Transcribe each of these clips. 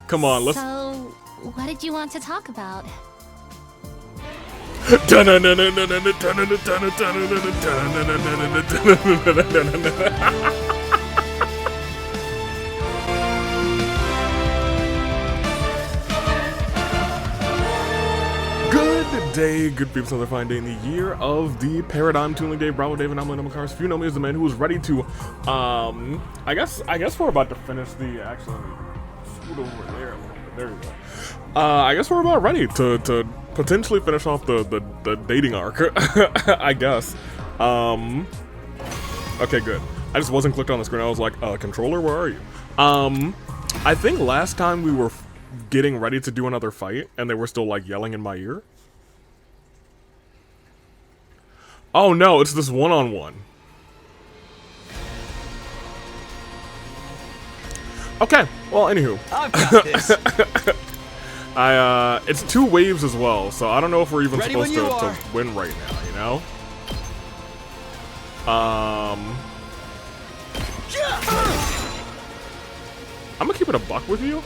Come on, let's. So, what did you want to talk about? Good day, good people. Another fine day in the year of the Paradigm. Tooling Dave, Bravo Dave, and I'm Lynn Cars. If you know me as the man who is ready to, I guess we're about to finish the, actually, scoot over there a little bit. There you go. I guess we're about ready to potentially finish off the dating arc, I guess. Okay, good. I just wasn't clicked on the screen. I was like, controller, where are you? I think last time we were getting ready to do another fight, and they were still, like, yelling in my ear. Oh no, it's this one-on-one. Okay, well, anywho. I've got this. It's 2 waves as well, so I don't know if we're even Ready supposed when you to are. win right now, you know? I'm gonna keep it a buck with you.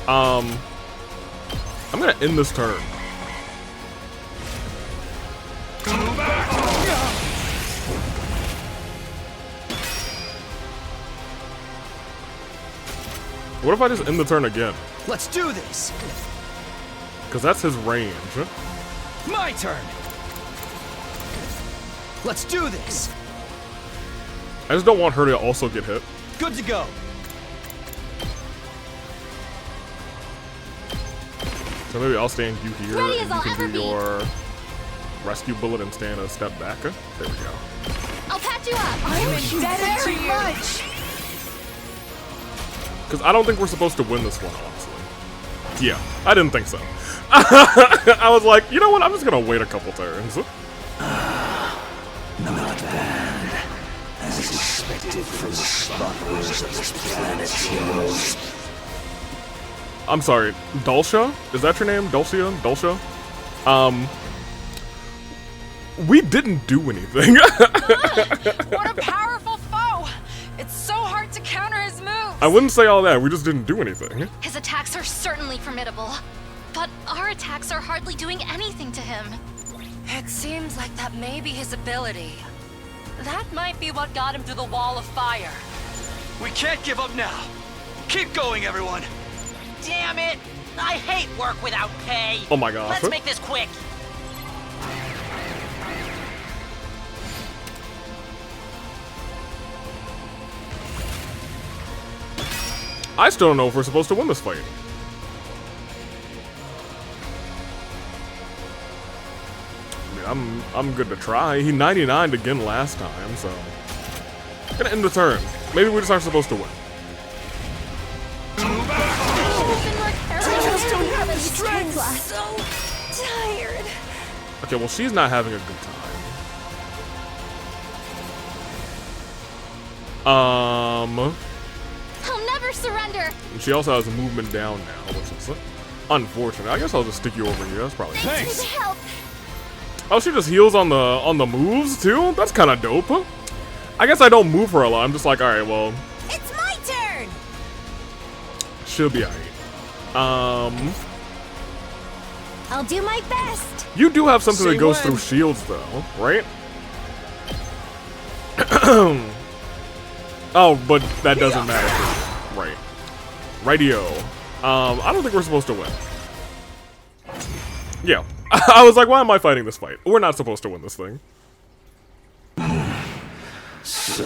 I'm gonna end this turn. What if I just end the turn again? Let's do this. Because that's his range. My turn. Let's do this. I just don't want her to also get hit. Good to go. So maybe I'll stand you here, Ready and as you I'll can ever do be. your rescue bullet and stand a step back. There we go. I'll patch you up. I'm indebted to you. much. Because I don't think we're supposed to win this one, honestly. Yeah, I didn't think so. I was like, you know what? I'm just gonna wait a couple turns. Not bad. As expected from the spotlights of this planet's heroes. I'm sorry, Dulcia? Is that your name? Dulcia? Dulcia? We didn't do anything. What a powerful foe! It's so hard to counter his moves. I wouldn't say all that, we just didn't do anything. His attacks are certainly formidable, but our attacks are hardly doing anything to him. It seems like that may be his ability. That might be what got him through the wall of fire. We can't give up now. Keep going, everyone. Damn it! I hate work without pay. Oh my gosh. Let's make this quick. I still don't know if we're supposed to win this fight. I mean, I'm good to try. He 99'd again last time, so. Gonna end the turn. Maybe we just aren't supposed to win. So tired. Okay, well, she's not having a good time. I'll never surrender. And she also has a movement down now, which is unfortunate. I guess I'll just stick you over here. That's probably Thanks for the help. Oh, she just heals on the moves too? That's kind of dope. I guess I don't move her a lot. I'm just like, all right, well, It's my turn. she'll be alright. I'll do my best. You do have something Say that goes when. through shields though, right? Oh, but that doesn't matter. Right. Radio. I don't think we're supposed to win. Yeah. I was like, why am I fighting this fight? We're not supposed to win this thing. So,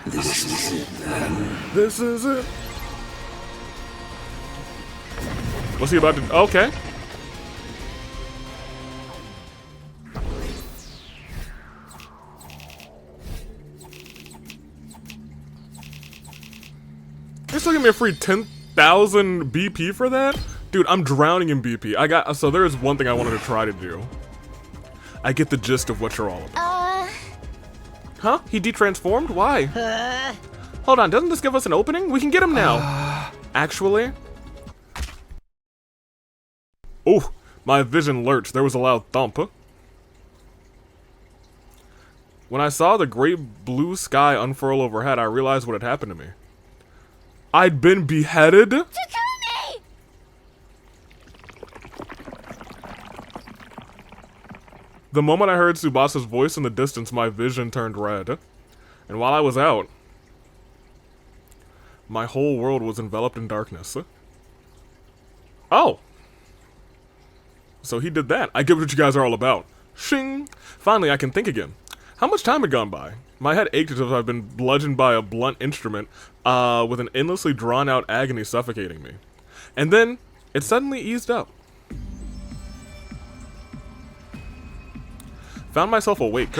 this is it then. This is it. What's he about to? Okay. You're still giving me a free 10,000 BP for that? Dude, I'm drowning in BP. So there's one thing I wanted to try to do. I get the gist of what you're all about. Huh? He detransformed? Why? Hold on, doesn't this give us an opening? We can get him now. Actually. Oh, my vision lurched. There was a loud thump. When I saw the great blue sky unfurl overhead, I realized what had happened to me. I'd been beheaded? Takumi! The moment I heard Tsubasa's voice in the distance, my vision turned red. And while I was out, my whole world was enveloped in darkness. Oh. So he did that. I get what you guys are all about. Shing! Finally, I can think again. How much time had gone by? My head ached as if I'd been bludgeoned by a blunt instrument, with an endlessly drawn-out agony suffocating me. And then, it suddenly eased up. Found myself awake.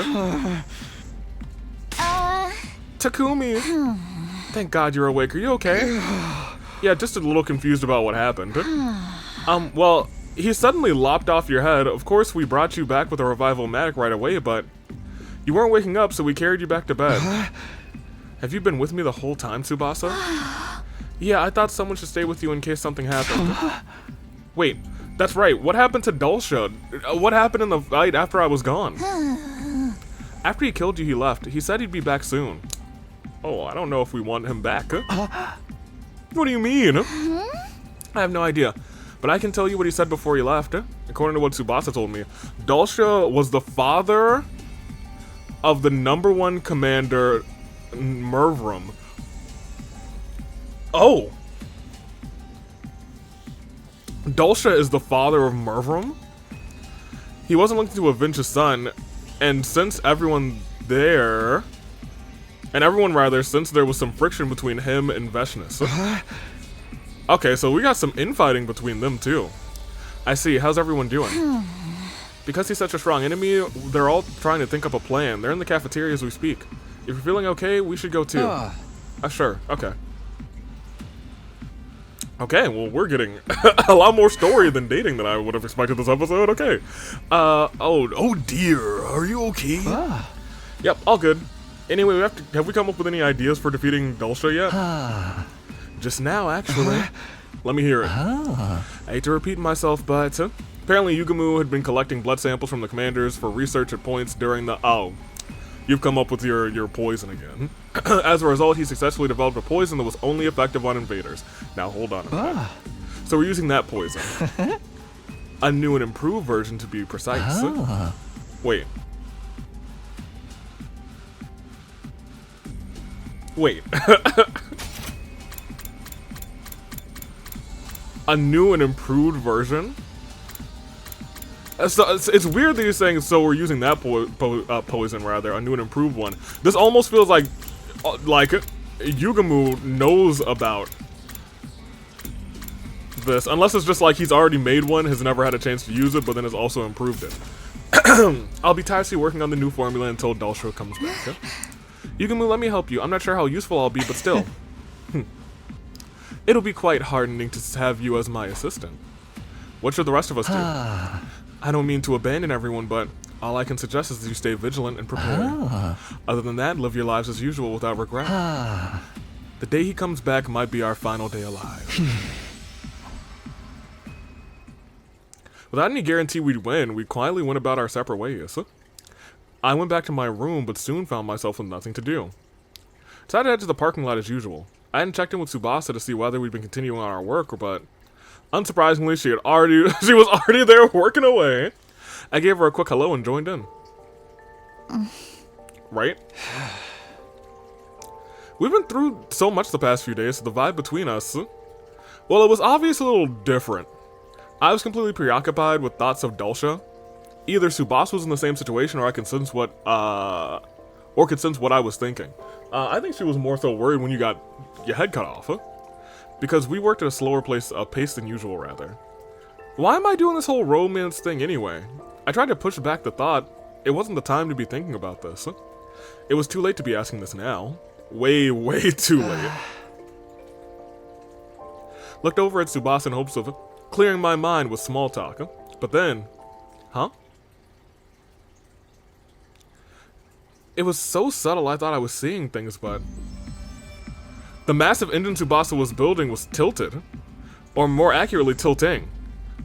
Takumi! Thank God you're awake. Are you okay? Yeah, just a little confused about what happened. Well, he suddenly lopped off your head. Of course, we brought you back with a revival medic right away, but you weren't waking up, so we carried you back to bed. Have you been with me the whole time, Tsubasa? Yeah, I thought someone should stay with you in case something happened. Wait, that's right. What happened to Dulcia? What happened in the fight after I was gone? After he killed you, he left. He said he'd be back soon. Oh, I don't know if we want him back. What do you mean? I have no idea. But I can tell you what he said before he left. According to what Tsubasa told me, Dulcia was the father of the #1 commander, Mervrum. Oh! Dulcia is the father of Mervrum? He wasn't looking to avenge his son, and since everyone there... since there was some friction between him and Veshnus. Okay, so we got some infighting between them too. I see. How's everyone doing? Because he's such a strong enemy, they're all trying to think up a plan. They're in the cafeteria as we speak. If you're feeling okay, we should go too. Sure. Okay. Okay, well, we're getting a lot more story than dating than I would have expected this episode. Okay. Oh dear. Are you okay? Yep, all good. Anyway, have we come up with any ideas for defeating Dulcia yet? Just now, actually. Let me hear it. I hate to repeat myself, but apparently Yugamu had been collecting blood samples from the commanders for research at points during the... Oh, you've come up with your poison again. As a result, he successfully developed a poison that was only effective on invaders. Now, hold on a minute. So we're using that poison. A new and improved version, to be precise. Wait. A new and improved version? So it's weird that you're saying, so we're using that poison, rather, a new and improved one. This almost feels like Yugamu knows about this, unless it's just like he's already made one, has never had a chance to use it, but then has also improved it. I'll be tirelessly working on the new formula until Dulcia comes back. Yugamu, let me help you. I'm not sure how useful I'll be, but still. It'll be quite heartening to have you as my assistant. What should the rest of us do? I don't mean to abandon everyone, but all I can suggest is that you stay vigilant and prepared. Other than that, live your lives as usual without regret. The day he comes back might be our final day alive. Without any guarantee we'd win, we quietly went about our separate ways. I went back to my room, but soon found myself with nothing to do. Decided to head to the parking lot as usual. I hadn't checked in with Tsubasa to see whether we'd been continuing on our work, but unsurprisingly, she was already there working away. I gave her a quick hello and joined in. Right? We've been through so much the past few days, so the vibe between us, well, it was obviously a little different. I was completely preoccupied with thoughts of Dulcia. Either Tsubasa was in the same situation, or I could sense what I was thinking. I think she was more so worried when you got your head cut off, because we worked at a slower pace than usual, rather. Why am I doing this whole romance thing anyway? I tried to push back the thought. It wasn't the time to be thinking about this. It was too late to be asking this now. Way, way too late. Looked over at Tsubasa in hopes of clearing my mind with small talk, but then, It was so subtle I thought I was seeing things, but the massive engine Tsubasa was building was tilted. Or more accurately, tilting.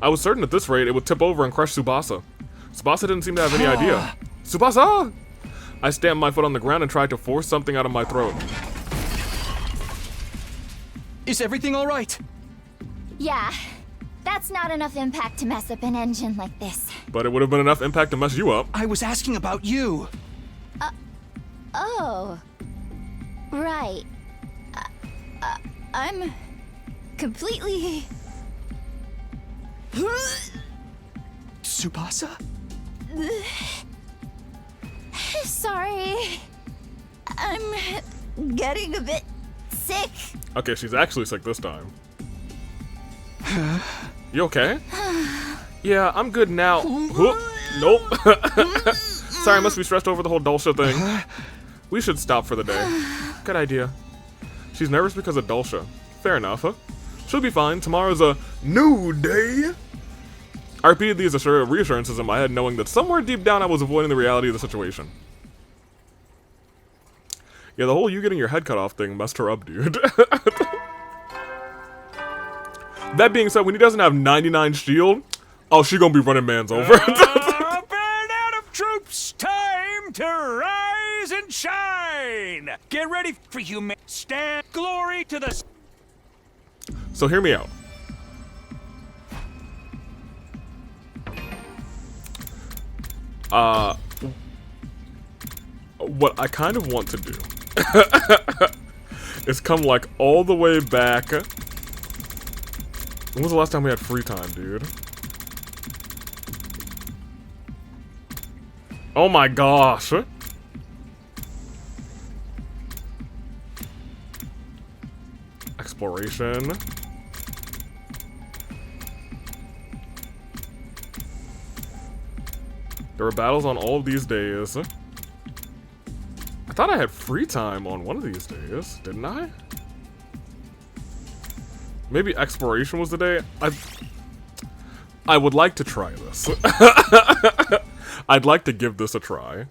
I was certain at this rate it would tip over and crush Tsubasa. Tsubasa didn't seem to have any idea. Tsubasa! I stamped my foot on the ground and tried to force something out of my throat. Is everything all right? Yeah, that's not enough impact to mess up an engine like this. But it would have been enough impact to mess you up. I was asking about you. Oh. Right. I'm completely... Tsubasa? Sorry. I'm getting a bit sick. Okay, she's actually sick this time. You okay? Yeah, I'm good now. Nope. Sorry, I must be stressed over the whole Dulcia thing. We should stop for the day. Good idea. She's nervous because of Dulcia. Fair enough, huh? She'll be fine. Tomorrow's a new day. I repeated these reassurances in my head, knowing that somewhere deep down I was avoiding the reality of the situation. Yeah, the whole you getting your head cut off thing messed her up, dude. That being said, when he doesn't have 99 shield, oh, she gonna be running mans over. Up and out of troops, time to rise and shine. Get ready for human. Stand glory to the. So hear me out. What I kind of want to do is come like all the way back. When was the last time we had free time, dude? Oh my gosh. Exploration. There were battles on all of these days. I thought I had free time on one of these days, didn't I? Maybe exploration was the day? I would like to try this. I'd like to give this a try.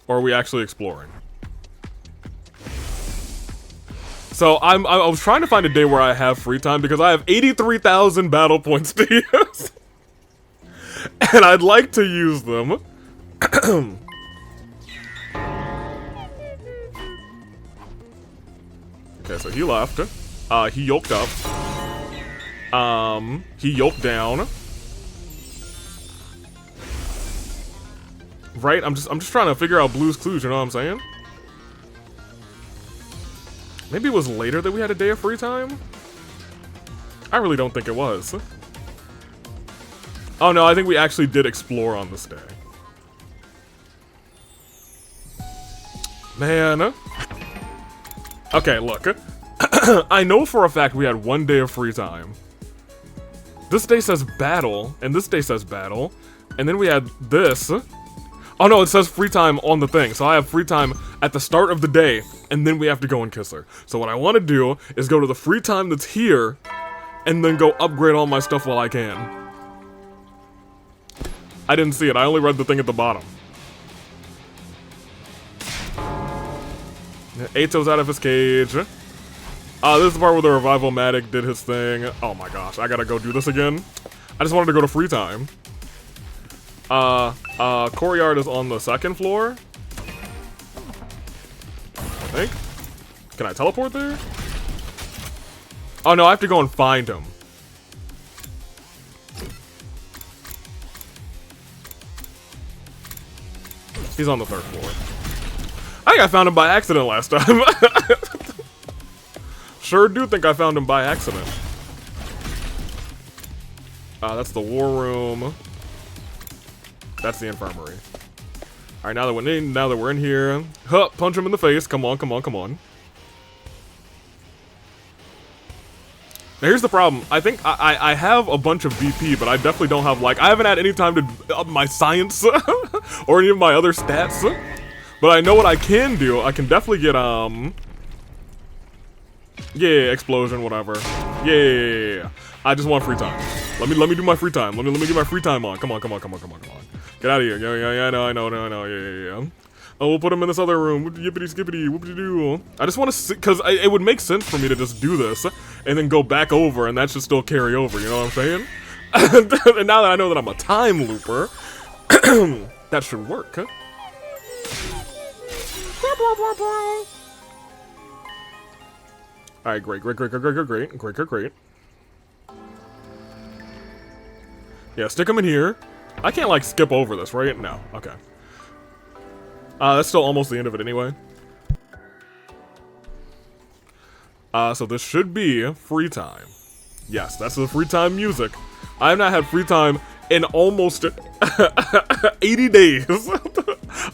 Or are we actually exploring? So I was trying to find a day where I have free time because I have 83,000 battle points to use. And I'd like to use them. Okay, so he left. He yoked up. He yoked down. Right? I'm just trying to figure out Blue's Clues, you know what I'm saying? Maybe it was later that we had a day of free time? I really don't think it was. Oh no, I think we actually did explore on this day. Man. Okay, look. I know for a fact we had one day of free time. This day says battle, and this day says battle. And then we had this. Oh no, it says free time on the thing. So I have free time at the start of the day, and then we have to go and kiss her. So what I want to do is go to the free time that's here, and then go upgrade all my stuff while I can. I didn't see it. I only read the thing at the bottom. Eito's out of his cage. This is the part where the Revival-matic did his thing. Oh my gosh, I gotta go do this again. I just wanted to go to free time. Courtyard is on the second floor. I think. Can I teleport there? Oh no, I have to go and find him. He's on the third floor. I think I found him by accident last time. Sure do think I found him by accident. That's the war room. That's the infirmary. Alright, now that we're in here. Huh, punch him in the face. Come on, come on, come on. Now here's the problem. I think I have a bunch of BP, but I definitely don't have, like, I haven't had any time to up my science or any of my other stats. But I know what I can do. I can definitely get, yeah, explosion, whatever. Yeah. I just want free time. Let me do my free time. Let me get my free time on. Come on, come on, come on, come on, come on. Get out of here. Yeah, I know, yeah. Oh, we'll put him in this other room. Yippity skippity, whoopity doo. I just want to see, because it would make sense for me to just do this and then go back over, and that should still carry over. You know what I'm saying? And now that I know that I'm a time looper, that should work. Huh? All right, great. Yeah, stick them in here. I can't like skip over this, right? No. Okay. That's still almost the end of it anyway. So this should be free time. Yes, that's the free time music. I have not had free time in almost 80 days.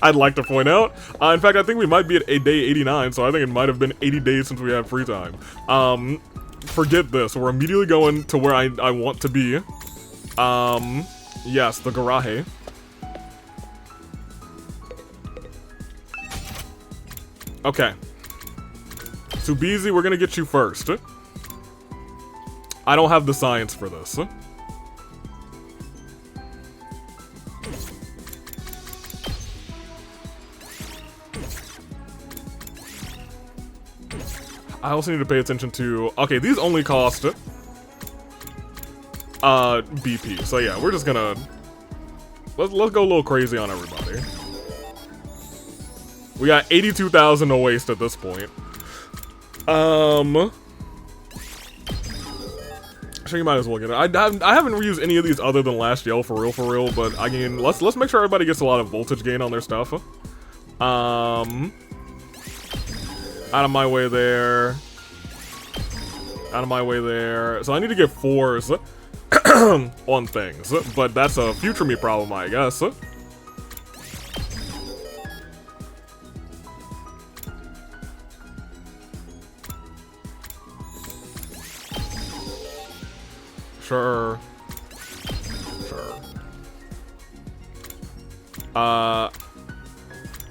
I'd like to point out. In fact, I think we might be at day 89, so I think it might have been 80 days since we had free time. Forget this. We're immediately going to where I want to be. Yes, the garage. Okay. Subizi, we're gonna get you first. I don't have the science for this. I also need to pay attention to... Okay, these only cost... BP. So yeah, we're just gonna... Let's go a little crazy on everybody. We got 82,000 to waste at this point. Sure, you might as well get it. I haven't reused any of these other than last yell for real, but I mean, let's make sure everybody gets a lot of voltage gain on their stuff. Out of my way there. Out of my way there. So I need to get 4s on things, but that's a future me problem, I guess. Sure.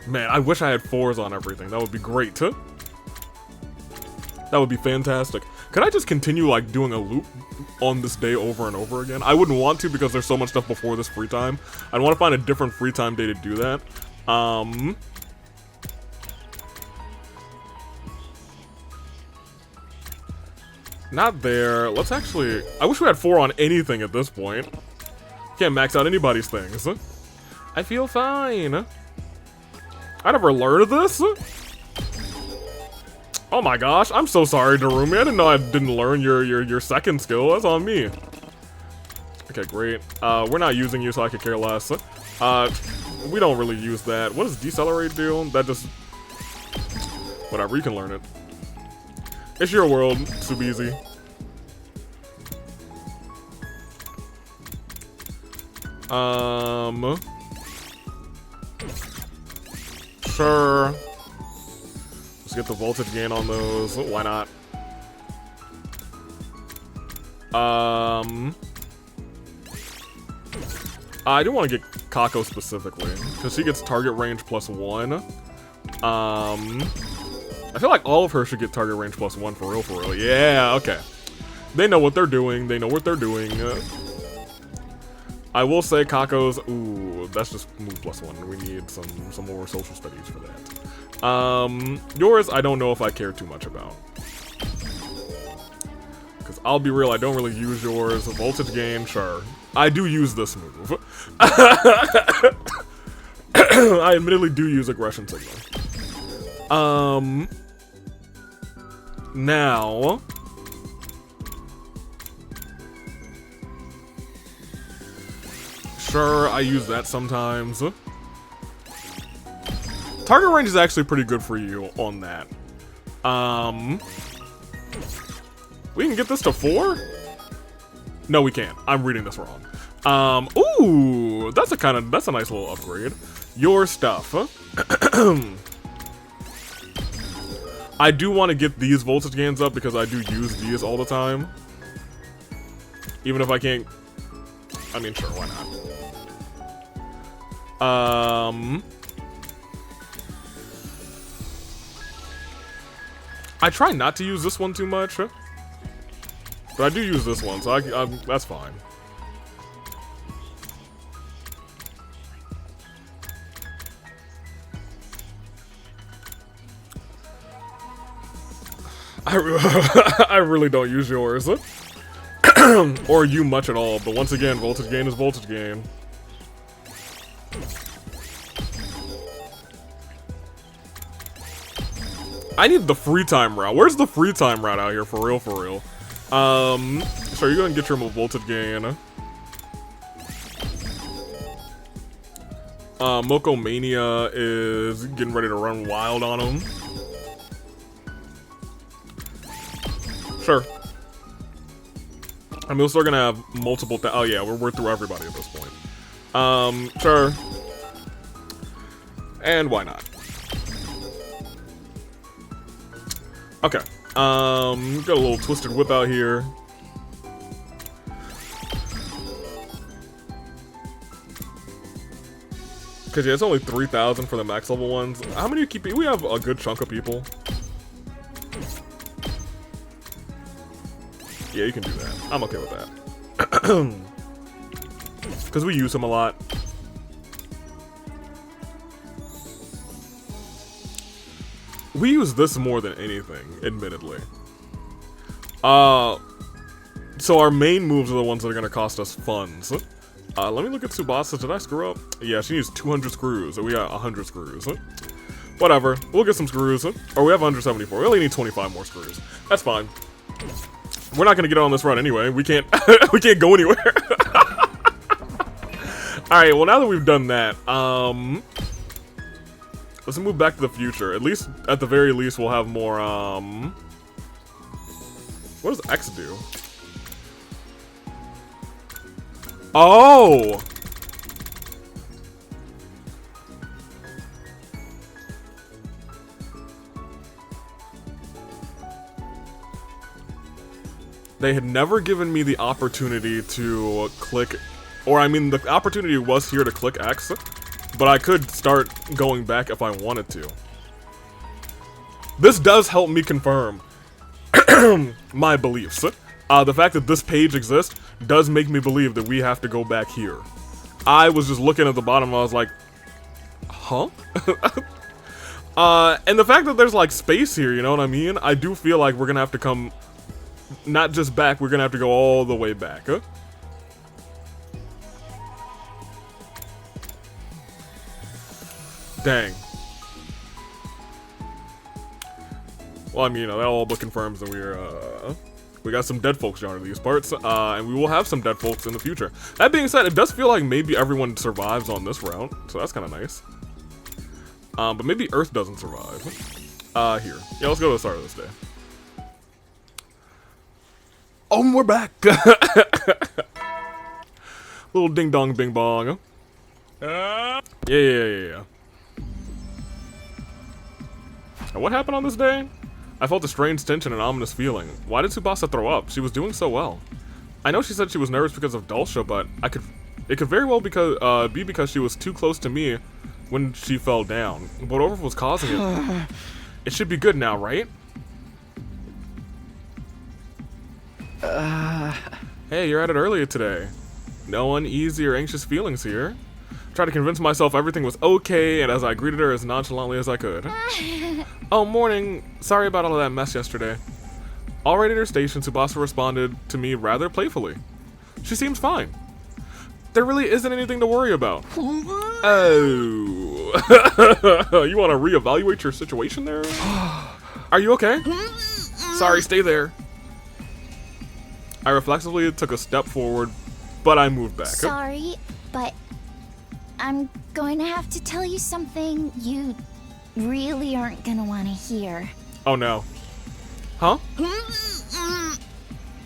Man, I wish I had 4s on everything. That would be great. That would be fantastic. Could I just continue, like, doing a loop on this day over and over again? I wouldn't want to because there's so much stuff before this free time. I'd want to find a different free time day to do that. Not there. Let's actually... I wish we had 4 on anything at this point. Can't max out anybody's things. I feel fine. I never learned this. Oh my gosh, I'm so sorry, Darumi. I didn't know I didn't learn your second skill. That's on me. Okay, great. We're not using you, so I could care less. We don't really use that. What does decelerate do? That just... Whatever, you can learn it. It's your world, Subizi. Sure. Let's get the voltage gain on those. Why not? I do want to get Kako specifically, because she gets target range +1. I feel like all of her should get target range +1 for real. Yeah, okay. They know what they're doing. They know what they're doing. I will say Kako's... Ooh, that's just move +1. We need some more social studies for that. Yours, I don't know if I care too much about. Because I'll be real, I don't really use yours. Voltage gain, sure. I do use this move. I admittedly do use aggression signal. Now... Sure, I use that sometimes. Target range is actually pretty good for you on that. We can get this to 4? No, we can't. I'm reading this wrong. Ooh, that's a nice little upgrade. Your stuff. I do want to get these voltage gains up because I do use these all the time. Even if I can't... I mean, sure, why not? I try not to use this one too much, but I do use this one, so that's fine. I really don't use yours. Or you much at all, but once again, voltage gain is voltage gain. I need the free time route. Where's the free time route out here, for real, for real? So you're gonna get your voltage gain. Moko Mania is getting ready to run wild on him. Sure. I mean, we're still gonna have multiple oh yeah, we're through everybody at this point. Sure. And why not? Okay. Got a little twisted whip out here. Cause yeah, it's only 3,000 for the max level ones. How many keep? We have a good chunk of people. Yeah, you can do that. I'm okay with that. Cause we use them a lot. We use this more than anything, admittedly. So our main moves are the ones that are gonna cost us funds. Let me look at Tsubasa. Did I screw up? Yeah, she needs 200 screws. We got 100 screws. Whatever. We'll get some screws. Or we have 174. We only need 25 more screws. That's fine. We're not gonna get on this run anyway. We can't. We can't go anywhere. All right. Well, now that we've done that, let's move back to the future. At least, at the very least, we'll have more. What does X do? Oh! They had never given me the opportunity to click, or I mean, the opportunity was here to click X, but I could start going back if I wanted to. This does help me confirm my beliefs. The fact that this page exists does make me believe that we have to go back here. I was just looking at the bottom and I was like, huh? And the fact that there's like space here, you know what I mean? I do feel like we're gonna have to come, not just back, we're gonna have to go all the way back. Dang. Well, I mean, you know, that all but confirms that we got some dead folks down in these parts, and we will have some dead folks in the future. That being said, it does feel like maybe everyone survives on this route, so that's kind of nice. But maybe Earth doesn't survive. Here. Yeah, let's go to the start of this day. Oh, and we're back! Little ding dong bing bong. Yeah. And what happened on this day? I felt a strange tension and ominous feeling. Why did Tsubasa throw up? She was doing so well. I know she said she was nervous because of Dulcia, but it could very well be because she was too close to me when she fell down. Whatever was causing it, it should be good now, right? Hey, you're at it earlier today. No uneasy or anxious feelings here. Tried to convince myself everything was okay, and as I greeted her as nonchalantly as I could. Oh, morning. Sorry about all of that mess yesterday. Already at her station, Tsubasa responded to me rather playfully. She seems fine. There really isn't anything to worry about. Oh. You want to reevaluate your situation there? Are you okay? Sorry, stay there. I reflexively took a step forward, but I moved back. Sorry, but I'm going to have to tell you something you really aren't gonna want to hear. Oh no. Huh?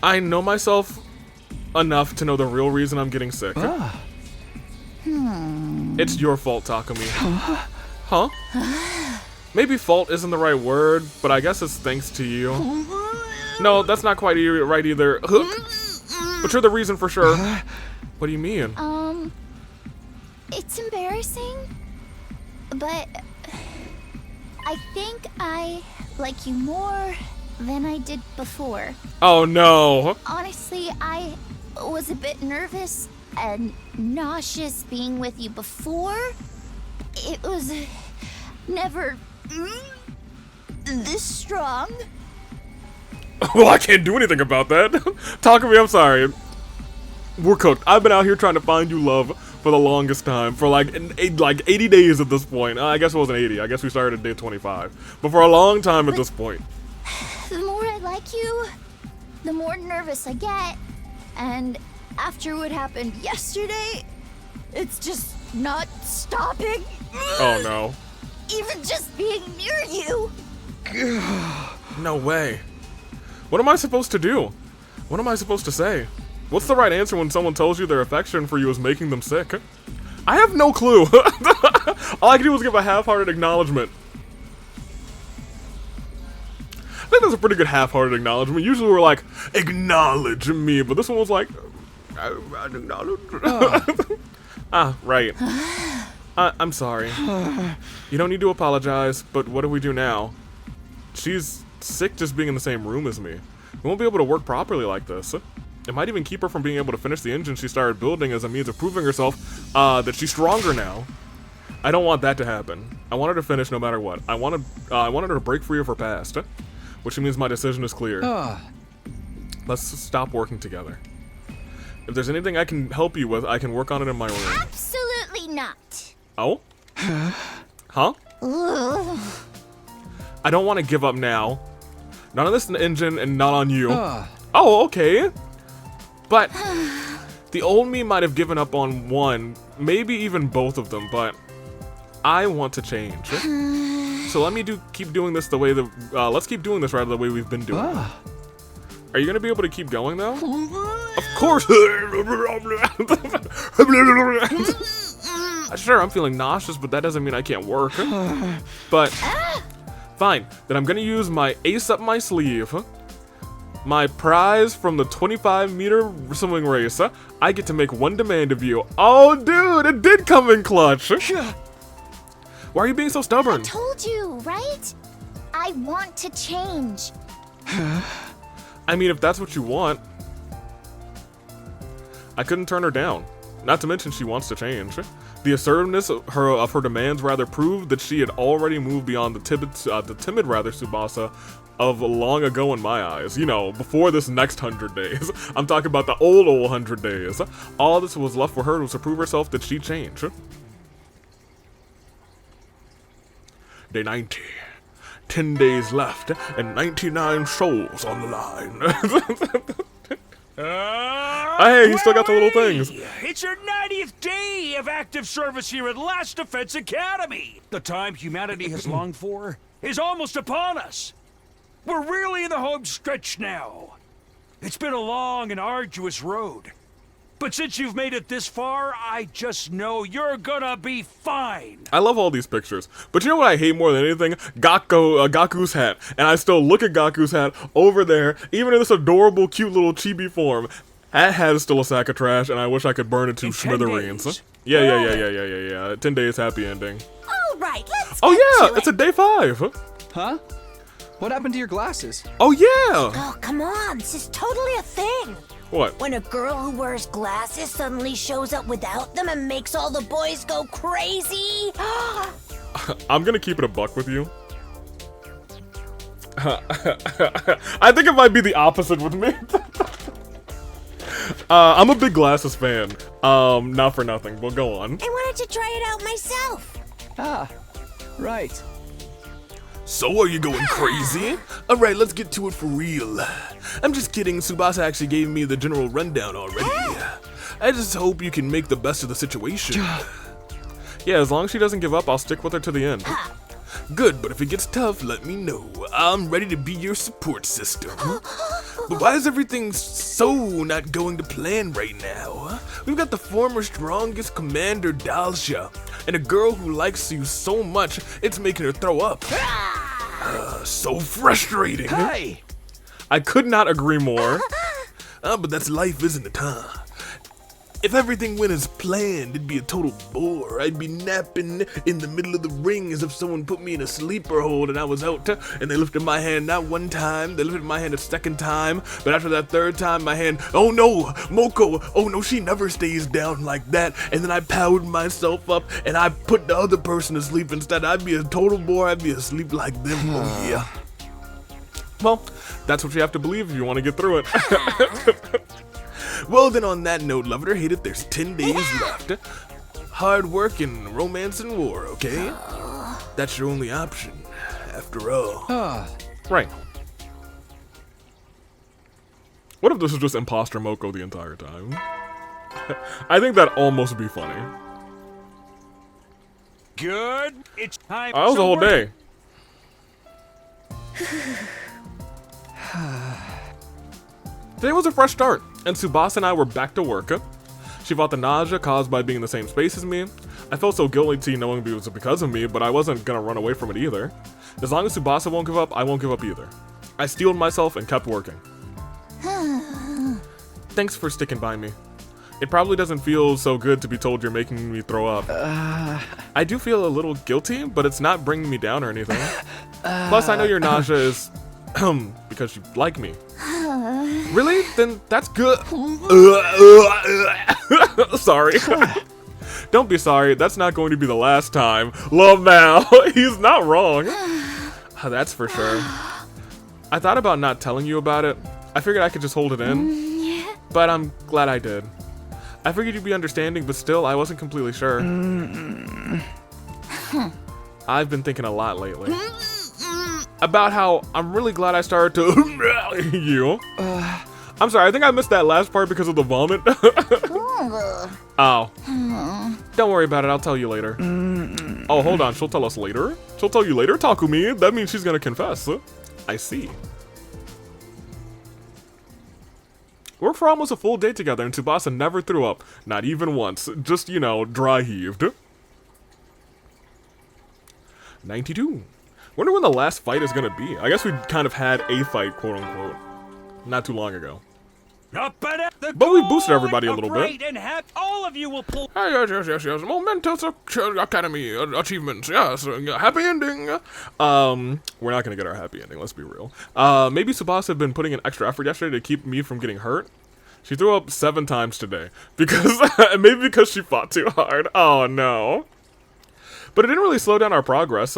I know myself enough to know the real reason I'm getting sick. It's your fault, Takumi. Huh? Maybe fault isn't the right word, but I guess it's thanks to you. No, that's not quite right either. But you're the reason for sure. What do you mean? It's embarrassing, but I think I like you more than I did before. Oh no. Honestly, I was a bit nervous and nauseous being with you before. It was never this strong. Well, I can't do anything about that. Talk to me, I'm sorry. We're cooked. I've been out here trying to find you love for the longest time. For like 80 days at this point. I guess it wasn't 80. I guess we started at day 25. But for a long time at this point. The more I like you, the more nervous I get. And after what happened yesterday, it's just not stopping. Oh no. Even just being near you. No way. What am I supposed to do? What am I supposed to say? What's the right answer when someone tells you their affection for you is making them sick? I have no clue. All I can do is give a half-hearted acknowledgement. I think that's a pretty good half-hearted acknowledgement. Usually we're like, acknowledge me, but this one was like, I acknowledge. Ah, right. I'm sorry. You don't need to apologize, but what do we do now? She's sick just being in the same room as me. We won't be able to work properly like this. It might even keep her from being able to finish the engine she started building as a means of proving herself that she's stronger now. I don't want that to happen. I want her to finish no matter what. I wanted her to break free of her past, which means my decision is clear. Let's stop working together. If there's anything I can help you with, I can work on it in my room. Absolutely not. Oh? Huh? Ugh. I don't want to give up now. None of this engine and not on you. Oh, okay. But the old me might have given up on one, maybe even both of them, but I want to change. So let me keep doing this the way let's keep doing this rather the way we've been doing. Are you gonna be able to keep going though? Of course. Sure, I'm feeling nauseous, but that doesn't mean I can't work. But fine, then I'm gonna use my ace up my sleeve. My prize from the 25-meter swimming race. I get to make one demand of you. Oh, dude, it did come in clutch. Why are you being so stubborn? I told you, right? I want to change. I mean, if that's what you want. I couldn't turn her down. Not to mention she wants to change. The assertiveness of her demands rather proved that she had already moved beyond the timid Tsubasa of long ago in my eyes. You know, before this next 100 days. I'm talking about the old 100 days. All this was left for her was to prove herself that she changed. Day 90. 10 days left and 99 souls on the line. Hey, he still got the little things. It's your 90th day of active service here at Last Defense Academy. The time humanity has longed for is almost upon us. We're really in the home stretch now. It's been a long and arduous road. But since you've made it this far, I just know you're gonna be fine. I love all these pictures. But you know what I hate more than anything? Gaku's hat. And I still look at Gaku's hat over there, even in this adorable, cute little chibi form. That hat is still a sack of trash, and I wish I could burn it to smithereens. Yeah. 10 days happy ending. All right, let's Oh get yeah, to it's it. a day 5. Huh? What happened to your glasses? Oh yeah. Oh, come on, this is totally a thing. What? When a girl who wears glasses suddenly shows up without them and makes all the boys go crazy. I'm gonna keep it a buck with you. I think it might be the opposite with me. I'm a big glasses fan. Not for nothing, but go on. I wanted to try it out myself. Ah, right. So are you going crazy? Alright, let's get to it for real. I'm just kidding, Tsubasa actually gave me the general rundown already. I just hope you can make the best of the situation. Yeah, as long as she doesn't give up, I'll stick with her to the end. Good, but if it gets tough, let me know. I'm ready to be your support system. But why is everything so not going to plan right now? We've got the former strongest commander, Dalsha, and a girl who likes you so much, it's making her throw up. So frustrating. Hey! I could not agree more. But that's life, isn't it, huh? If everything went as planned, it'd be a total bore. I'd be napping in the middle of the ring as if someone put me in a sleeper hold and I was out, and they lifted my hand not one time, they lifted my hand a second time, but after that third time, my hand, oh no, Moko, oh no, she never stays down like that, and then I powered myself up, and I put the other person to sleep instead. I'd be a total bore, I'd be asleep like them, oh yeah. Well, That's what you have to believe if you want to get through it. Well, then on that note, loved or hated, there's 10 days left. Hard work and romance and war, okay? That's your only option, after all. Right. What if this was just imposter Moko the entire time? I think that'd almost be funny. Good. It's time. That was a whole day. Today was a fresh start, and Tsubasa and I were back to work. She fought the nausea caused by being in the same space as me. I felt so guilty knowing it was because of me, but I wasn't gonna run away from it either. As long as Tsubasa won't give up, I won't give up either. I steeled myself and kept working. Thanks for sticking by me. It probably doesn't feel so good to be told you're making me throw up. I do feel a little guilty, but it's not bringing me down or anything. Plus, I know your nausea is because you like me. Really? Then that's good. Sorry. Don't be sorry. That's not going to be the last time. lmao. He's not wrong. That's for sure. I thought about not telling you about it. I figured I could just hold it in. But I'm glad I did. I figured you'd be understanding, but still, I wasn't completely sure. I've been thinking a lot lately. About how I'm really glad I started to you. I'm sorry, I think I missed that last part because of the vomit. Oh. Don't worry about it, I'll tell you later. Oh, hold on, she'll tell us later? She'll tell you later, Takumi? That means she's gonna confess. I see. Worked for almost a full day together and Tsubasa never threw up. Not even once. Just, you know, dry heaved. 92. Wonder when the last fight is gonna be. I guess we kind of had a fight, quote unquote, not too long ago. But we boosted everybody a little bit. And all of you will pull. Yes. Momentous Academy achievements. Yes, happy ending. We're not gonna get our happy ending. Let's be real. Maybe Tsubasa had been putting in extra effort yesterday to keep me from getting hurt. She threw up 7 times today because maybe because she fought too hard. Oh no. But it didn't really slow down our progress.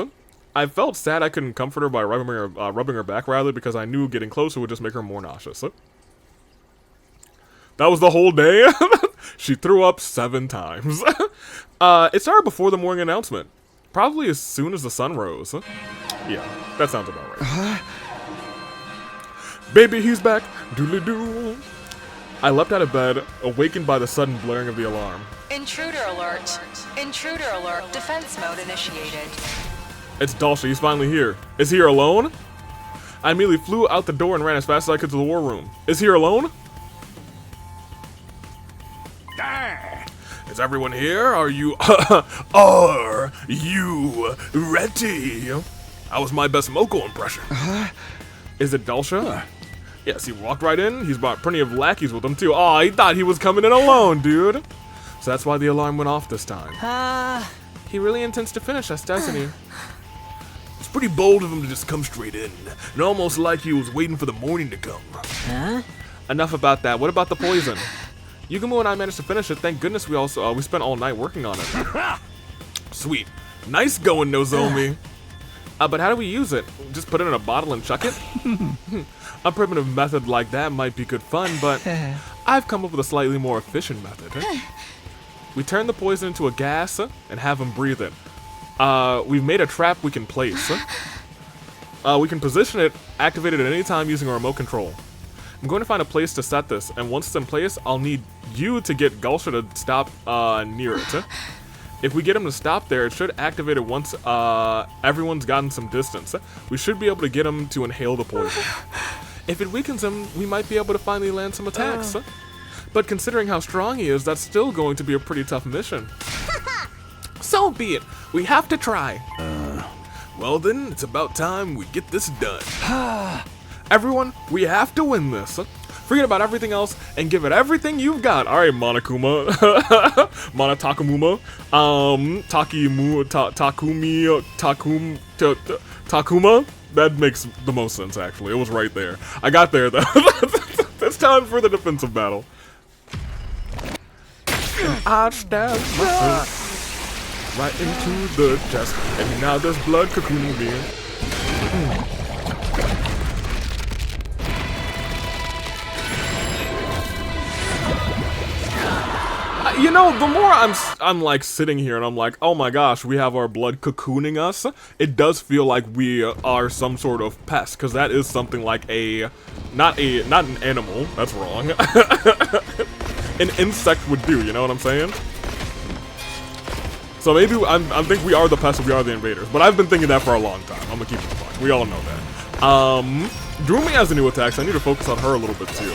I felt sad I couldn't comfort her by rubbing her back rather because I knew getting closer would just make her more nauseous. That was the whole day. She threw up 7 times. It started before the morning announcement. Probably as soon as the sun rose. Yeah, that sounds about right. Baby, he's back. Doodly-doo. I leapt out of bed, awakened by the sudden blaring of the alarm. Intruder alert. Intruder alert. Defense mode initiated. It's Dalsha, he's finally here. Is he here alone? I immediately flew out the door and ran as fast as I could to the war room. Is he here alone? Is everyone here? Are you ready? That was my best Moko impression. Is it Dalsha? Yes, he walked right in. He's brought plenty of lackeys with him too. Oh, he thought he was coming in alone, dude. So that's why the alarm went off this time. He really intends to finish us, doesn't he? It's pretty bold of him to just come straight in. And almost like he was waiting for the morning to come. Huh? Enough about that. What about the poison? Yugumo and I managed to finish it. Thank goodness we spent all night working on it. Sweet. Nice going, Nozomi. But how do we use it? Just put it in a bottle and chuck it? A primitive method like that might be good fun, but I've come up with a slightly more efficient method. We turn the poison into a gas and have him breathe it. We've made a trap we can place. We can position it, activate it at any time using a remote control. I'm going to find a place to set this, and once it's in place, I'll need you to get Gulsha to stop near it. If we get him to stop there, it should activate it once everyone's gotten some distance. We should be able to get him to inhale the poison. If it weakens him, we might be able to finally land some attacks. But considering how strong he is, that's still going to be a pretty tough mission. So be it. We have to try. Well then, it's about time we get this done. Everyone, we have to win this. Forget about everything else and give it everything you've got. All right, Monokuma. Monotakumuma. Takuma. That makes the most sense, actually. It was right there. I got there, though. It's time for the defensive battle. I stabbed myself right into the chest, and now there's blood cocooning me. You know, the more I'm like sitting here and I'm like, oh my gosh, we have our blood cocooning us. It does feel like we are some sort of pest, because that is something like not an animal. That's wrong. An insect would do. You know what I'm saying? So maybe I think we are the pests, we are the invaders. But I've been thinking that for a long time. I'm gonna keep it fun. We all know that. Drumi has a new attack, so I need to focus on her a little bit too.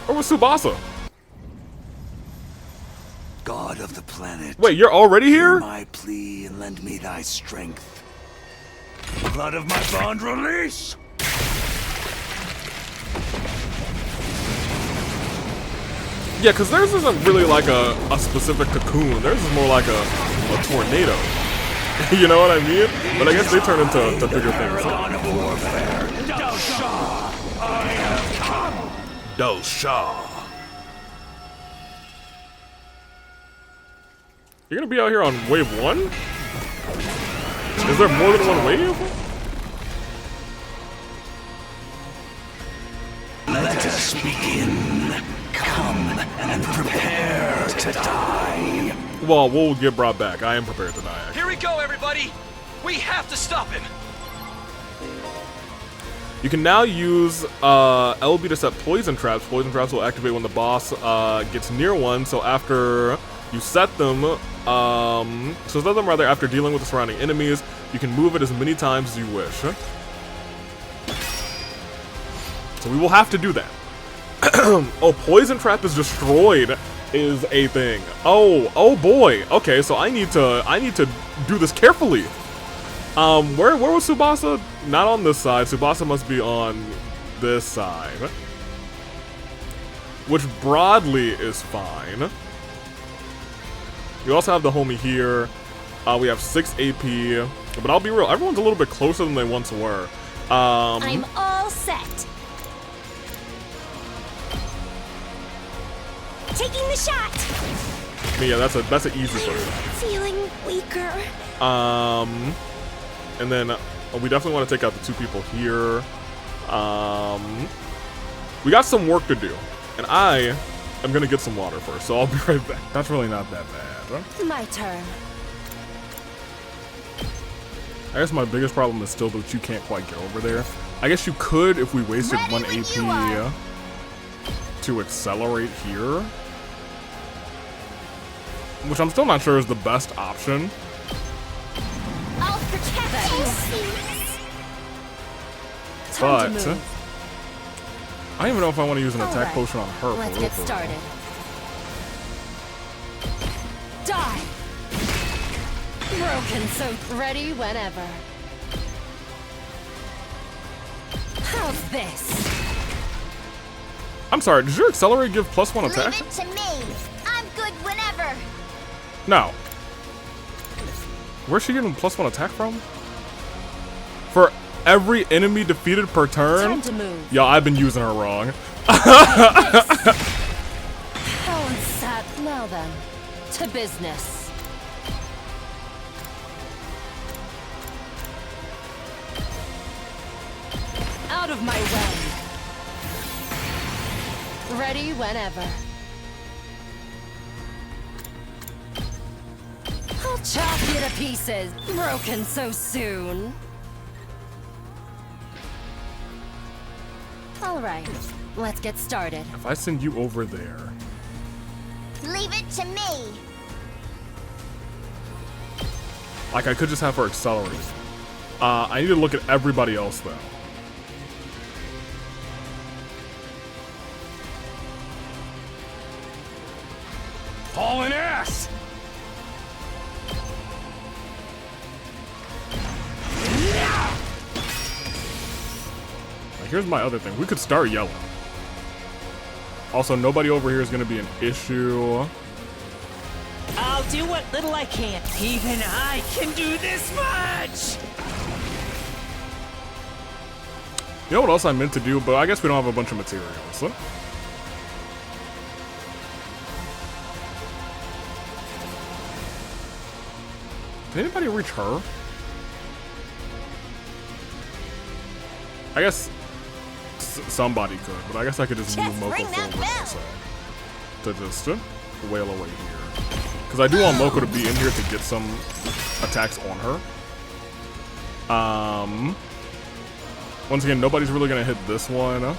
Or was Tsubasa? God of the planet. Wait, you're already here? Hear my plea and lend me thy strength. Blood of my bond release! Yeah, because theirs isn't really like a specific cocoon. Theirs is more like a tornado. You know what I mean? But I guess they turn into bigger things. Dosha. You're gonna be out here on wave 1? Is there more than one wave? Let us begin. Come and prepare to die. Well, we'll get brought back. I am prepared to die, actually. Here we go, everybody! We have to stop him! You can now use LB to set poison traps. Poison traps will activate when the boss gets near one, so after you set them, set them rather after dealing with the surrounding enemies, you can move it as many times as you wish. So we will have to do that. Oh, poison trap is destroyed is a thing. Oh boy. Okay, so I need to do this carefully. Where was Tsubasa? Not on this side. Tsubasa must be on this side, which broadly is fine. You also have the homie here. We have 6 AP, but I'll be real. Everyone's a little bit closer than they once were. I'm all set. Taking the shot. Yeah, that's an easy one. Feeling weaker. And then we definitely want to take out the 2 people here. We got some work to do, and I am gonna get some water first, so I'll be right back. That's really not that bad. Huh? My turn. I guess my biggest problem is still that you can't quite get over there. I guess you could if we wasted 1 AP to accelerate here, which I'm still not sure is the best option. I'll protect you. But I don't even know if I want to use an attack potion on her. Let's get started. Die. Broken, so ready whenever. How's this? I'm sorry, does your accelerate give +1 attack? Leave it to me. I'm good whenever. No. Where's she getting +1 attack from? For every enemy defeated per turn? Time to move. Yeah, I've been using her wrong. Helen sat. Now then, to business. Out of my way. Ready whenever. I'll chop you to pieces. Broken so soon. All right, let's get started. If I send you over there. Leave it to me. Like, I could just have her accelerate. I need to look at everybody else, though. Hauling ass! Like, here's my other thing. We could start yellow. Also, nobody over here is going to be an issue. I'll do what little I can. Even I can do this much! You know what else I meant to do, but I guess we don't have a bunch of materials. Huh? Did anybody reach her? I guess somebody could, but I guess I could just move Moko ring that forward bell. also to just wail away here. Because I do want Moko to be in here to get some attacks on her. Once again, nobody's really gonna hit this one.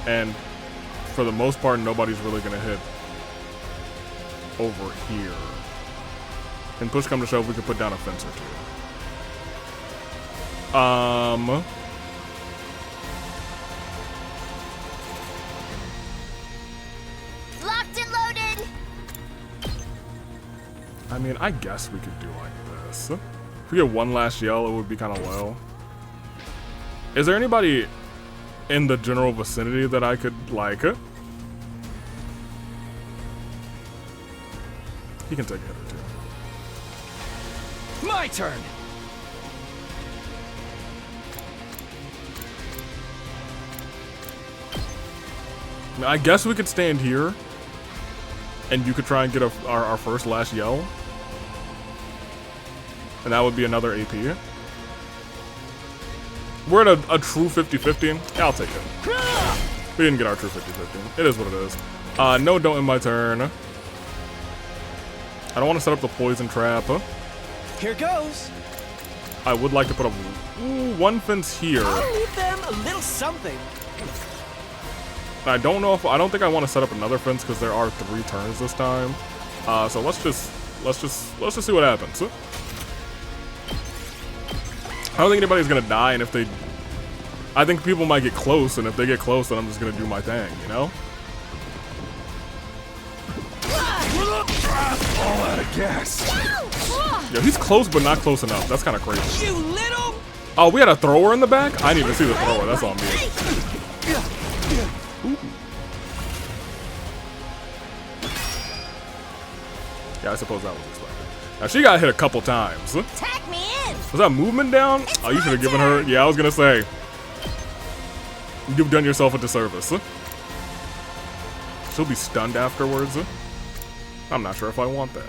And for the most part, nobody's really gonna hit over here. And push come to shove, we could put down a fence or two. Locked and loaded. I mean, I guess we could do like this. If we get one last yell, it would be kind of low. Is there anybody in the general vicinity that I could like? He can take a hit or two. My turn. I mean, I guess we could stand here, and you could try and get our first last yell. And that would be another AP. We're at a true 50-50. Yeah, I'll take it. We didn't get our true 50-50. It is what it is. No, don't end my turn. I don't want to set up the poison trap. Here goes. I would like to put up one fence here. I'll leave them a little something. I don't know if I don't think I want to set up another fence because there are 3 turns this time. So let's just see what happens. I don't think anybody's gonna die, and if they, I think people might get close, and if they get close, then I'm just gonna do my thing, you know? All out of gas. Yo, he's close, but not close enough. That's kind of crazy. You little. Oh, we had a thrower in the back? I didn't even see the thrower. That's on me. Ooh. Yeah, I suppose that was expected. Now, she got hit a couple times. Tag me in. Was that movement down? Oh, you should have given her... Yeah, I was gonna say. You've done yourself a disservice. She'll be stunned afterwards. I'm not sure if I want that.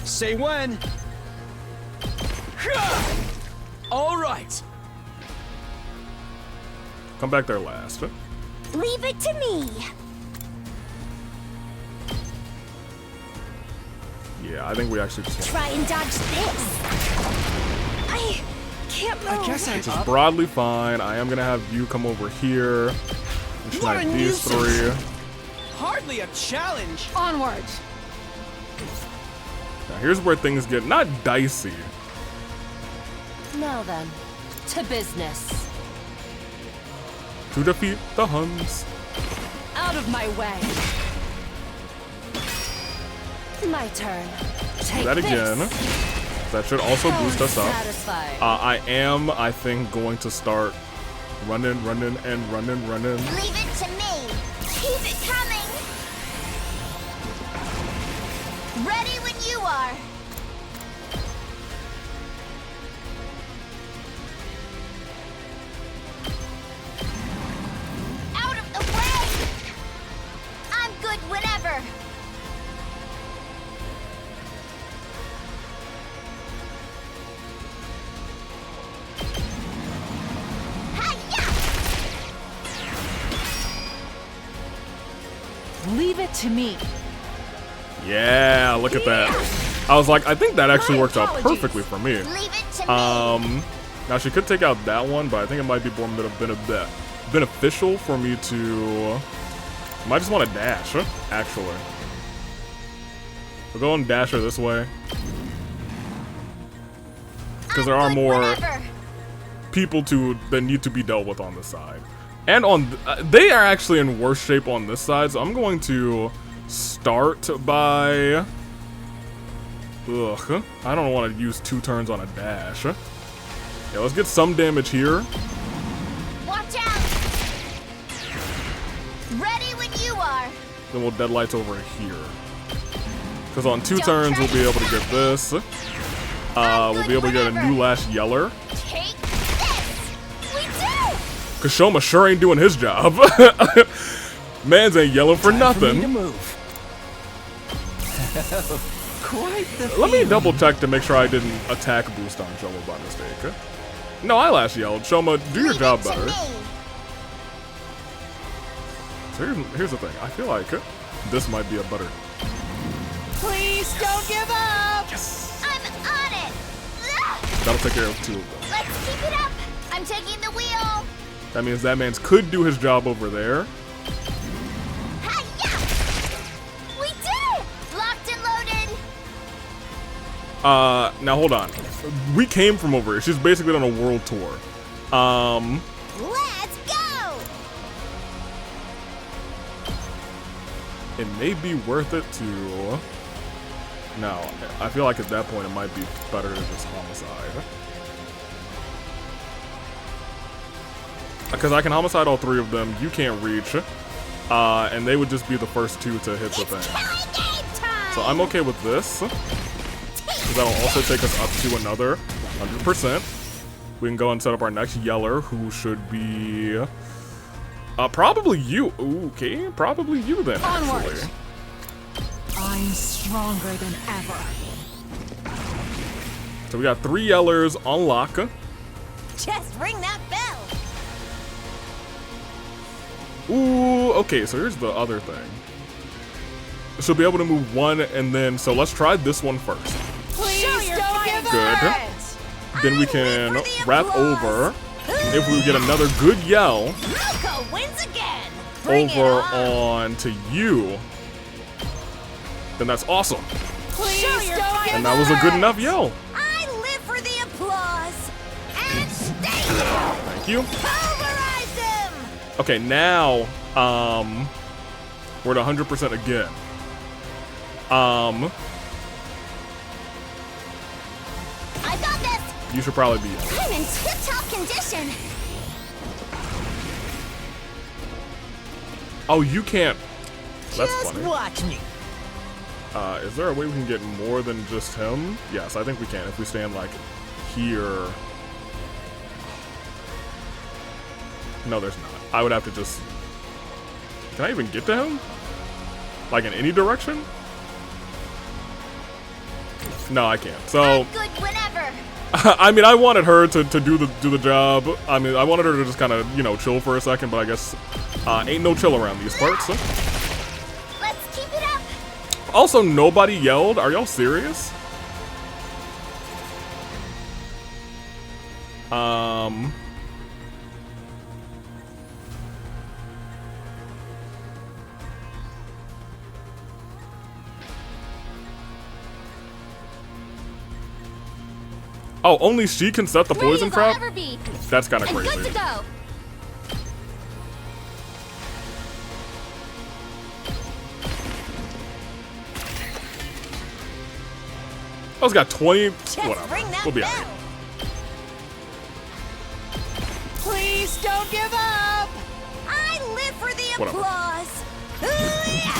Say when. All right. Come back there last. Leave it to me. Yeah, I think we actually just Try and dodge this. I can't move. I guess Which is broadly fine. I am gonna have you come over here and What snipe a these nuisance. 3. Hardly a challenge. Onward. Now here's where things get not dicey. Now then, to business. To defeat the Huns. Out of my way. My turn. Take That again. this. That should also boost us up. Satisfied. I am, I think, going to start running. Leave it to me. Keep it coming. Ready when you are. Out of the way. I'm good whenever. Leave it to me. Yeah, look at that. I was like, I think that actually works out apologies. perfectly for me. Leave it to me. Now she could take out that one, but I think it might be more beneficial for me to... I might just want to dash, actually. We'll go and dash her this way. Because there are more people that need to be dealt with on this side. And on... they are actually in worse shape on this side, so I'm going to start by... Ugh. I don't want to use 2 turns on a dash. Yeah, let's get some damage here. Watch out. Ready when you are. Then we'll deadlights over here. Because on 2 turns, we'll be able to get this. We'll be able to get a new last yeller. Take this. We do. Because Shoma sure ain't doing his job. Mans ain't yelling for Time nothing. For me to move. quite the Let me feeling. double check to make sure I didn't attack boost on Shoma by mistake. No, I last yelled. Shoma, do your job better. So here's the thing. I feel like this might be a better. Please don't give up! Yes. I'm on it. That'll take care of 2 of them. Let's keep it up. I'm taking the wheel. That means that man's could do his job over there. Hi-ya! We did it! Locked and loaded. Now hold on. We came from over here. She's basically on a world tour. Let's go! It may be worth it to... No, I feel like at that point it might be better to just homicide. Because I can homicide all 3 of them, you can't reach, and they would just be the first 2 to hit the thing. So I'm okay with this, because that'll also take us up to another 100%. We can go and set up our next Yeller, who should be... probably you. Okay, probably you then, Onward. actually. I'm stronger than ever. So we got 3 Yellers on lock. Just ring that bell. Ooh, okay, so here's the other thing. She'll be able to move 1, and then, so let's try this one first. Please don't give Good. up! Then we can wrap over. If we get another good yell, Malco wins again. Bring it over on. on to you, then that's awesome. Please don't give up! And that was a good enough yell. I live for the applause. And stay there. Thank you. Pulverize them. Okay, now, we're at 100% again. I got this. You should probably be. I'm in tip-top condition. Oh, you can't. That's Just funny. watch me. Is there a way we can get more than just him? Yes, I think we can if we stand like here. No, there's not. I would have to just... Can I even get to him? Like in any direction? No, I can't. So, I'm good whenever. I mean, I wanted her to do the job. I mean, I wanted her to just kind of, you know, chill for a second, but I guess ain't no chill around these parts. Let's keep it up. Also, nobody yelled. Are y'all serious? Oh, only she can set the poison Ready as I'll trap? ever be. That's kind of And crazy. good to go. I was got 20. Just Whatever. ring that We'll be bell. alright. Please don't give up! I live for the Whatever. applause. Ooh-yeah.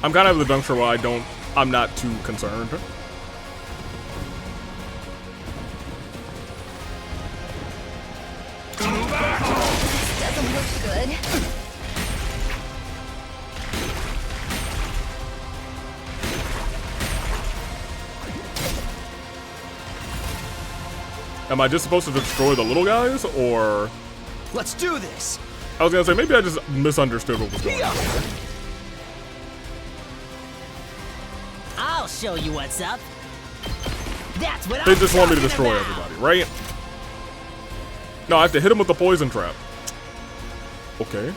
I'm kind of at the juncture where I'm not too concerned. Doesn't look good. Am I just supposed to destroy the little guys, or... Let's do this. I was gonna say, maybe I just misunderstood what was going on. I'll show you what's up. That's what They I'm just want me to talking destroy about. everybody, right? No, I have to hit him with the poison trap. Okay.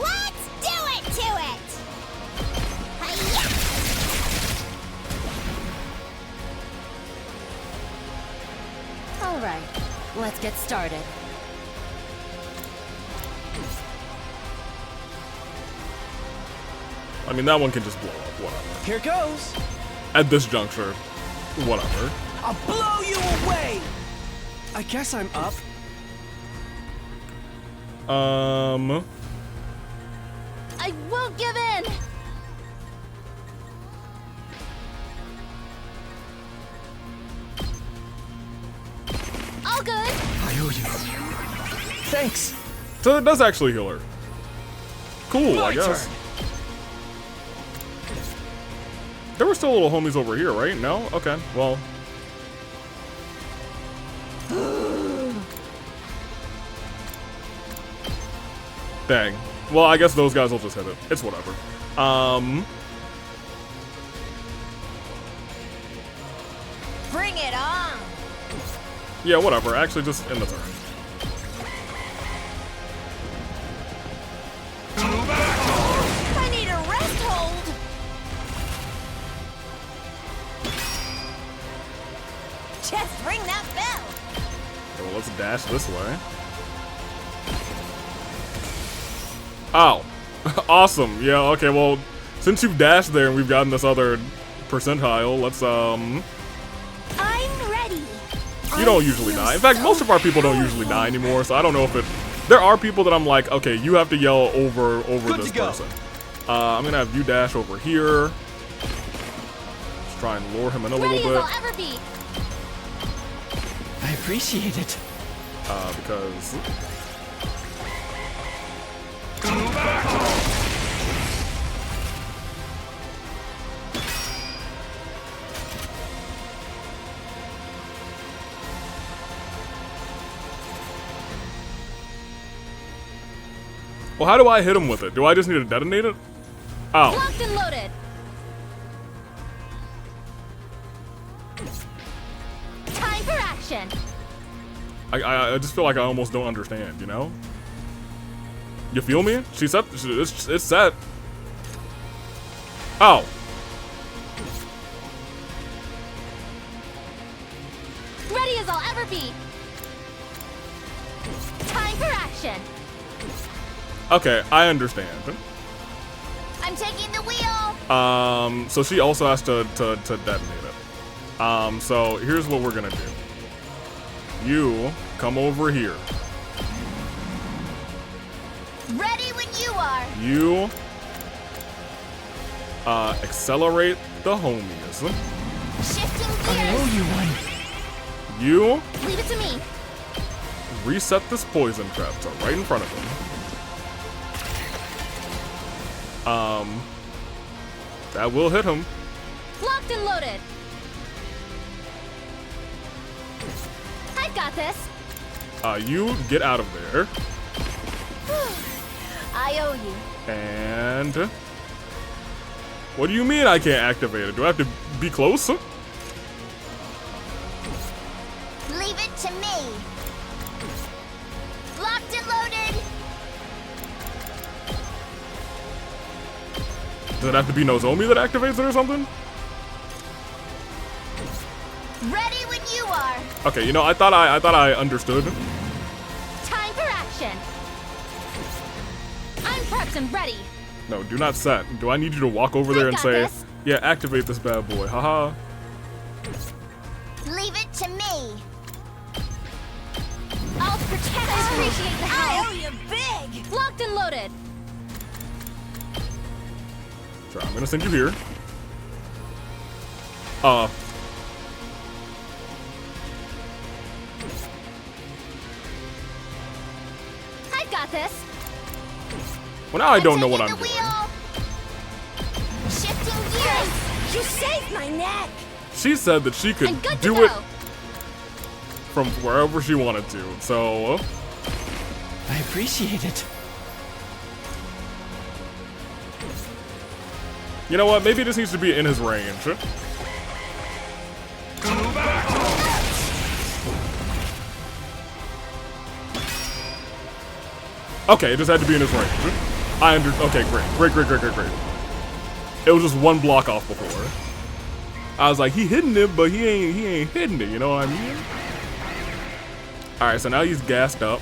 Let's do it to it. Hi-ya. All right, let's get started. I mean, that one can just blow up, whatever. Here goes. At this juncture, whatever. I'll blow you away. I guess I'm up. I won't give in. All good. I owe you. Thanks. So it does actually heal her. Cool, I My guess. turn. There were still little homies over here, right? No? Okay, well. Dang. Well, I guess those guys will just hit it. It's whatever. Bring it on. Yeah, whatever. Actually, just end the turn. I need a rest hold. Just ring that bell. Okay, well, let's dash this way. Oh. Awesome. Yeah, okay, well, since you've dashed there and we've gotten this other percentile, let's, I'm ready. You don't usually die. In fact, most of our people don't usually die anymore, so I don't know if it... There are people that I'm like, okay, you have to yell over this person. I'm gonna have you dash over here. Let's try and lure him in a little bit. I'll ever be. I appreciate it. Because... Well, how do I hit him with it? Do I just need to detonate it? Oh. Locked and loaded. Time for action. I just feel like I almost don't understand, you know? You feel me? She set. It's set. Oh. Ready as I'll ever be. Time for action. Okay, I understand. I'm taking the wheel. So she also has to detonate it. So here's what we're gonna do. You come over here. Ready when you are. You accelerate the homies. Shifting gears. I owe you one. You Leave it to me. reset this poison trap to right in front of him. That will hit him. Locked and loaded. I've got this. You get out of there. I owe you. And what do you mean I can't activate it? Do I have to be close? Leave it to me. Locked and loaded. Does it have to be Nozomi that activates it or something? Ready when you are. Okay, you know, I thought I understood. Time for action. I'm prepped and ready. No, do not set. Do I need you to walk over there and got say, this. yeah, activate this bad boy, haha. Leave it to me. I'll protect. I appreciate the I help. owe you big. Locked and loaded. Sure, I'm gonna send you here. I've got this. Well, now I don't know what I'm Taking the doing. wheel. Shifting gears. You saved my neck. She said that she could I'm good to do go. it from wherever she wanted to, so... I appreciate it. You know what? Maybe this needs to be in his range. Okay, it just had to be in his range. Okay, great. It was just one block off before. I was like, he hitting it, but he ain't hitting it, you know what I mean? Alright, so now he's gassed up.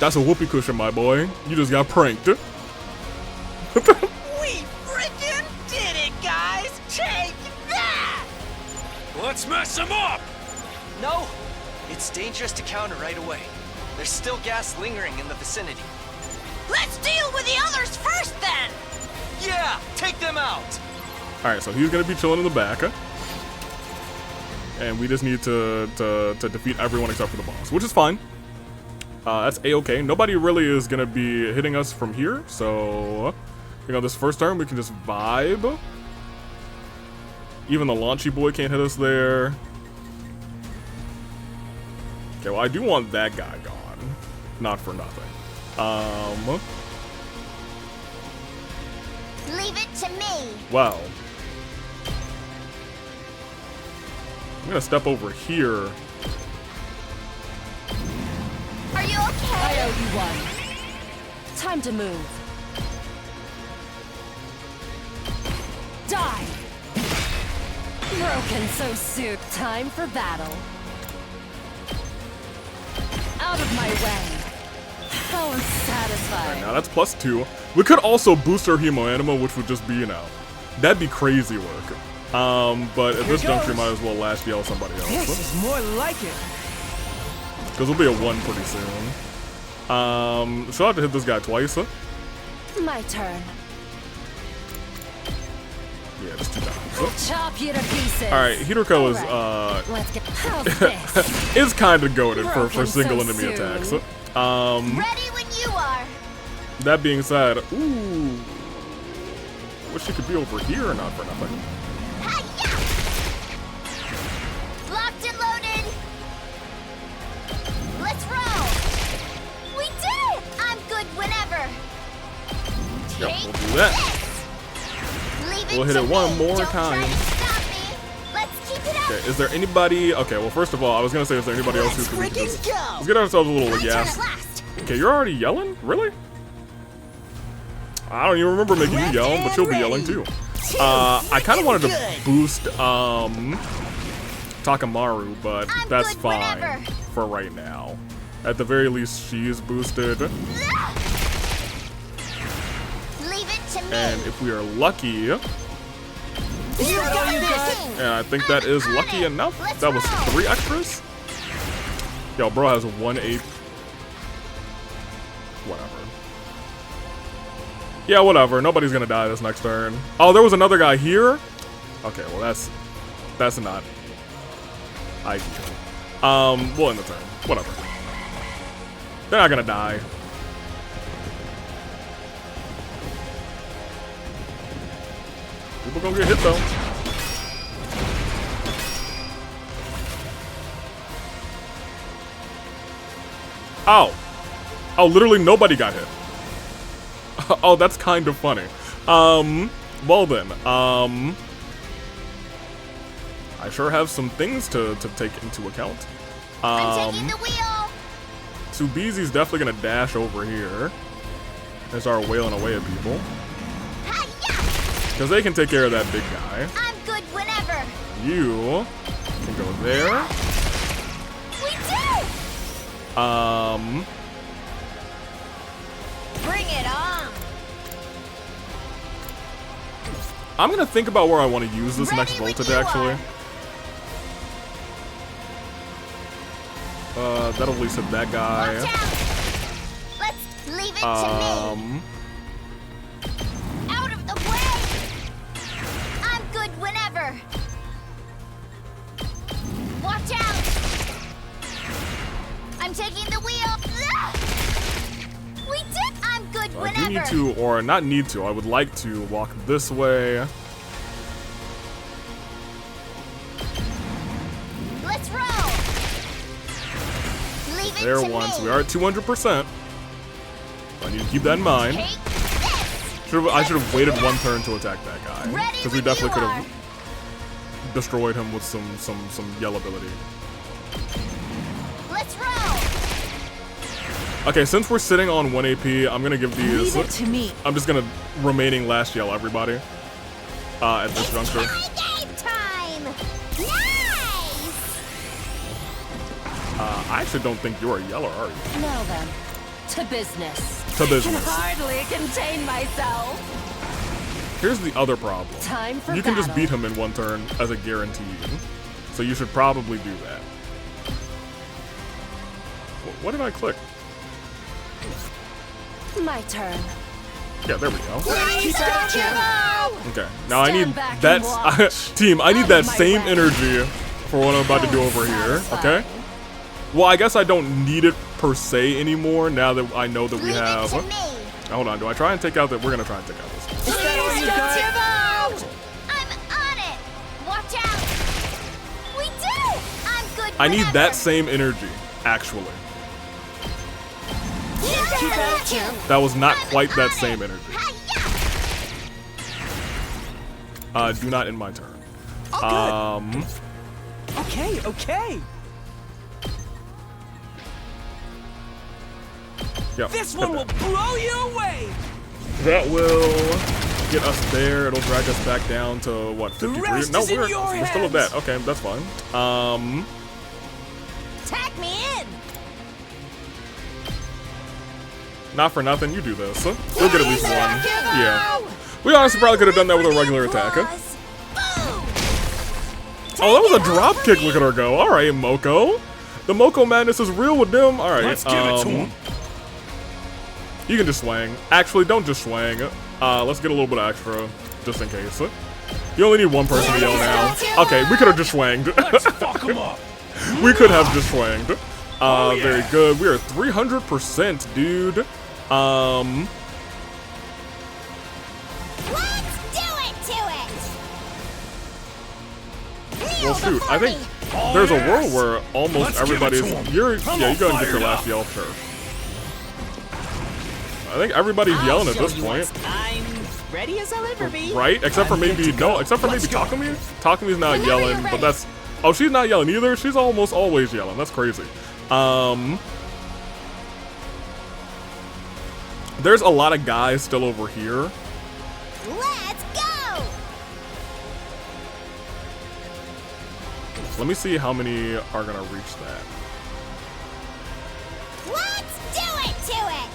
That's a whoopee cushion, my boy. You just got pranked. We freaking did it, guys! Take that! Let's mess him up! No, it's dangerous to counter right away. There's still gas lingering in the vicinity. Let's deal with the others first, then. Yeah, take them out! Alright, so he's gonna be chilling in the back. and we just need to defeat everyone except for the boss, which is fine. That's a-okay. Nobody really is gonna be hitting us from here, so this first turn we can just vibe. Even the launchy boy can't hit us there. Okay, well I do want that guy gone, not for nothing. Leave it to me. Well, I'm gonna step over here. Are you okay? I owe you one. Time to move. Die! Broken so soon. Time for battle. Out of my way. How unsatisfying. Right, now that's +2. We could also boost our Hemo Anima, which would just be, that'd be crazy work. But at this juncture, might as well last yell somebody else. This is more like it. Because we'll be a 1 pretty soon. So I have to hit this guy twice. My turn. Yeah, just 2 times. Chop you to pieces. Alright, Hidorko is, Let's get how's this? is kind of goated for Broken single so enemy soon. attacks. Ready when you are. That being said, ooh, wish he could be over here or not for nothing. Hi-ya! Locked and loaded. Let's roll. We did it. I'm good whenever. Yep, we'll do that. Leave We'll hit it one more Don't time. Try to stop me. Let's keep it up. Okay, is there anybody? Okay, well, first of all, I was gonna say, is there anybody else who can Freaking just go! let's get ourselves a little My turn gas. at last. Okay, you're already yelling? Really? I don't even remember making you yell, but you'll be yelling too. I kind of wanted to boost Takamaru, but I'm that's good fine whenever. for right now. At the very least, she is boosted, Leave it to me. and if we are lucky, You got this. and I think that is lucky enough. Let's That was roll. 3 extras. Yo, bro has 1/8. Whatever. Yeah, whatever. Nobody's gonna die this next turn. Oh, there was another guy here? Okay, well that's not ideal. We'll end the turn. Whatever. They're not gonna die. People gonna get hit though. Oh. Oh, literally nobody got hit. Oh, that's kind of funny. Well then, I sure have some things to take into account. I'm taking the wheel. Subizi's definitely gonna dash over here and start wailing away at people. Hi-ya! Because they can take care of that big guy. I'm good whenever. You can go there. We did. Bring it on. I'm gonna think about where I want to use this Ready next when voltage you actually. That'll at least hit that guy. Watch out. Let's leave it to me. Out of the way. I'm good whenever. Watch out. I'm taking the wheel. We did. I'm good I whenever. do need to, or not need to, I would like to walk this way. Let's roll. Leave it There to once. me. We are at 200%. I need to keep that in mind. Take this. I should have waited 1 turn to attack that guy. Ready Because we when definitely you could have destroyed him with some yell ability. Let's roll. Okay, since we're sitting on 1 AP, I'm gonna give these. Leave it to me. I'm just gonna remaining last yell everybody. At this juncture. Game time. Nice. I actually don't think you're a yeller, are you? Now then, to business. To I can business. hardly contain myself. Here's the other problem. Time for You can just battle. beat him in 1 turn as a guarantee. So you should probably do that. What did I click? My turn. Yeah, there we go. Keep at you. Okay, now I Stand need back and that watch. team. I need Out that of my same way. energy for what I'm about to do over here, okay? Well, I guess I don't need it per se anymore now that I know that we have... Hold on, do I try and take out that? We're gonna try and take out this. Is that all you got? I'm on it. Watch out. We do. I'm good. I need that same energy, actually. That was not quite that same energy. Do not end my turn. Okay, okay. Yep. This one will blow you away. That will get us there. It'll drag us back down to what, 53? No, we're still at that. Okay, that's fine. Tag me in. Not for nothing, you do this. We'll get at least one. Yeah. We honestly probably could have done that with a regular attack. Oh, that was a drop kick. Look at her go. All right, Moko. The Moko madness is real with them. All right. Let's give it to him. You can just swing. Actually, don't just swing. Let's get a little bit of extra, just in case. You only need one person to yell now. Okay, we could have just swanged. Let's fuck him up. We could have just swanged. Very good. We are 300%, dude. Let's do it to it. Well, shoot. I think there's a world where almost everybody's. Yeah, you go and get your last yell, sure. I think everybody's yelling at this point. I'm ready as I'll ever be. Right? Except for maybe Takumi. Takumi's not yelling, but that's. Oh, she's not yelling either. She's almost always yelling. That's crazy. There's a lot of guys still over here. Let's go. Let me see how many are gonna reach that. Let's do it to it.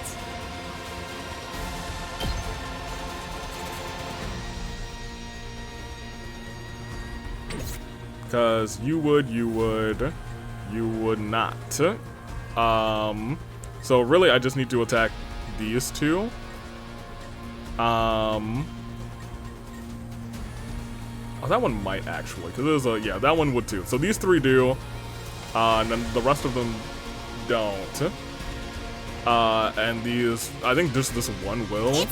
Because you would not. So really, I just need to attack these two. Oh, that one might actually, because there's a, yeah, that one would too. So these three do, and then the rest of them don't. And these, I think just this one will.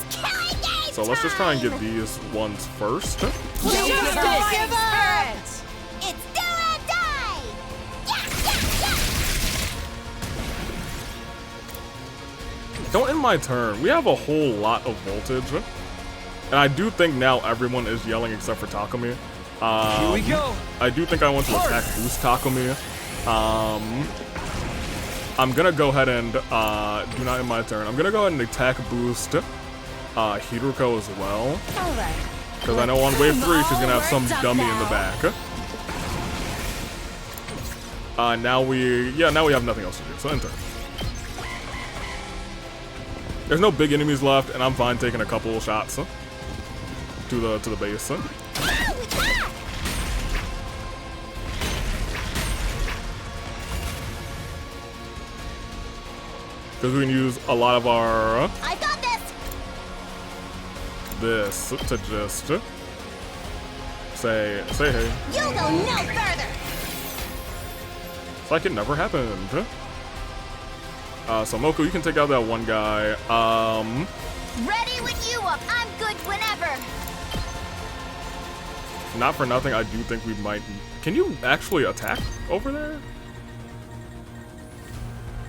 So let's just try and get these ones first. Don't end my turn. We have a whole lot of voltage. And I do think now everyone is yelling except for Takumi. Here we go. I do think I want to attack boost Takumi. I'm gonna go ahead and do not end my turn. I'm gonna go ahead and attack boost Hiruko as well. Because I know on wave 3 she's gonna have some dummy in the back. Now we have nothing else to do. So end turn. There's no big enemies left, and I'm fine taking a couple shots to the base. Because we can use a lot of our I got this to just say hey. You'll go no further. It's like it never happened. So Moko, you can take out that one guy. Ready when you up. I'm good whenever. Not for nothing, I do think we might. Can you actually attack over there?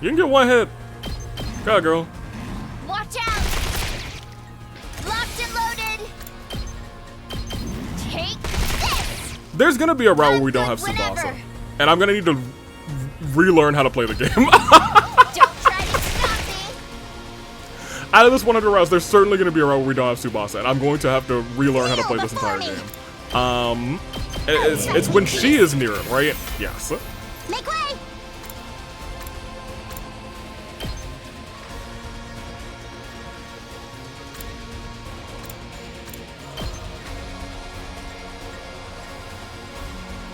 You can get one hit. Go, girl. Watch out. Locked and loaded. Take this. There's gonna be a route where we don't have Tsubasa, and I'm gonna need to relearn how to play the game. Out of this 100 routes, there's certainly going to be a route where we don't have Tsubasa, and I'm going to have to relearn how to play this entire game. It's when she is near him, right? Yes. Make way.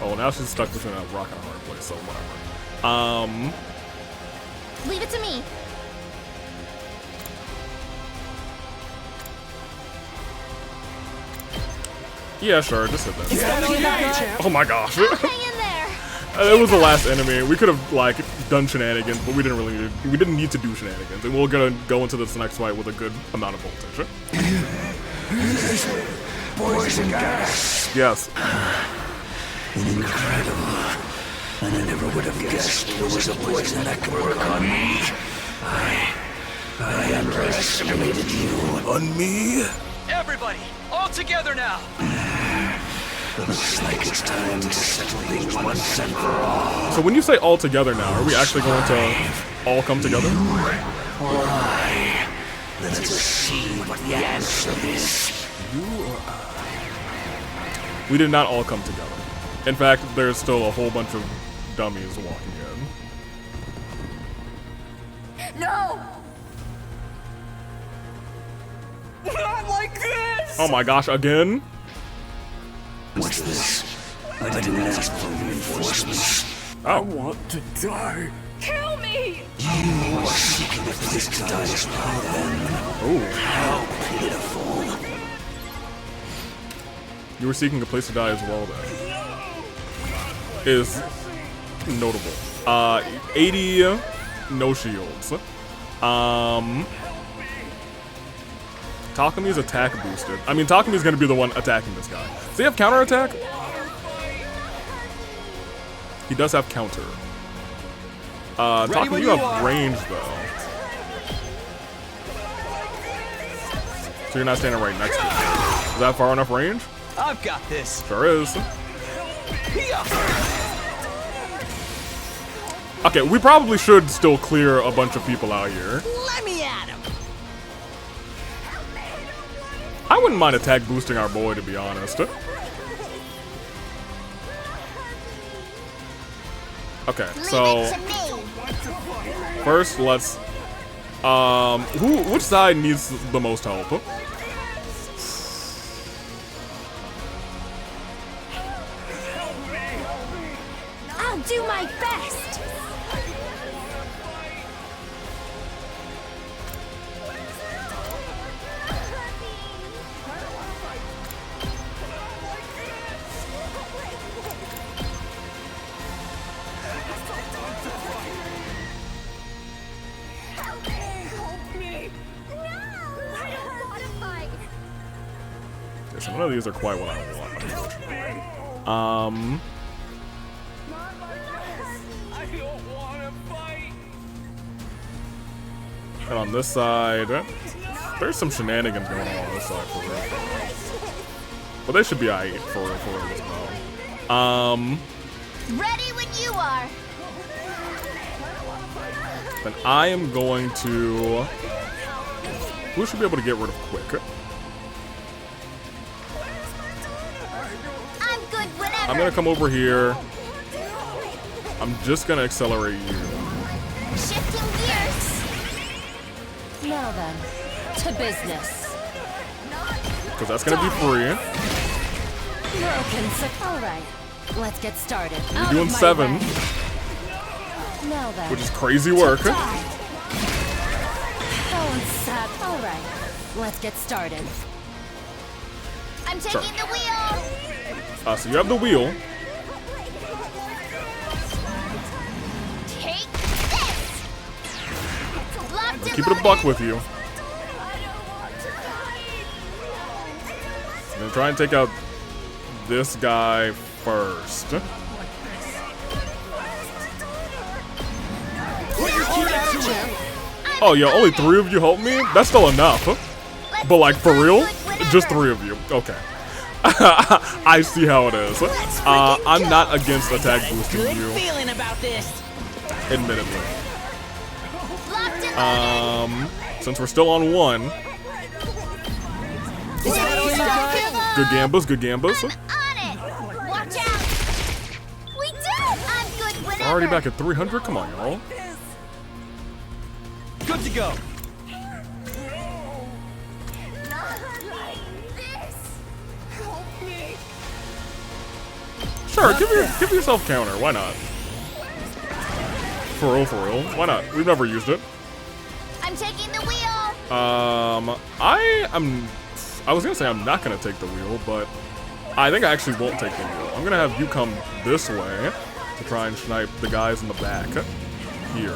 Oh, now she's stuck between a rock and a hard place, so whatever. Leave it to me. Yeah, sure, just hit that. Oh my gosh. Hang in there. It was the last enemy. We could have like done shenanigans, but we didn't need to do shenanigans. And we're gonna go into this next fight with a good amount of voltage. Poison gas. Yes. Incredible. And I never would have guessed there was a poison that could work on me. I underestimated you. On me? Everybody, all together now. Looks like it's time to settle things once and for all. So when you say all together now, are we actually going to all come together? Why? Let's see what the answer is. You or I? We did not all come together. In fact, there's still a whole bunch of dummies walking in. No! Not like this! Oh my gosh, again? What's this? I didn't ask for reinforcements. I want to die. Kill me! You are seeking a place to die as well, then. Oh. How pitiful. You were seeking a place to die as well, then. Is notable. 80 no shields. Takumi's attack boosted. I mean, Takumi's gonna be the one attacking this guy. Does he have counter attack? He does have counter. Takumi, you have range though. So you're not standing right next to him. Is that far enough range? I've got this. Sure is. Okay, we probably should still clear a bunch of people out here. Let me at him. I wouldn't mind attack boosting our boy, to be honest. Okay, so first let's which side needs the most help? I'll do my best. Okay, so none of these are quite what I want, unfortunately. And on this side, there's some shenanigans going on this side for real. But they should be alright for real as well. Ready when you are. Then I am going to... Who should be able to get rid of quick? I'm good whenever. I'm gonna come over here. I'm just gonna accelerate you. Shifting gears. Now then, to business. Because that's gonna be free. Broken, so alright. Let's get started. You're doing 7, Now then. which is crazy work. Alright. Let's get started. I'm taking the wheel. So you have the wheel. Take this. Locked and Keep it a buck with you. I'm gonna try and take out this guy first. Oh, yo, only 3 of you helped me? That's still enough. But like, for real? Just 3 of you. Okay. I see how it is. I'm not against attack boosting you. Feeling about this. Admittedly. Since we're still on 1. Good gambas, good gambas. On it. Watch out. We did it. I'm good whenever. Already back at 300? Come on, y'all. Good to go. Sure, give yourself counter. Why not? For real. Why not? We've never used it. I'm taking the wheel. I was gonna say I'm not gonna take the wheel, but I think I actually won't take the wheel. I'm gonna have you come this way. to try and snipe the guys in the back here.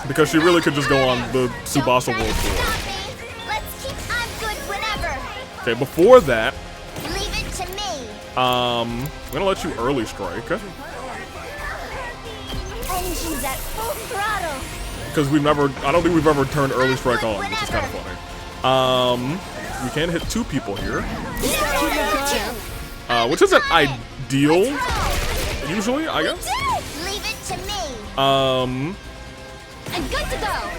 Because she really could just go on the Tsubasa World Tour. Let's keep I'm good whenever. Okay, before that, Leave it to me. I'm gonna let you early strike. Engines at full throttle. Because I don't think we've ever turned early strike on, which is kind of funny. We can hit 2 people here. Which isn't ideal, usually, I guess. Leave it to me. I'm good to go.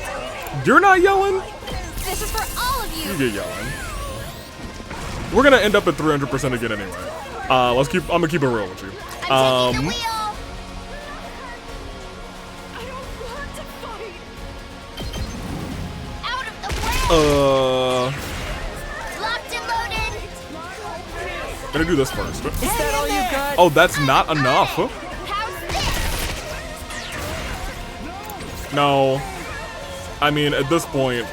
You're not yelling? This is for all of you. You get yelling. We're gonna end up at 300% again anyway. I'm gonna keep it real with you. I'm taking the wheel. Out of the way. Locked and loaded. Gonna do this first. Is that all you got? Oh, that's not enough. How's this? No. I mean, at this point,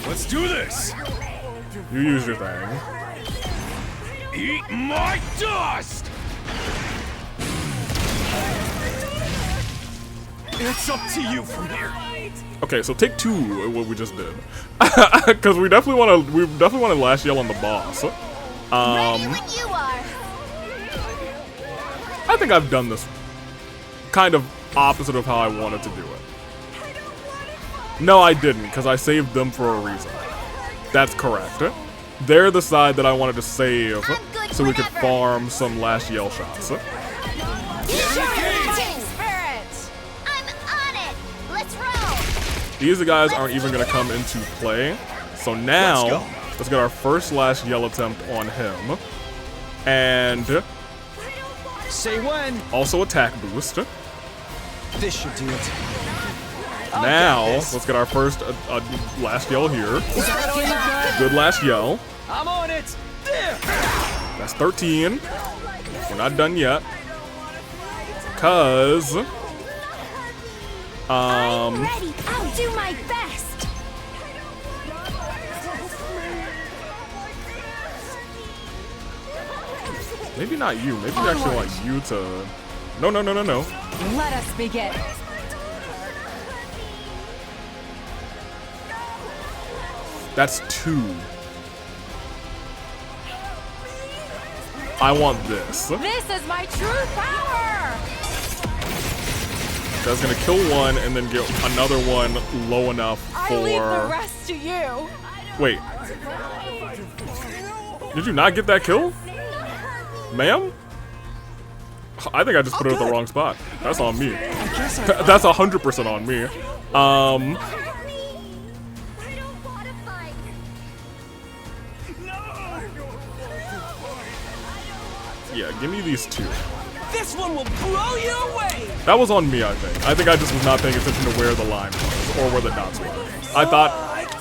Let's do this! you use your thing. Eat my dust! It's up to you from here. Okay, so take 2, what we just did, because we definitely want to last yell on the boss. Ready when you are. I think I've done this kind of opposite of how I wanted to do it. No, I didn't, because I saved them for a reason. That's correct. They're the side that I wanted to save so we could farm some last yell shots. I'm on it. Let's roll. These guys aren't even going to come into play. So now, let's get our first last yell attempt on him. And Say when. also attack boost. This should do it. Now, let's get our first last yell here. Good last yell. I'm on it. There. That's 13. We're not done yet. Cause I'm ready. I'll do my best. maybe not you. Maybe we actually want you to. No. Let us begin. That's 2. I want this. This is my true power. That's gonna kill one and then get another one low enough I leave the for. rest to you. Wait. Did you not get that kill? Ma'am? I think I just put it at the wrong spot. That's on me. That's 100% on me. Yeah, give me these 2. This one will blow you away. That was on me, I think. I think I just was not paying attention to where the line was or where the dots were. I thought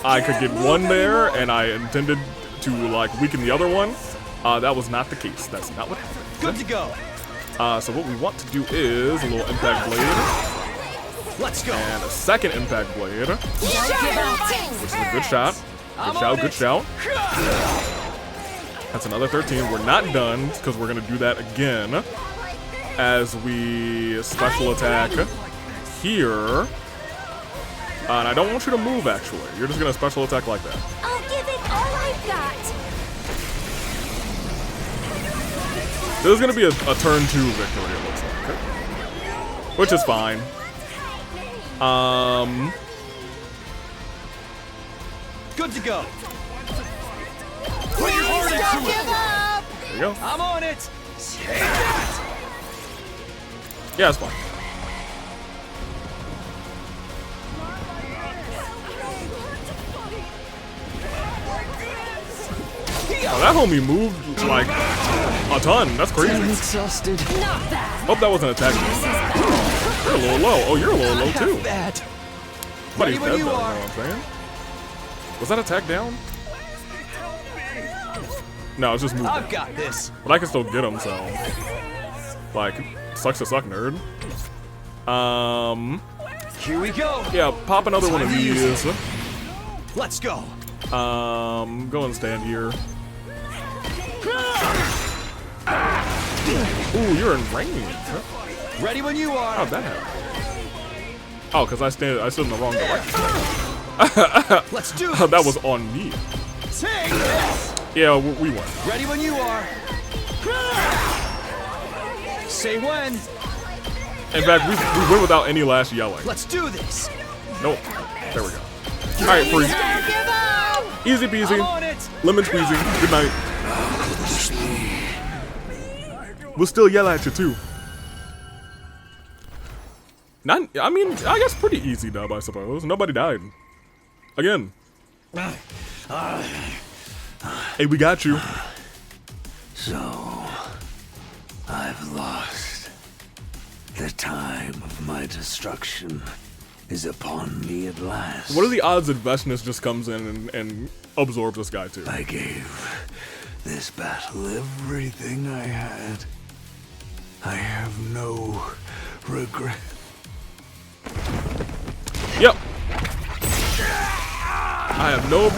I could get one there, and I intended to like weaken the other one. That was not the case. That's not what happened. Good to go. So what we want to do is a little impact blade. Let's go. And a second impact blade, which is a good shot. Good shout. That's another 13. We're not done, because we're going to do that again as we special attack here. And I don't want you to move, actually. You're just going to special attack like that. I'll give it all I've got. This is going to be a turn 2 victory, it looks like. Which is fine. Good to go. Put your heart into it. There you go. I'm on it. Take that. Yeah, it's fine. Oh, that homie moved like a ton. That's crazy. I'm exhausted. Hope that wasn't attack. You're a little low. Oh, you're a little low too. Bad. Buddy's Ready when dead though, you you know are. what I'm saying? Was that attack down? No, it's just moved I've down. got this. But I can still get him, so. Like, sucks to suck, nerd. Here we go. Yeah, pop another one of Time to use these. Let's go. Go and stand here. Ooh, you're in range. Huh? Ready when you are. How'd that happen? Oh, because I stood in the wrong direction. Let's do this. That was on me. Take this. Yeah, we won. Ready when you are. Say when. In fact, we went without any last yelling. Let's do this. Nope. There we go. All right, freeze. Easy peasy. I'm on it. Lemon squeezy. Good night. We'll still yell at you too. Not. I mean, I guess pretty easy dub, I suppose. Nobody died. Again. Hey, we got you. So, I've lost. The time of my destruction is upon me at last. What are the odds that Vestnus just comes in and absorbs this guy too? I gave this battle everything I had. I have no regret. Yep. I have no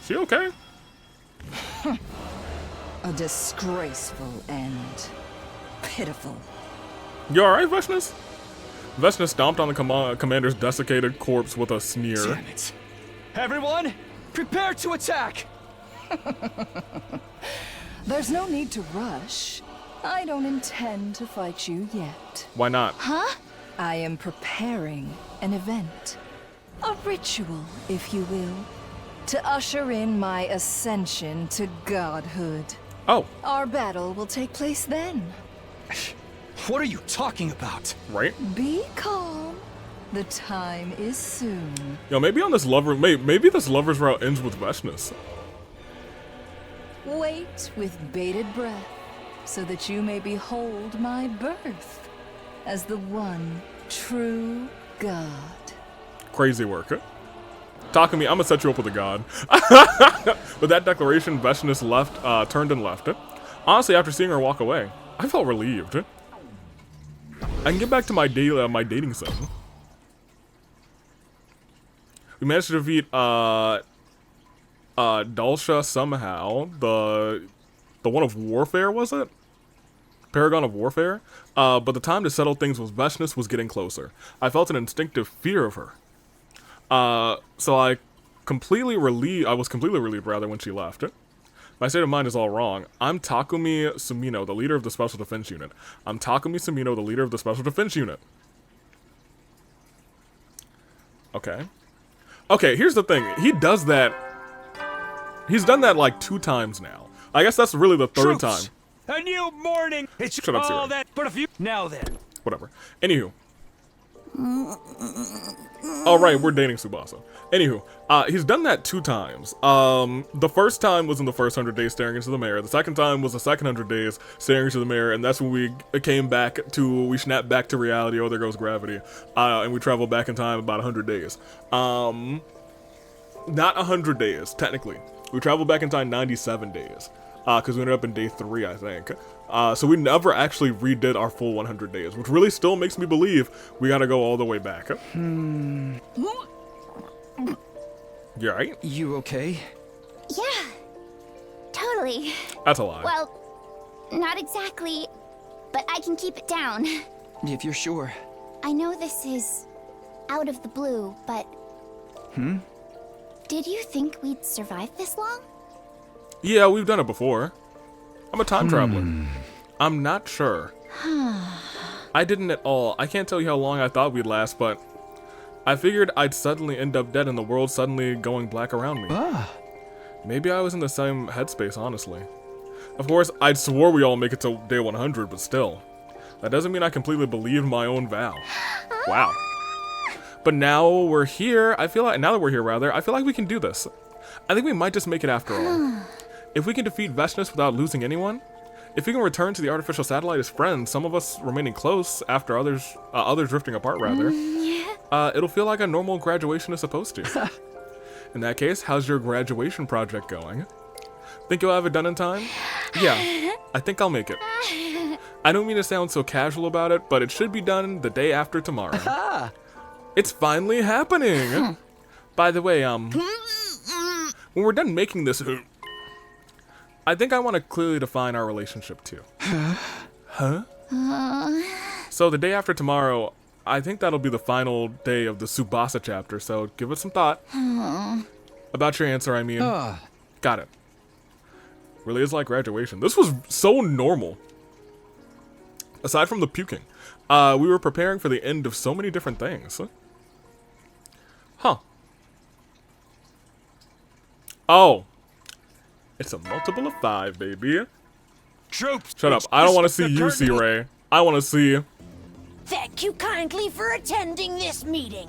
She okay? A disgraceful end. Pitiful. You alright, Vestnus? Vestnus stomped on the commander's desiccated corpse with a sneer. Damn it. Everyone, prepare to attack. There's no need to rush. I don't intend to fight you yet. Why not? Huh? I am preparing an event. A ritual, if you will. To usher in my ascension to godhood. Oh. Our battle will take place then. What are you talking about? Right? Be calm. The time is soon. Yo, maybe on this maybe this lover's route ends with Vestnus. Wait with bated breath, so that you may behold my birth as the one true god. Crazy work, huh? Takumi, I'm gonna set you up with a god. With that declaration, Vestnus turned and left. Honestly, after seeing her walk away, I felt relieved. I can get back to my dating sim. We managed to defeat Dulcia somehow. The one of Warfare, was it? Paragon of Warfare? But the time to settle things with Vestnus was getting closer. I felt an instinctive fear of her. So I was completely relieved rather when she left. My state of mind is all wrong. I'm Takumi Sumino, the leader of the Special Defense Unit. I'm Takumi Sumino, the leader of the Special Defense Unit. Okay. Okay, here's the thing. He does that. He's done that like 2 times now. I guess that's really the 3rd time. A new morning. It's Shut up, all Siri. that. But if you now then. Whatever. Anywho. Alright, we're dating Tsubasa. Anywho, he's done that 2 times. The first time was in the first 100 days staring into the mirror. The second time was the second 100 days staring into the mirror, and that's when we snapped back to reality. Oh, there goes gravity. And we traveled back in time about 100 days. Not 100 days, technically. We traveled back in time 97 days. Because we ended up in day 3, I think. So we never actually redid our full 100 days, which really still makes me believe we gotta go all the way back. You alright? You okay? Yeah, totally. That's a lie. Well, not exactly, but I can keep it down. If you're sure. I know this is out of the blue, but... Did you think we'd survive this long? Yeah, we've done it before. I'm a time traveler. I'm not sure. I didn't at all. I can't tell you how long I thought we'd last, but I figured I'd suddenly end up dead and the world suddenly going black around me. Maybe I was in the same headspace, honestly. Of course, I'd swore we all make it to day 100, but still. That doesn't mean I completely believe my own vow. Wow. But now we're here, I feel like we can do this. I think we might just make it after all. If we can defeat Vestnus without losing anyone, if we can return to the artificial satellite as friends, some of us remaining close after others drifting apart rather, it'll feel like a normal graduation is supposed to. In that case, how's your graduation project going? Think you'll have it done in time? Yeah, I think I'll make it. I don't mean to sound so casual about it, but it should be done the day after tomorrow. It's finally happening. By the way, when we're done making this, I think I want to clearly define our relationship too. Huh? So the day after tomorrow, I think that'll be the final day of the Tsubasa chapter, so give it some thought. About your answer, I mean. Got it. Really is like graduation. This was so normal. Aside from the puking. We were preparing for the end of so many different things. Huh. Oh. It's a multiple of 5, baby. Troops! Shut up. I don't want to see you, C-Ray. I want to see... Thank you kindly for attending this meeting.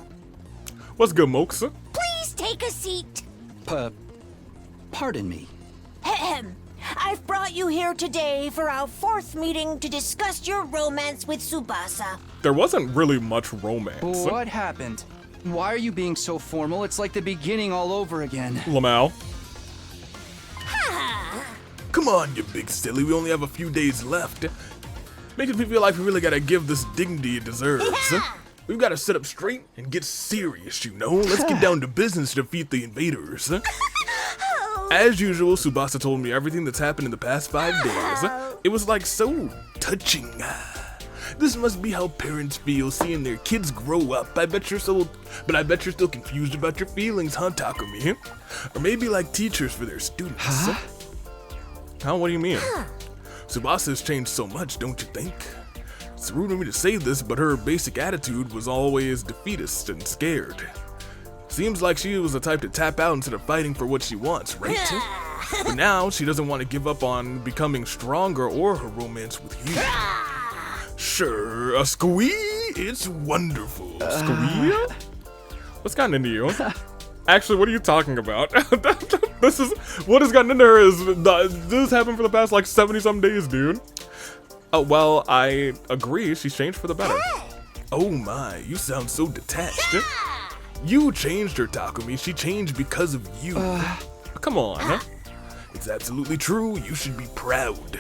What's good, Mokes? Please take a seat. Pardon me. Ahem. I've brought you here today for our 4th meeting to discuss your romance with Tsubasa. There wasn't really much romance. What happened? Why are you being so formal? It's like the beginning all over again. lmao. Come on, you big silly. We only have a few days left. Making me feel like we really gotta give this dignity it deserves. We've gotta sit up straight and get serious, you know? Let's get down to business to defeat the invaders. As usual, Tsubasa told me everything that's happened in the past 5 days. It was like so touching. This must be how parents feel seeing their kids grow up. I bet you're still confused about your feelings, huh, Takumi? Or maybe like teachers for their students. Huh? What do you mean? Tsubasa has changed so much, don't you think? It's rude of me to say this, but her basic attitude was always defeatist and scared. Seems like she was the type to tap out instead of fighting for what she wants, right? But now, she doesn't want to give up on becoming stronger or her romance with you. Sure, a squee? It's wonderful. Squee? What's gotten into you? Actually, what are you talking about? What has gotten into her is, this happened for the past like 70-some days, dude. Well, I agree, she's changed for the better. Oh my, you sound so detached. You changed her, Takumi. She changed because of you. Come on, huh? It's absolutely true. You should be proud.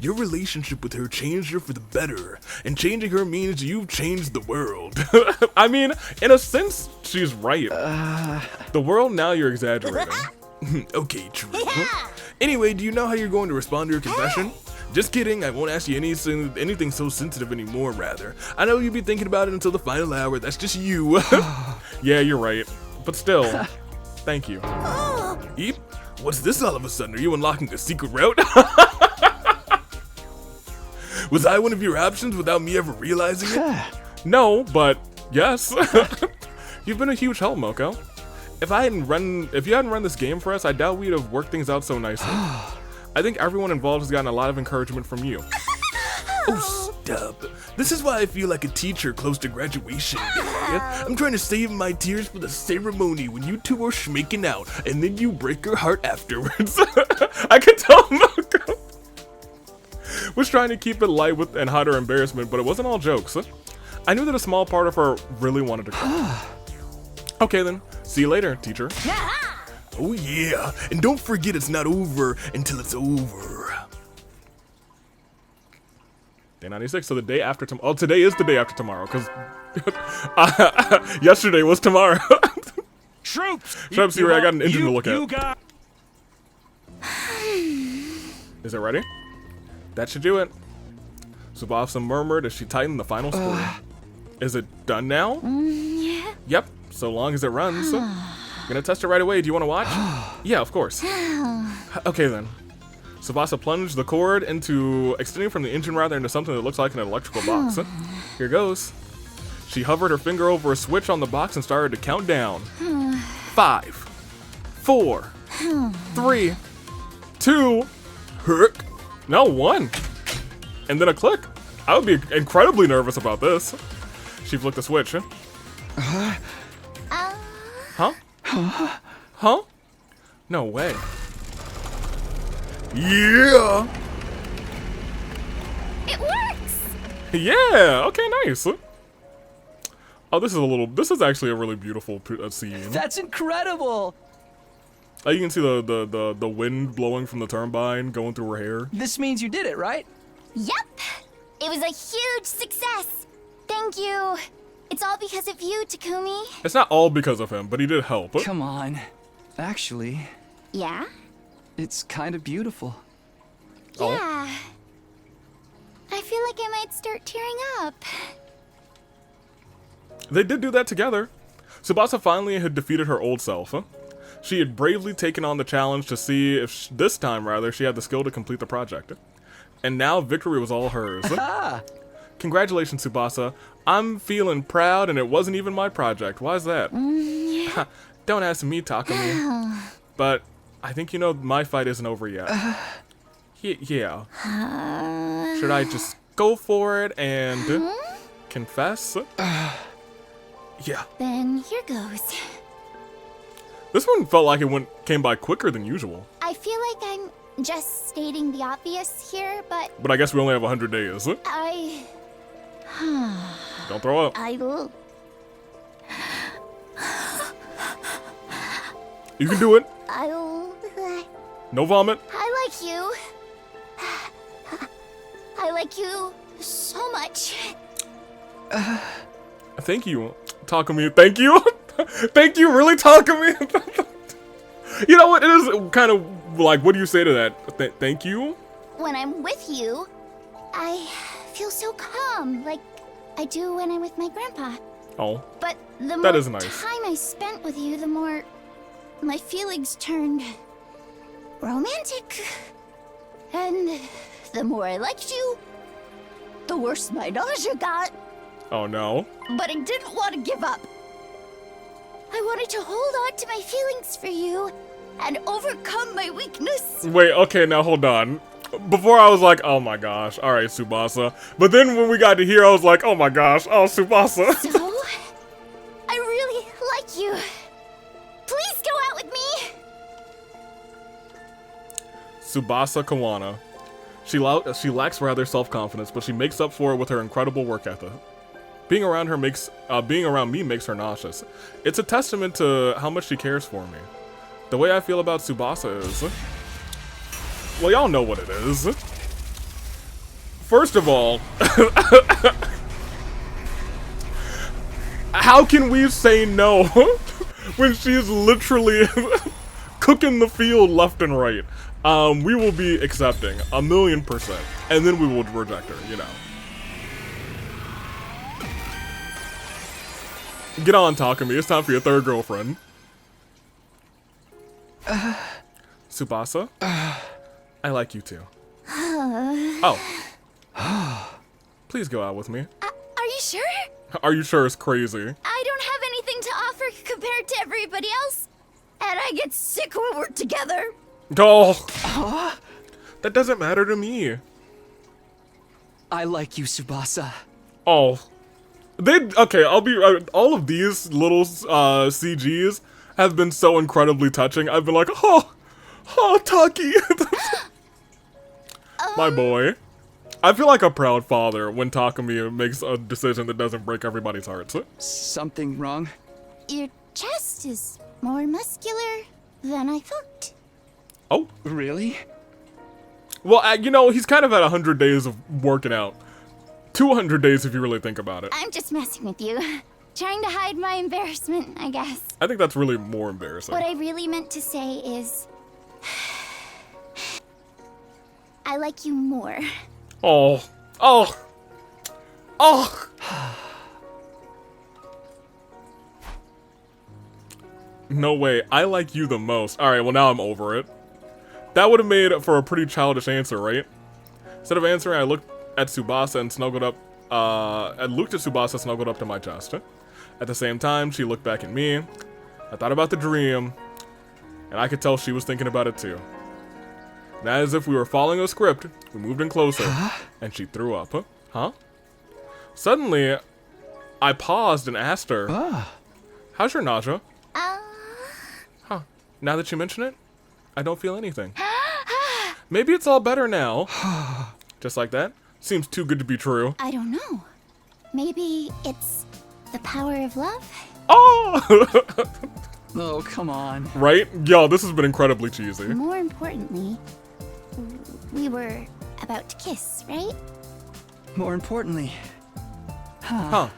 Your relationship with her changed her for the better, and changing her means you've changed the world. I mean, in a sense, she's right. The world, now you're exaggerating. Okay, true. Anyway, do you know how you're going to respond to your confession? Just kidding, I won't ask you anything so sensitive anymore, rather. I know you'll be thinking about it until the final hour, that's just you. Yeah, you're right. But still, thank you. Eep, what's this all of a sudden? Are you unlocking a secret route? Was I one of your options without me ever realizing it? No, but yes. You've been a huge help, Moko. If you hadn't run this game for us, I doubt we'd have worked things out so nicely. I think everyone involved has gotten a lot of encouragement from you. Oh, stop. This is why I feel like a teacher close to graduation day. I'm trying to save my tears for the ceremony when you two are schmaking out, and then you break her heart afterwards. I can tell Moko was trying to keep it light and hide her embarrassment, but it wasn't all jokes. I knew that a small part of her really wanted to cry. Okay then, see you later, teacher. Oh yeah, and don't forget it's not over until it's over. Day 96, so the day after tomorrow. Oh, today is the day after tomorrow, because yesterday was tomorrow. Troops! Shut up, Siri, I got an engine to look at. Is it ready? That should do it. Tsubasa murmured as she tightened the final screw. Is it done now? Yeah. Yep, so long as it runs. Gonna test it right away. Do you want to watch? Yeah, of course. Okay then. Tsubasa plunged the cord extending from the engine rather into something that looks like an electrical box. Here goes. She hovered her finger over a switch on the box and started to count down. 5, 4, 3, 2, no, 1. And then a click. I would be incredibly nervous about this. She flicked the switch. Huh? Huh? No way. Yeah! It works! Yeah, okay, nice. Oh, this is actually a really beautiful scene. That's incredible! You can see the wind blowing from the turbine going through her hair. This means you did it, right? Yep! It was a huge success! Thank you, It's all because of you, Takumi. It's not all because of him, but he did help. Come on. Actually, Yeah? it's kind of beautiful. Oh. Yeah. I feel like I might start tearing up. They did do that together. Tsubasa finally had defeated her old self. She had bravely taken on the challenge to see if this time, rather, she had the skill to complete the project. And now victory was all hers. Congratulations, Tsubasa. I'm feeling proud, and it wasn't even my project. Why's that? Don't ask me, Takumi. But I think you know my fight isn't over yet. Yeah. Should I just go for it and confess? Yeah. Then here goes. This one felt like it came by quicker than usual. I feel like I'm just stating the obvious here, but But I guess we only have 100 days. I... Don't throw up. I will... You can do it. I'll... No vomit. I like you. I like you so much. Thank you, Takumi. Thank you. Thank you, really, Takumi. You know what? It is kind of like, what do you say to that? Thank you? When I'm with you, I feel so calm, like I do when I'm with my grandpa. Oh. But the That more is nice. time I spent with you, the more my feelings turned romantic. And the more I liked you, the worse my nausea got. Oh no. But I didn't want to give up. I wanted to hold on to my feelings for you and overcome my weakness. Wait, okay, now hold on. Before I was like, oh my gosh, alright, Tsubasa. But then when we got to here, I was like, oh my gosh, oh, Tsubasa. So, I really like you. Please go out with me. Tsubasa Kawana. She lacks rather self-confidence, but she makes up for it with her incredible work ethic. Being around me makes her nauseous. It's a testament to how much she cares for me. The way I feel about Tsubasa is... Well, y'all know what it is. First of all... How can we say no when she's literally cooking the field left and right? We will be accepting 1,000,000%, and then we will reject her, you know. Get on, Takumi. It's time for your third girlfriend. Tsubasa? I like you too. Oh. Please go out with me. Are you sure? Are you sure it's crazy? I don't have anything to offer compared to everybody else. And I get sick when we're together. Oh. That doesn't matter to me. I like you, Tsubasa. Oh. Okay, I'll be all of these little CGs have been so incredibly touching. I've been like, oh, Taki. My boy. I feel like a proud father when Takumi makes a decision that doesn't break everybody's hearts. Something wrong? Your chest is more muscular than I thought. Oh. Really? Well, you know, he's kind of at 100 days of working out. 200 days if you really think about it. I'm just messing with you. Trying to hide my embarrassment, I guess. I think that's really more embarrassing. What I really meant to say is... I like you more. Oh. No way, I like you the most. Alright, well now I'm over it. That would have made for a pretty childish answer, right? Instead of answering, I looked at Tsubasa and snuggled up, snuggled up to my chest. At the same time, she looked back at me. I thought about the dream, and I could tell she was thinking about it too. And as if we were following a script, we moved in closer, and she threw up. Huh? Suddenly, I paused and asked her, how's your nausea? Huh. Now that you mention it, I don't feel anything. Maybe it's all better now. Just like that? Seems too good to be true. I don't know. Maybe it's the power of love? Oh! Oh, come on. Right? Yo, this has been incredibly cheesy. More importantly, we were about to kiss, right? More importantly. Huh.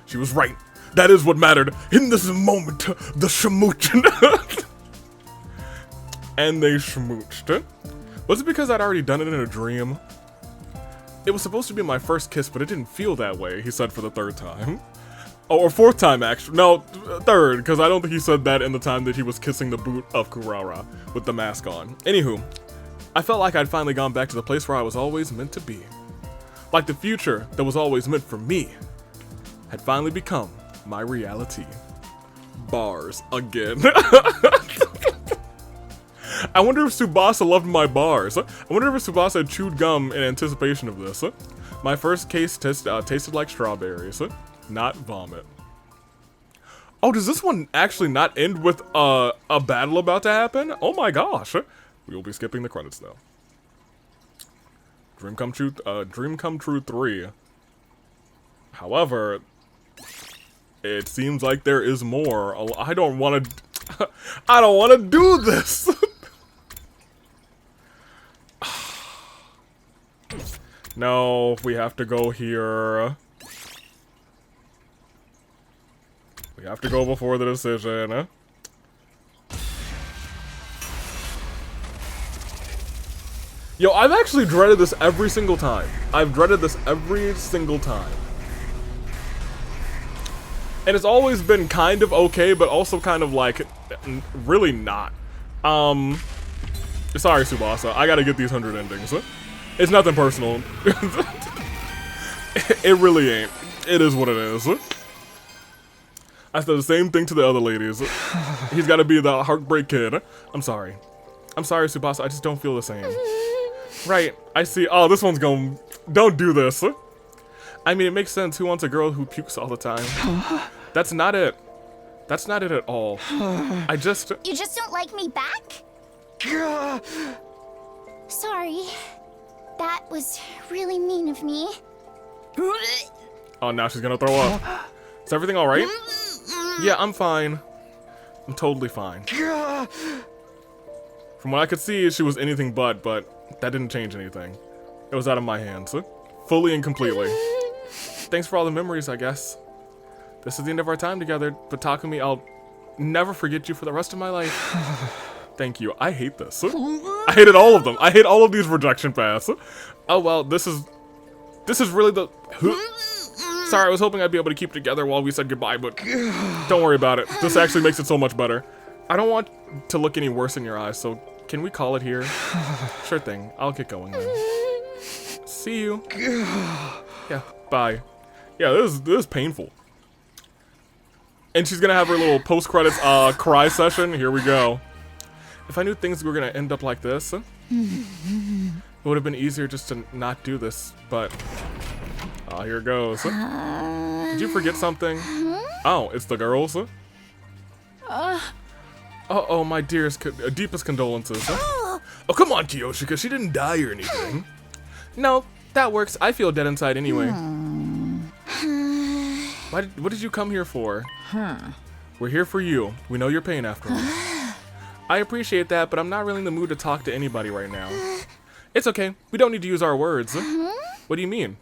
She was right. That is what mattered. In this moment, the schmoochin'. And they schmooched. Was it because I'd already done it in a dream? It was supposed to be my first kiss, but it didn't feel that way, he said for the third time. Oh, or fourth time, actually. No, third, because I don't think he said that in the time that he was kissing the boot of Kurara with the mask on. Anywho, I felt like I'd finally gone back to the place where I was always meant to be. Like the future that was always meant for me had finally become my reality. Bars again. I wonder if Tsubasa loved my bars. I wonder if Tsubasa had chewed gum in anticipation of this. My first case tasted like strawberries, not vomit. Oh, does this one actually not end with a battle about to happen? Oh my gosh. We will be skipping the credits though. Dream Come True 3. However, it seems like there is more. I don't want to I don't want to do this. No, we have to go here. We have to go before the decision. Yo, I've actually dreaded this every single time. I've dreaded this every single time. And it's always been kind of okay, but also kind of like, really not. Sorry, Tsubasa, I gotta get these 100 endings. It's nothing personal. It really ain't. It is what it is. I said the same thing to the other ladies. He's gotta be the heartbreak kid. I'm sorry. I'm sorry, Tsubasa, I just don't feel the same. Right, I see. Oh, this one's going. Don't do this. I mean, it makes sense. Who wants a girl who pukes all the time? That's not it. That's not it at all. I just... You just don't like me back? Sorry. That was really mean of me. Oh, now she's gonna throw up. Is everything alright? Yeah, I'm fine. I'm totally fine. From what I could see, she was anything but that didn't change anything. It was out of my hands. Fully and completely. Thanks for all the memories, I guess. This is the end of our time together, but Takumi, I'll never forget you for the rest of my life. Thank you. I hate this. I hated all of them. I hate all of these rejection paths. Oh well, this is really the... Sorry, I was hoping I'd be able to keep it together while we said goodbye, but don't worry about it. This actually makes it so much better. I don't want to look any worse in your eyes, so can we call it here? Sure thing. I'll get going then. See you. Yeah, bye. Yeah, this is painful. And she's gonna have her little post-credits cry session. Here we go. If I knew things were gonna end up like this, it would have been easier just to not do this, but... here it goes. Did you forget something? Oh, it's the girls? Oh, my dearest, deepest condolences. Oh, come on, Kiyoshika, she didn't die or anything. No, that works. I feel dead inside anyway. What did you come here for? We're here for you. We know your pain after all. I appreciate that, but I'm not really in the mood to talk to anybody right now. It's okay. We don't need to use our words. What do you mean?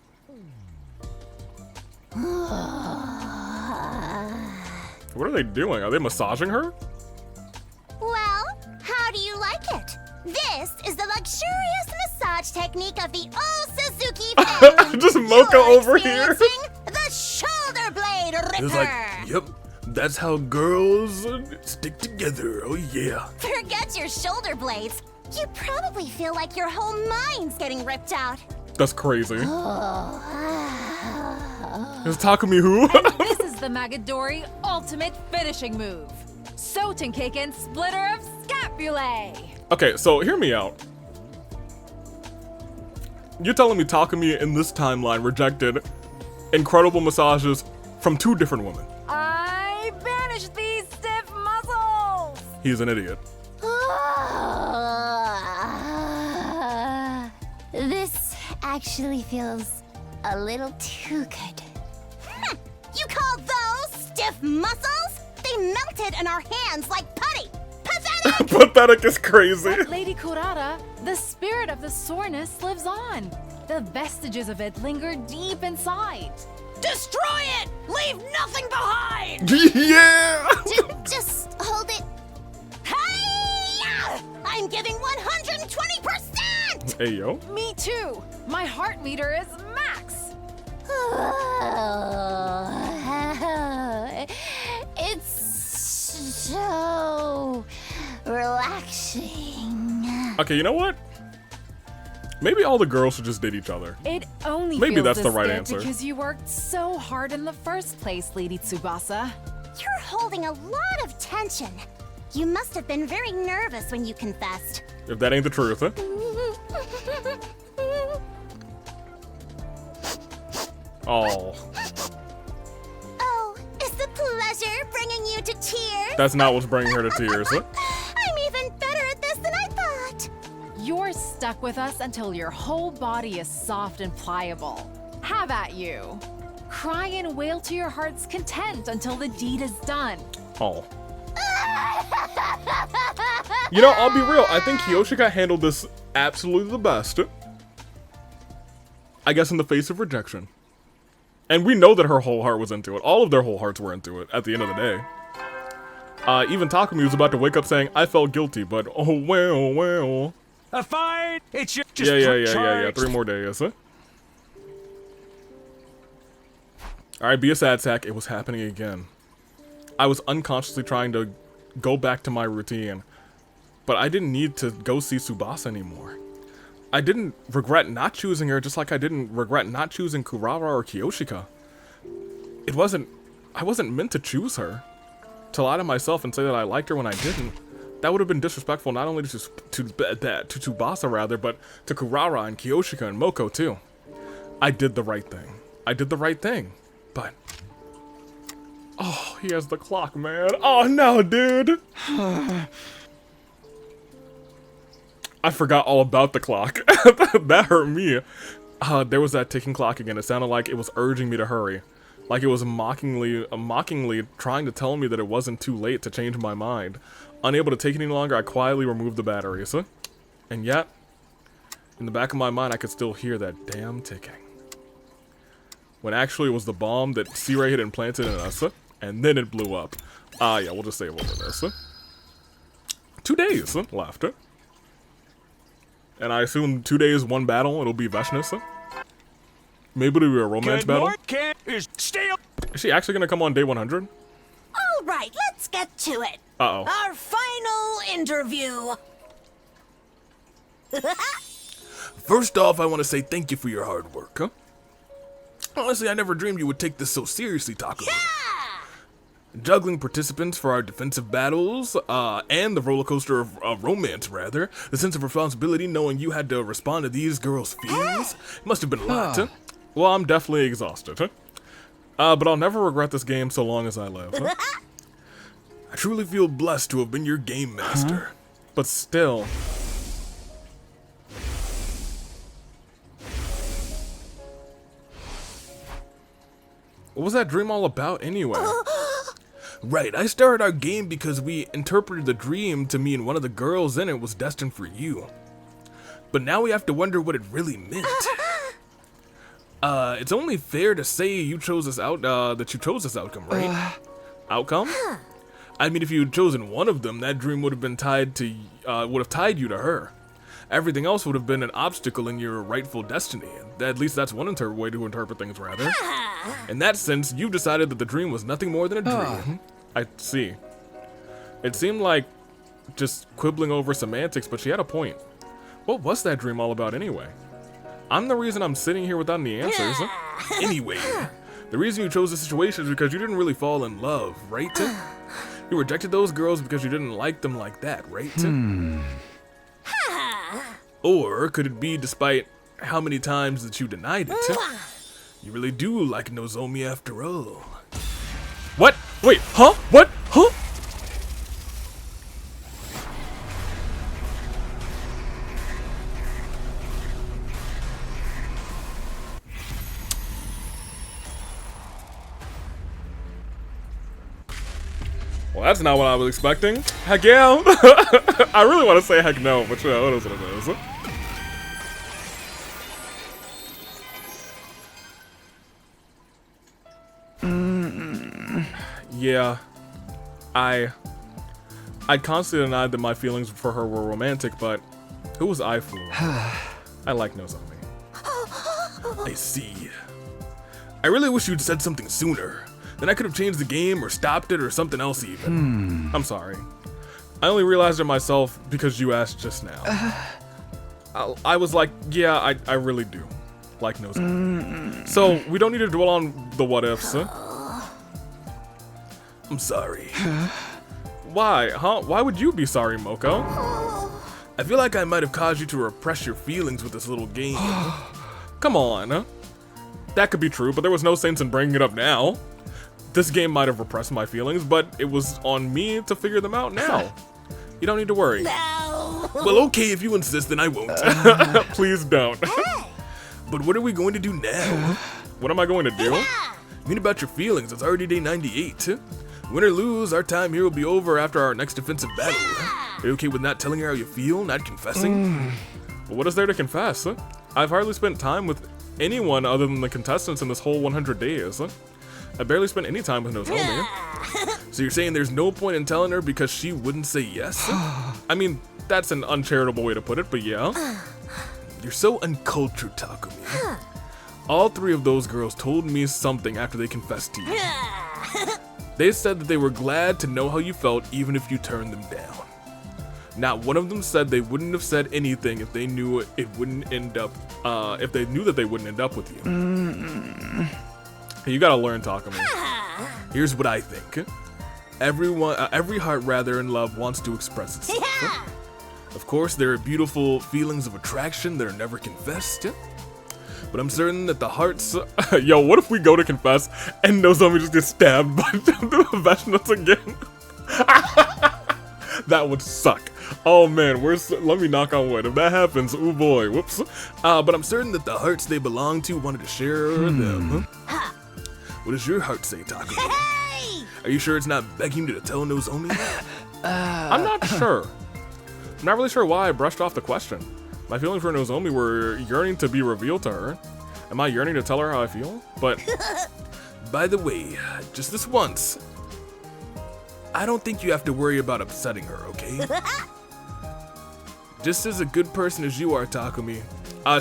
What are they doing? Are they massaging her? Well, how do you like it? This is the luxurious massage technique of the old Suzuki family. Just Mocha over here. The shoulder blade ripper. It's like, yep, that's how girls stick together. Oh yeah. Forget your shoulder blades. You probably feel like your whole mind's getting ripped out. That's crazy. Is Takumi who? This is the Magadori ultimate finishing move. Sotenkeiken splitter of scapulae. Okay, so hear me out. You're telling me Takumi in this timeline rejected incredible massages from 2 different women. I banished these stiff muscles. He's an idiot. This actually feels a little too good. You call those stiff muscles? They melted in our hands like putty. Pathetic! Pathetic is crazy. But Lady Kurara, the spirit of the soreness lives on. The vestiges of it linger deep inside. Destroy it! Leave nothing behind! Yeah! Just hold it. Hi-ya! I'm giving 120%! Hey, yo. Me too. My heart meter is max. It's so relaxing. Okay, you know what? Maybe all the girls should just date each other. It only Maybe feels that's the this right good answer. because you worked so hard in the first place, Lady Tsubasa. You're holding a lot of tension. You must have been very nervous when you confessed. If that ain't the truth, huh? Oh, Oh, is the pleasure bringing you to tears? that's not what's bringing her to tears, huh? I'm even better at this than I thought. You're stuck with us until your whole body is soft and pliable. Have at you. Cry and wail to your heart's content until the deed is done. Oh. You know, I'll be real. I think Kiyoshika handled this absolutely the best. I guess in the face of rejection. And we know that her whole heart was into it. All of their whole hearts were into it at the end of the day. Even Takumi was about to wake up saying, I felt guilty, but oh well, well. Fine. It's just Yeah. 3 more days, huh? Alright, be a sad sack. It was happening again. I was unconsciously trying to go back to my routine, but I didn't need to go see Tsubasa anymore. I didn't regret not choosing her, just like I didn't regret not choosing Kurara or Kiyoshika. I wasn't meant to choose her. To lie to myself and say that I liked her when I didn't, that would have been disrespectful not only to Tsubasa rather, but to Kurara and Kiyoshika and Moko too. I did the right thing. But oh, he has the clock, man. Oh no, dude. I forgot all about the clock. That hurt me. There was that ticking clock again. It sounded like it was urging me to hurry. Like it was mockingly trying to tell me that it wasn't too late to change my mind. Unable to take it any longer, I quietly removed the batteries. And yet, in the back of my mind, I could still hear that damn ticking. When actually it was the bomb that C-Ray had implanted in us, and then it blew up. Yeah, we'll just save over this. 2 days left. And I assume 2 days, 1 battle, it'll be Veshnis. Maybe it'll be a romance battle. Is she actually gonna come on day 100? All right, let's get to it. Uh-oh. Our final interview. First off, I want to say thank you for your hard work, huh? Honestly, I never dreamed you would take this so seriously, Taco. Juggling participants for our defensive battles, and the roller coaster of romance, rather. The sense of responsibility knowing you had to respond to these girls' feelings must have been a lot, huh? Well, I'm definitely exhausted, huh? But I'll never regret this game so long as I live, huh? I truly feel blessed to have been your game master. But still... what was that dream all about anyway? Right, I started our game because we interpreted the dream to mean one of the girls in it was destined for you. But now we have to wonder what it really meant. It's only fair to say you chose this that you chose this outcome, right? Outcome? I mean, if you'd chosen one of them, that dream would have been tied to, would have tied you to her. Everything else would have been an obstacle in your rightful destiny. At least that's one way to interpret things, rather. In that sense, you've decided that the dream was nothing more than a dream. I see. It seemed like just quibbling over semantics, but she had a point. What was that dream all about anyway? I'm the reason I'm sitting here without any answers. Anyway, the reason you chose the situation is because you didn't really fall in love, right? You rejected those girls because you didn't like them like that, right? Or could it be despite how many times that you denied it? You really do like Nozomi after all. What? Wait, huh? What? Huh? Well, that's not what I was expecting. Heck yeah. I really want to say heck no, but yeah, what is what it is. yeah, I constantly denied that my feelings for her were romantic, but who was I fooling? I like Nozomi. I see. I really wish you'd said something sooner. Then I could have changed the game or stopped it or something else even. I'm sorry. I only realized it myself because you asked just now. I was like, yeah, I really do like Nozomi. So we don't need to dwell on the what ifs. I'm sorry. Why, huh? Why would you be sorry, Moko? I feel like I might have caused you to repress your feelings with this little game. Come on, huh? That could be true, but there was no sense in bringing it up now. This game might have repressed my feelings, but it was on me to figure them out now. You don't need to worry. No. Well, okay, if you insist, then I won't. Please don't. But what are we going to do now? What am I going to do? I mean about your feelings, it's already day 98. Win or lose, our time here will be over after our next defensive battle. Are you okay with not telling her how you feel, not confessing? Well, what is there to confess? I've hardly spent time with anyone other than the contestants in this whole 100 days. I barely spent any time with Nozomi. So you're saying there's no point in telling her because she wouldn't say yes? I mean, that's an uncharitable way to put it, but yeah. You're so uncultured, Takumi. All three of those girls told me something after they confessed to you. They said that they were glad to know how you felt even if you turned them down. Not one of them said they wouldn't have said anything if they knew it wouldn't end up, if they knew that they wouldn't end up with you. You gotta learn, Takumi. Here's what I think. Every heart rather in love wants to express itself. Of course, there are beautiful feelings of attraction that are never confessed. But I'm certain that the hearts... Yo, what if we go to confess and Nozomi just gets stabbed by the professionals again? That would suck. Oh man, let me knock on wood. If that happens, oh boy, whoops. But I'm certain that the hearts they belong to wanted to share them. What does your heart say, Takumi? Hey! Are you sure it's not begging you to tell Nozomi? I'm not sure. I'm not really sure why I brushed off the question. My feelings for Nozomi were yearning to be revealed to her. Am I yearning to tell her how I feel? But... By the way, just this once, I don't think you have to worry about upsetting her, okay? Just as a good person as you are, Takumi.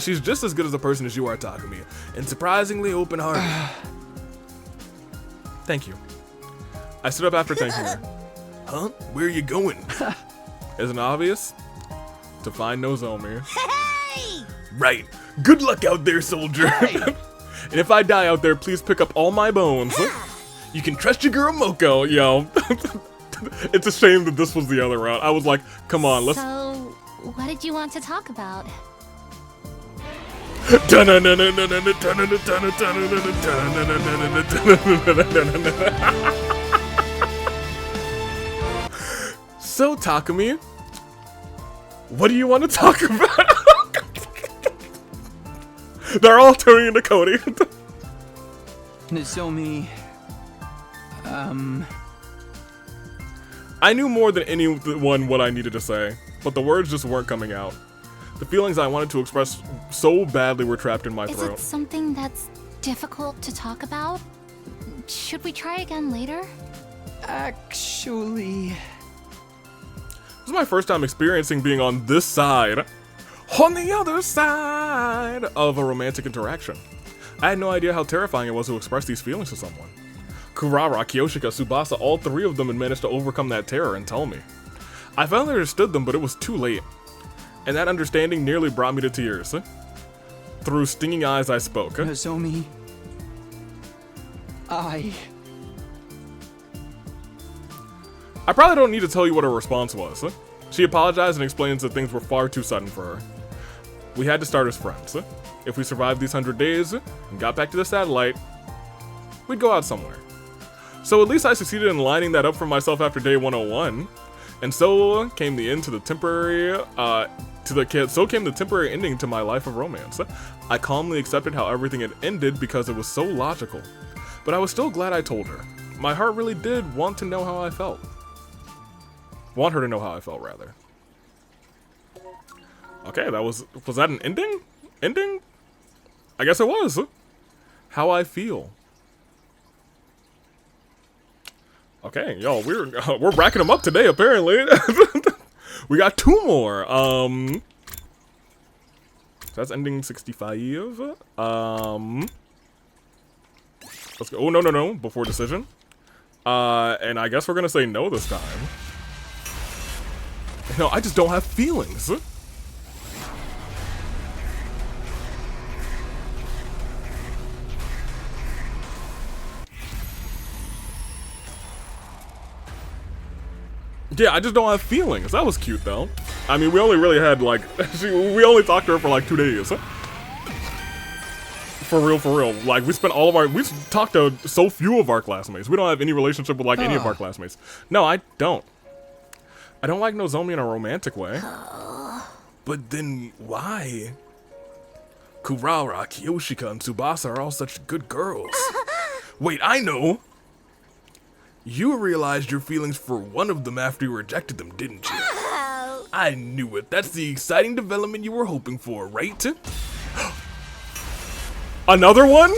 She's just as good as a person as you are, Takumi. And surprisingly open-hearted. Thank you. I stood up after thanking her. Huh? Where are you going? Isn't it obvious? To find Nozomi. Hey! Right. Good luck out there, soldier. And if I die out there, please pick up all my bones. You can trust your girl Moko. Yo. It's a shame that this was the other route. I was like, come on, let's... So, what did you want to talk about? So, Takumi, what do you want to talk about? They're all turning into Cody. Nozomi, I knew more than anyone what I needed to say, but the words just weren't coming out. The feelings I wanted to express so badly were trapped in my Is throat. it something that's difficult to talk about? Should we try again later? actually... This is my first time experiencing being on this side, on the other side of a romantic interaction. I had no idea how terrifying it was to express these feelings to someone. Kurara, Kyoshika, Tsubasa, all three of them had managed to overcome that terror and tell me. I finally understood them, but it was too late. And that understanding nearly brought me to tears. Through stinging eyes, I spoke. Nozomi... I probably don't need to tell you what her response was. She apologized and explained that things were far too sudden for her. We had to start as friends. If we survived these 100 days and got back to the satellite, we'd go out somewhere. So at least I succeeded in lining that up for myself after day 101. And so came the end to the temporary, so came the temporary ending to my life of romance. I calmly accepted how everything had ended because it was so logical. But I was still glad I told her. My heart really did want to know how I felt. Want her to know how I felt, rather. Okay, was that an ending? Ending? I guess it was. How I feel. Okay, yo, we're racking them up today, apparently. We got 2 more. So that's ending 65. Let's go. Oh, no. Before decision. And I guess we're gonna say no this time. No, I just don't have feelings. Yeah, I just don't have feelings. That was cute, though. I mean, we only really had, like, we only talked to her for, like, 2 days. For real. Like, we talked to so few of our classmates. We don't have any relationship with, like, any of our classmates. No, I don't. I don't like Nozomi in a romantic way. But then, why? Kurara, Kiyoshika, and Tsubasa are all such good girls. Wait, I know! You realized your feelings for one of them after you rejected them, didn't you? I knew it. That's the exciting development you were hoping for, right? Another one?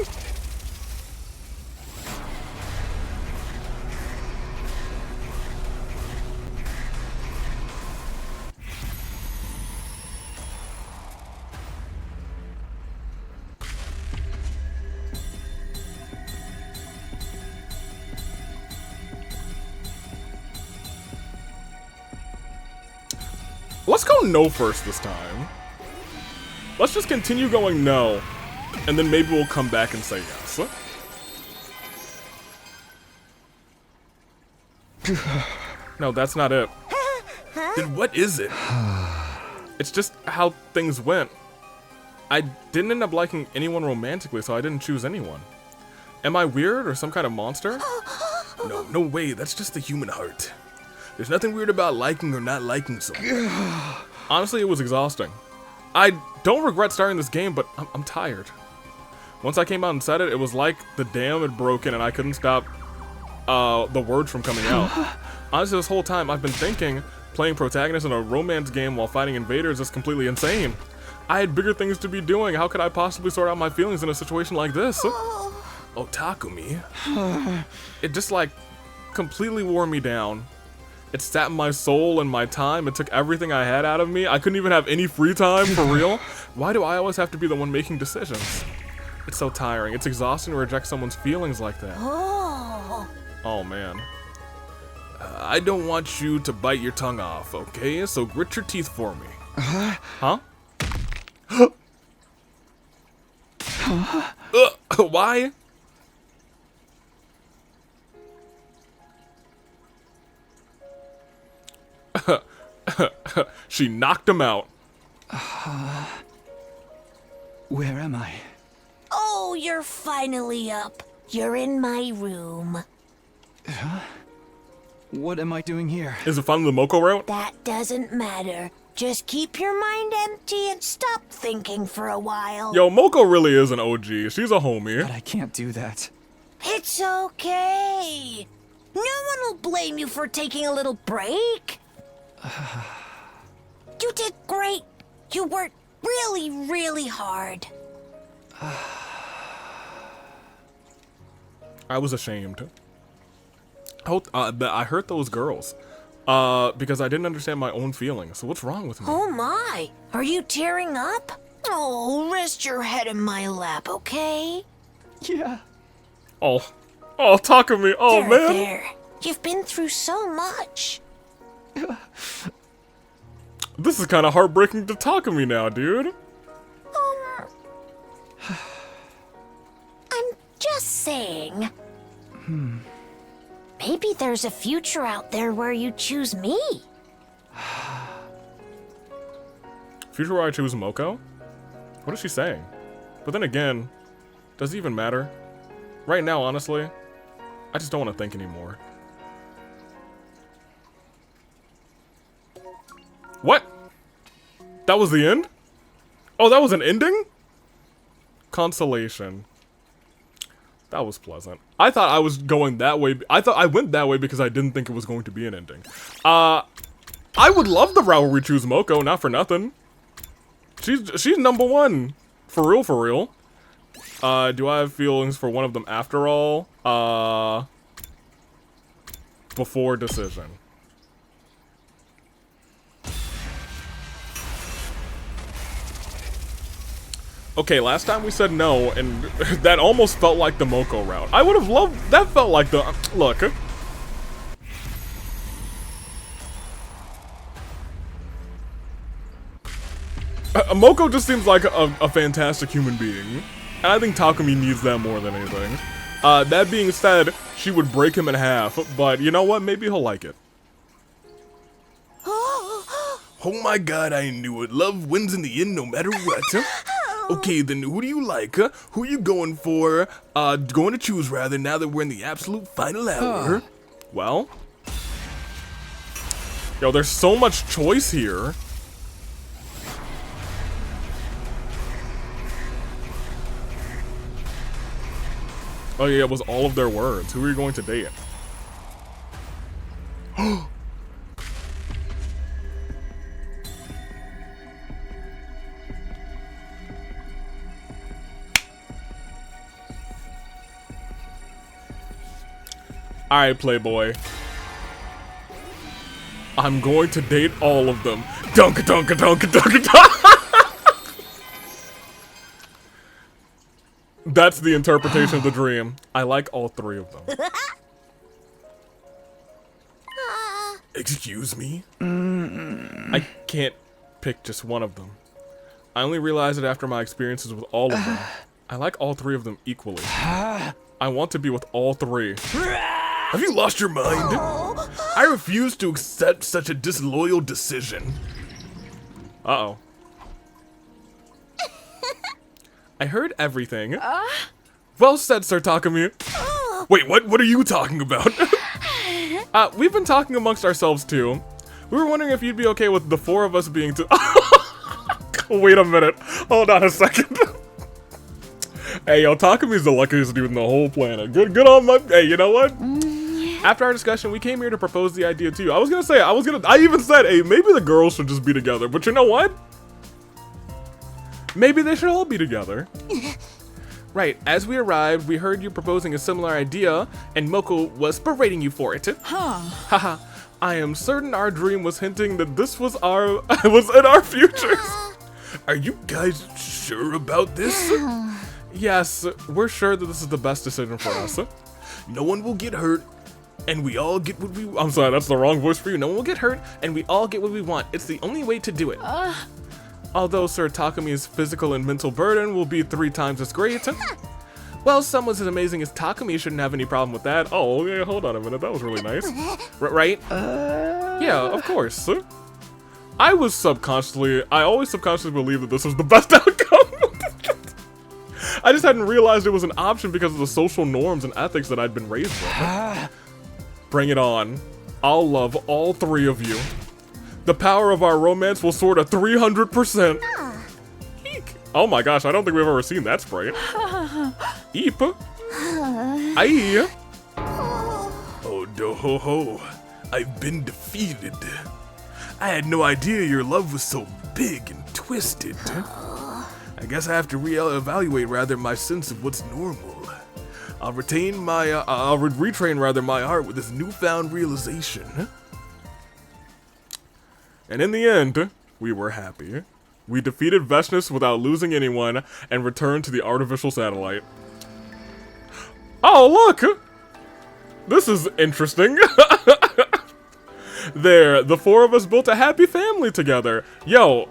Let's go no first this time. Let's just continue going no, and then maybe we'll come back and say yes. No, that's not it. Then what is it? It's just how things went. I didn't end up liking anyone romantically, so I didn't choose anyone. Am I weird or some kind of monster? No way. That's just the human heart. There's nothing weird about liking or not liking someone. Honestly, it was exhausting. I don't regret starting this game, but I'm tired. Once I came out and said it, it was like the dam had broken and I couldn't stop the words from coming out. Honestly, this whole time I've been thinking playing protagonist in a romance game while fighting invaders is completely insane. I had bigger things to be doing. How could I possibly sort out my feelings in a situation like this? Oh, Takumi. It just, like, completely wore me down. It sapped my soul and my time. It took everything I had out of me. I couldn't even have any free time, for real. Why do I always have to be the one making decisions? It's so tiring. It's exhausting to reject someone's feelings like that. Oh, man. I don't want you to bite your tongue off, okay? So grit your teeth for me. Huh? Why? She knocked him out. Where am I? Oh, you're finally up. You're in my room. What am I doing here? Is it finally the Moko route? That doesn't matter. Just keep your mind empty and stop thinking for a while. Yo, Moko really is an OG. She's a homie. But I can't do that. It's okay. No one will blame you for taking a little break. You did great. You worked really, really hard. I was ashamed. I hurt those girls. Because I didn't understand my own feelings. So what's wrong with me? Oh my, are you tearing up? Oh, rest your head in my lap, okay? Yeah. Oh, Takumi. Oh, man. There. You've been through so much. This is kind of heartbreaking to Takumi now, dude. I'm just saying. Maybe there's a future out there where you choose me. Future where I choose Moko? What is she saying? But then again, does it even matter? Right now, honestly, I just don't want to think anymore. What? That was the end? Oh, that was an ending? Consolation. That was pleasant. I thought I was going that way. I thought I went that way because I didn't think it was going to be an ending. I would love the route where we choose Moko, not for nothing. She's number one. For real, for real. Do I have feelings for one of them after all? before decision. Okay, last time we said no, and that almost felt like the Moko route. I would have loved... That felt like the... Look. Moko just seems like a fantastic human being. And I think Takumi needs that more than anything. That being said, she would break him in half, but you know what? Maybe he'll like it. Oh my god, I knew it. Love wins in the end no matter what. Okay, then who do you like? Who are you going for? Going to choose rather now that we're in the absolute final hour. Well. Yo, there's so much choice here. Oh yeah, it was all of their words. Who are you going to date? Alright, Playboy. I'm going to date all of them. Dunka dunka dunka dunka dunka. That's the interpretation of the dream. I like all three of them. Excuse me? I can't pick just one of them. I only realized it after my experiences with all of them. I like all three of them equally. I want to be with all three. Have you lost your mind? I refuse to accept such a disloyal decision. Uh-oh. I heard everything. Well said, Sir Takumi. Wait, what are you talking about? We've been talking amongst ourselves too. We were wondering if you'd be okay with the four of us being Wait a minute. Hold on a second. Hey, yo, Takumi's the luckiest dude in the whole planet. Good on my... Hey, you know what? After our discussion, we came here to propose the idea to you. I even said, hey, maybe the girls should just be together. But you know what? Maybe they should all be together. Right, as we arrived, we heard you proposing a similar idea, and Moko was berating you for it. Haha, I am certain our dream was hinting that this was in our futures. Are you guys sure about this? Yes, we're sure that this is the best decision for us. No one will get hurt, and we all get what we want. I'm sorry, that's the wrong voice for you. No one will get hurt, and we all get what we want. It's the only way to do it. Although Sir Takumi's physical and mental burden will be 3 times as great. Well, someone as amazing as Takumi shouldn't have any problem with that. Oh, yeah, hold on a minute. That was really nice. Right? Yeah, of course. I always subconsciously believed that this was the best outcome. I just hadn't realized it was an option because of the social norms and ethics that I'd been raised with. Bring it on. I'll love all 3 of you. The power of our romance will soar to 300%. Eek. Oh my gosh, I don't think we've ever seen that sprite. Eep. Aye. Oh, do ho ho. I've been defeated. I had no idea your love was so big and twisted. I guess I have to reevaluate rather my sense of what's normal. I'll retrain my heart with this newfound realization. And in the end, we were happy. We defeated Veshnus without losing anyone and returned to the artificial satellite. Oh, look! This is interesting. There, the 4 of us built a happy family together. Yo,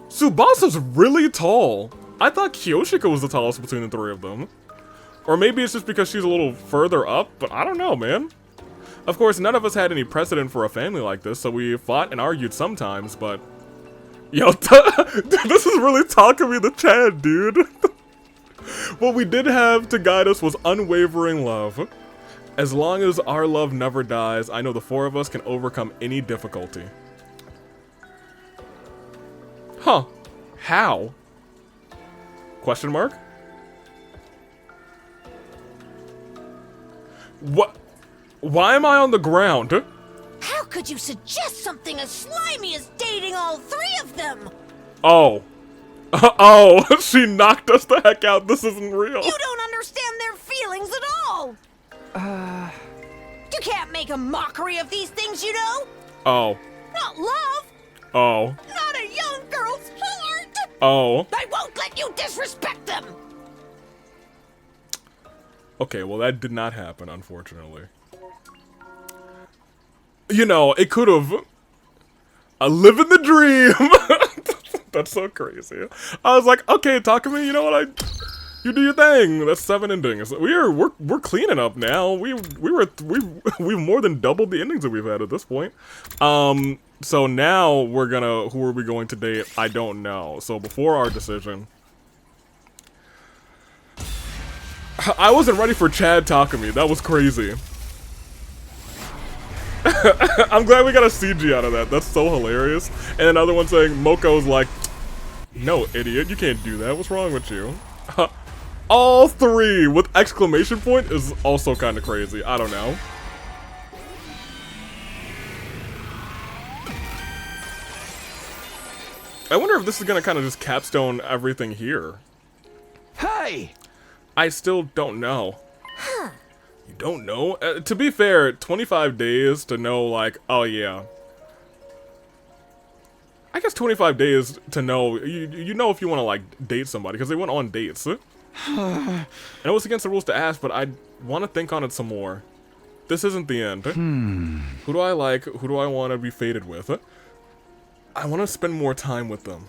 Tsubasa's really tall. I thought Kyoshika was the tallest between the 3 of them. Or maybe it's just because she's a little further up, but I don't know, man. Of course, none of us had any precedent for a family like this, so we fought and argued sometimes, but... Yo, this is really Takumi the Chad, dude. What we did have to guide us was unwavering love. As long as our love never dies, I know the 4 of us can overcome any difficulty. Huh. How? Question mark? What? Why am I on the ground? How could you suggest something as slimy as dating all 3 of them? Oh. Oh, she knocked us the heck out. This isn't real. You don't understand their feelings at all. Do can't make a mockery of these things, you know? Oh. Not love. Oh. Not a young girl's heart. Oh. I won't let you disrespect them. Okay, well that did not happen, unfortunately. You know, it could have. Living the dream. That's so crazy. I was like, okay, Takumi, you know what? You do your thing. That's 7 endings. We're cleaning up now. We've more than doubled the endings that we've had at this point. So now who are we going to date? I don't know. So before our decision, I wasn't ready for Chad Takumi. That was crazy. I'm glad we got a CG out of that. That's so hilarious. And another one saying, Moko's like, no, idiot, you can't do that. What's wrong with you? All 3 with exclamation point is also kind of crazy. I don't know. I wonder if this is gonna kind of just capstone everything here. Hey! I still don't know. You don't know? To be fair, 25 days to know, like, oh yeah. I guess 25 days to know, you know if you want to, like, date somebody, because they went on dates. And it was against the rules to ask, but I want to think on it some more. This isn't the end. Who do I like? Who do I want to be fated with? I want to spend more time with them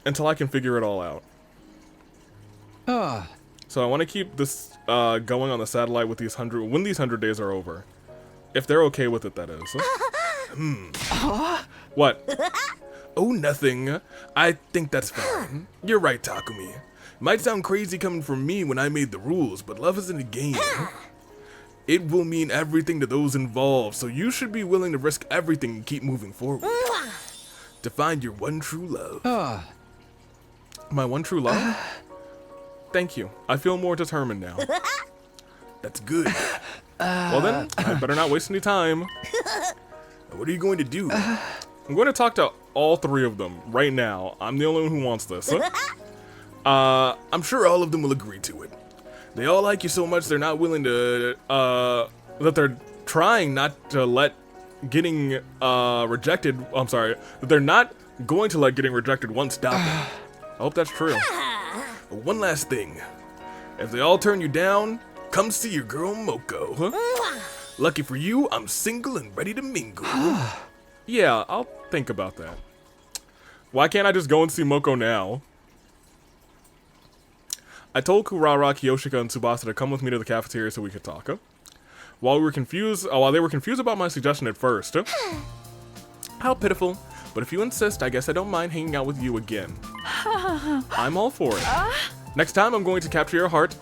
until I can figure it all out. So I want to keep this going on the satellite with these when these 100 days are over. If they're okay with it, that is. What? Oh, nothing. I think that's fine. You're right, Takumi. Might sound crazy coming from me when I made the rules, but love isn't a game. It will mean everything to those involved, so you should be willing to risk everything and keep moving forward. To find your one true love. My one true love? Thank you. I feel more determined now. That's good. Well then, I better not waste any time. What are you going to do? I'm going to talk to all 3 of them right now. I'm the only one who wants this. I'm sure all of them will agree to it. They all like you so much they're not willing to, that they're trying not to let getting rejected, I'm sorry, that they're not going to let getting rejected once stop them. I hope that's true. One last thing. If they all turn you down, come see your girl Moko. Lucky for you, I'm single and ready to mingle. Yeah, I'll think about that. Why can't I just go and see Moko now? I told Kurara, Kiyoshika, and Tsubasa to come with me to the cafeteria so we could talk. While they were confused about my suggestion at first. How pitiful. But if you insist, I guess I don't mind hanging out with you again. I'm all for it. Next time, I'm going to capture your heart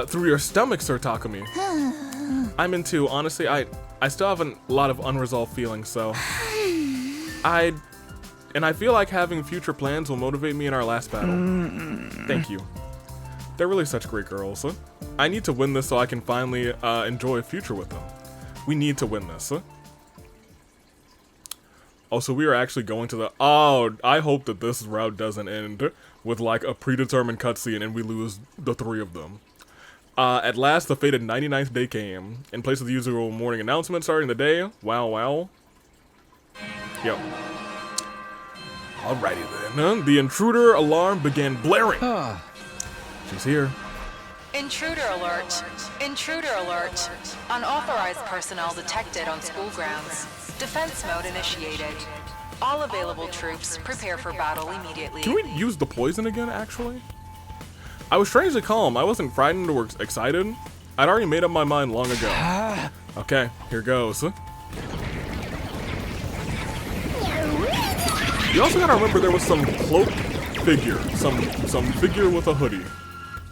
through your stomach, Sir Takumi. I'm into, honestly, I still have a lot of unresolved feelings, so... And I feel like having future plans will motivate me in our last battle. Thank you. They're really such great girls. I need to win this so I can finally enjoy a future with them. We need to win this. Also, we are actually going to the... Oh, I hope that this route doesn't end with, like, a predetermined cutscene and we lose the 3 of them. At last, the fated 99th day came. In place of the usual morning announcement starting the day. Wow, wow. Yep. Alrighty then. The intruder alarm began blaring. She's here. Intruder alert. Intruder alert. Unauthorized personnel detected on school grounds. Defense mode initiated. All available troops prepare for battle immediately. Can we use the poison again, actually? I was strangely calm. I wasn't frightened or excited. I'd already made up my mind long ago. Okay, here goes. You also gotta remember there was some cloak figure. Some figure with a hoodie.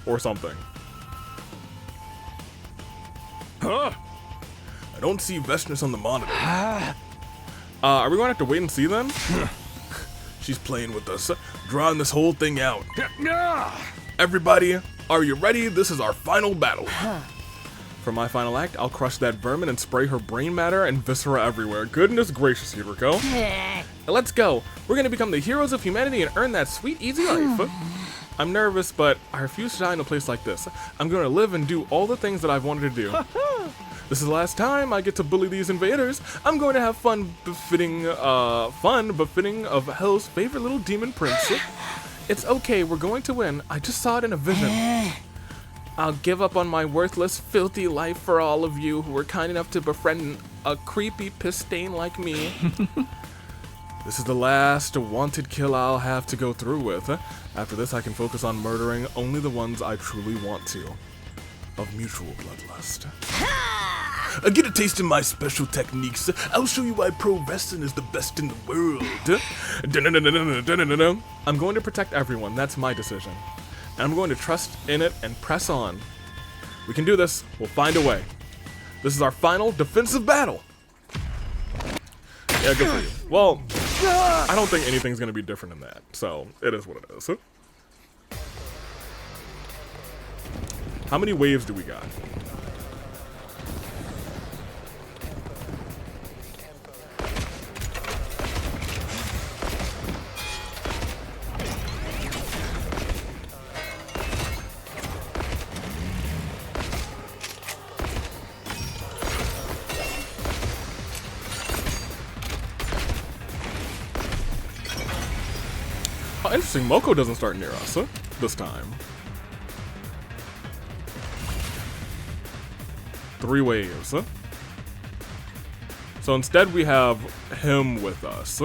Or something. Huh? I don't see Vestness on the monitor. Are we going to have to wait and see then? She's playing with us, drawing this whole thing out. Everybody, are you ready? This is our final battle. For my final act, I'll crush that vermin and spray her brain matter and viscera everywhere. Goodness gracious, Hiroko. Let's go. We're going to become the heroes of humanity and earn that sweet, easy life. I'm nervous, but I refuse to die in a place like this. I'm going to live and do all the things that I've wanted to do. This is the last time I get to bully these invaders. I'm going to have fun befitting of Hell's favorite little demon prince. It's okay, we're going to win. I just saw it in a vision. I'll give up on my worthless, filthy life for all of you who were kind enough to befriend a creepy piss stain like me. This is the last wanted kill I'll have to go through with. After this, I can focus on murdering only the ones I truly want to. Of mutual bloodlust. Get a taste of my special techniques. I'll show you why pro wrestling is the best in the world. I'm going to protect everyone. That's my decision. And I'm going to trust in it and press on. We can do this. We'll find a way. This is our final defensive battle. Yeah, good for you. Well, I don't think anything's going to be different in that. So, it is what it is. How many waves do we got? Oh, interesting. Moko doesn't start near us this time. 3 waves. So instead we have him with us.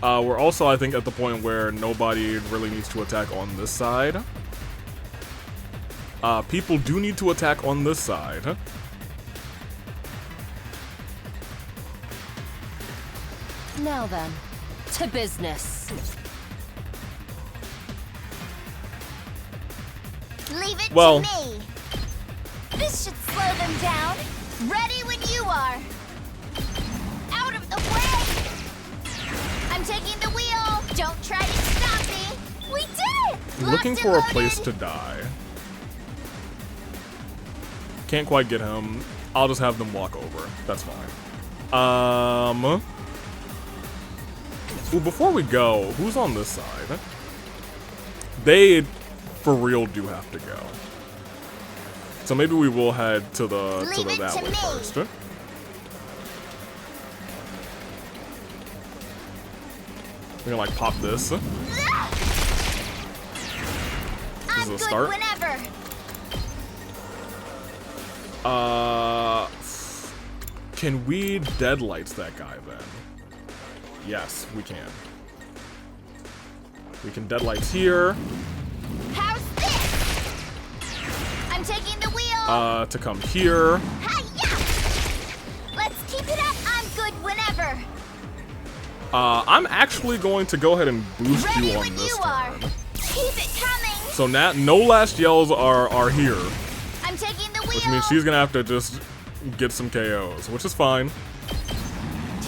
We're also, I think, at the point where nobody really needs to attack on this side. People do need to attack on this side. Now then, to business. Leave it Well, to me. This should slow them down. Ready when you are. Out of the way! I'm taking the wheel. Don't try to stop me. We did it! looking Locked for and a place loaded. to die. Can't quite get him. I'll just have them walk over. That's fine. Ooh, before we go, who's on this side? They, for real, do have to go. So maybe we will head to the that way first. We're gonna like pop this. This is a start. Whenever. Can we deadlights that guy then? Yes, we can. We can deadlights here. How's this? I'm taking the wheel. To come here. Hi-ya! Let's keep it up. I'm good whenever. I'm actually going to go ahead and boost Ready you on when this you turn. are. Keep it coming. So now, no last yells are here. I'm taking the wheel. Which means she's gonna have to just get some KOs, which is fine.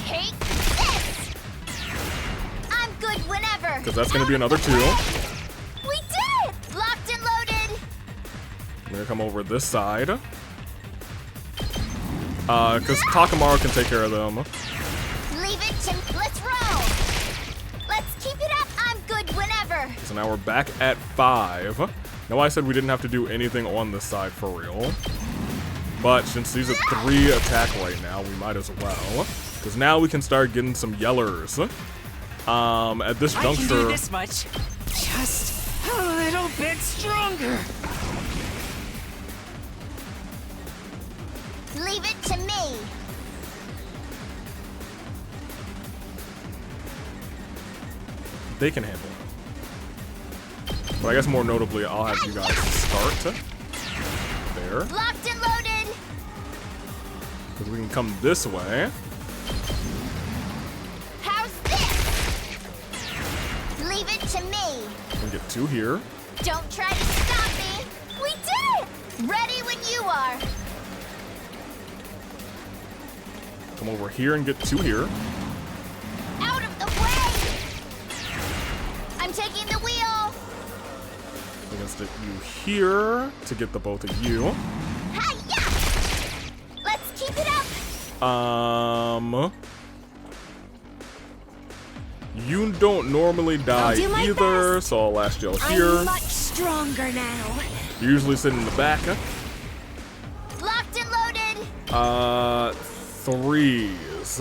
Take this. I'm good whenever. Because that's gonna be another 2. We did it. Locked and loaded. I'm gonna come over this side. Because Takamaru can take care of them. Leave it to. Let's roll. Let's keep it up. I'm good whenever. So now we're back at 5. Now I said we didn't have to do anything on this side for real. But since these are 3 attack right now, we might as well. Because now we can start getting some yellers. At this I juncture... can do this much. Just a little bit stronger. Leave it to me. They can handle it. But I guess more notably, I'll have you guys start. There. Locked and loaded. Because we can come this way. How's this? Leave it to me. And get 2 here. Don't try to stop me. We did it. Ready when you are. Come over here and get 2 here. Out of the way. I'm taking the wheel. We're gonna stick you here to get the both of you. Hi-ya! Let's keep it up. You don't normally die do my either, so I'll last yell here. I'm much stronger now. You usually sit in the back. Locked and loaded. Threes.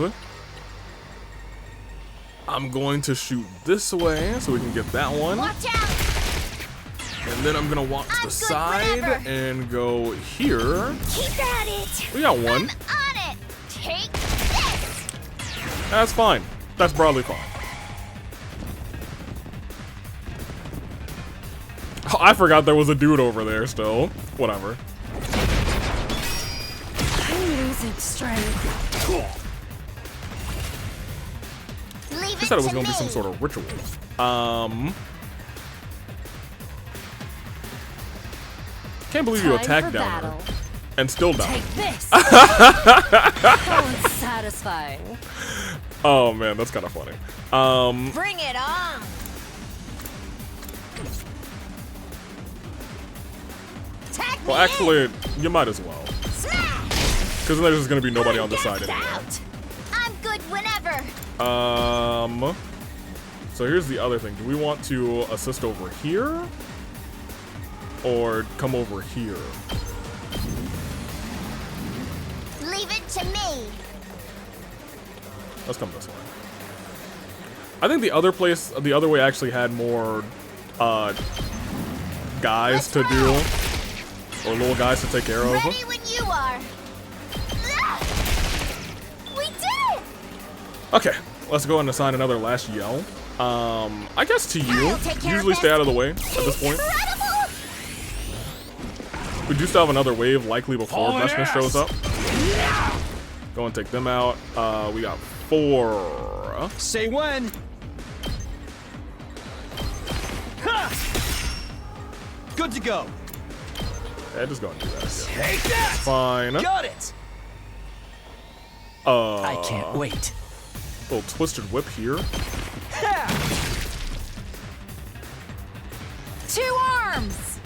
I'm going to shoot this way so we can get that one. Watch out! And then I'm gonna walk to the side and go here. Keep at it! We got one. I'm on it! Take this! That's fine. That's broadly fine. Oh, I forgot there was a dude over there still. Whatever. I'm losing strength. Leave She it said it was to gonna be me. some sort of ritual. Can't believe you Time attacked for down there battle. and still died. Take this. How unsatisfying. Oh man, that's kind of funny. Bring it on! Well, actually, you might as well, because then there's just gonna be nobody on the side anyway. Out. I'm good whenever. So here's the other thing. Do we want to assist over here? Or come over here? Leave it to me. Let's come this way. I think the other place, the other way actually had more, guys to do. Or little guys to take care of. Ready when you are. We did it! Okay, let's go and assign another last yell. I guess to you. I'll take care Usually of stay this. out of the way at this point. Incredible! We do still have another wave likely before Oh, Veshna yes. shows up. Go and take them out. We got 4. Say when. Ha! Good to go. Yeah, just go and do that. Yeah. Take that. Fine. Got it. I can't wait. Little twisted whip here. Ha! 2 arms.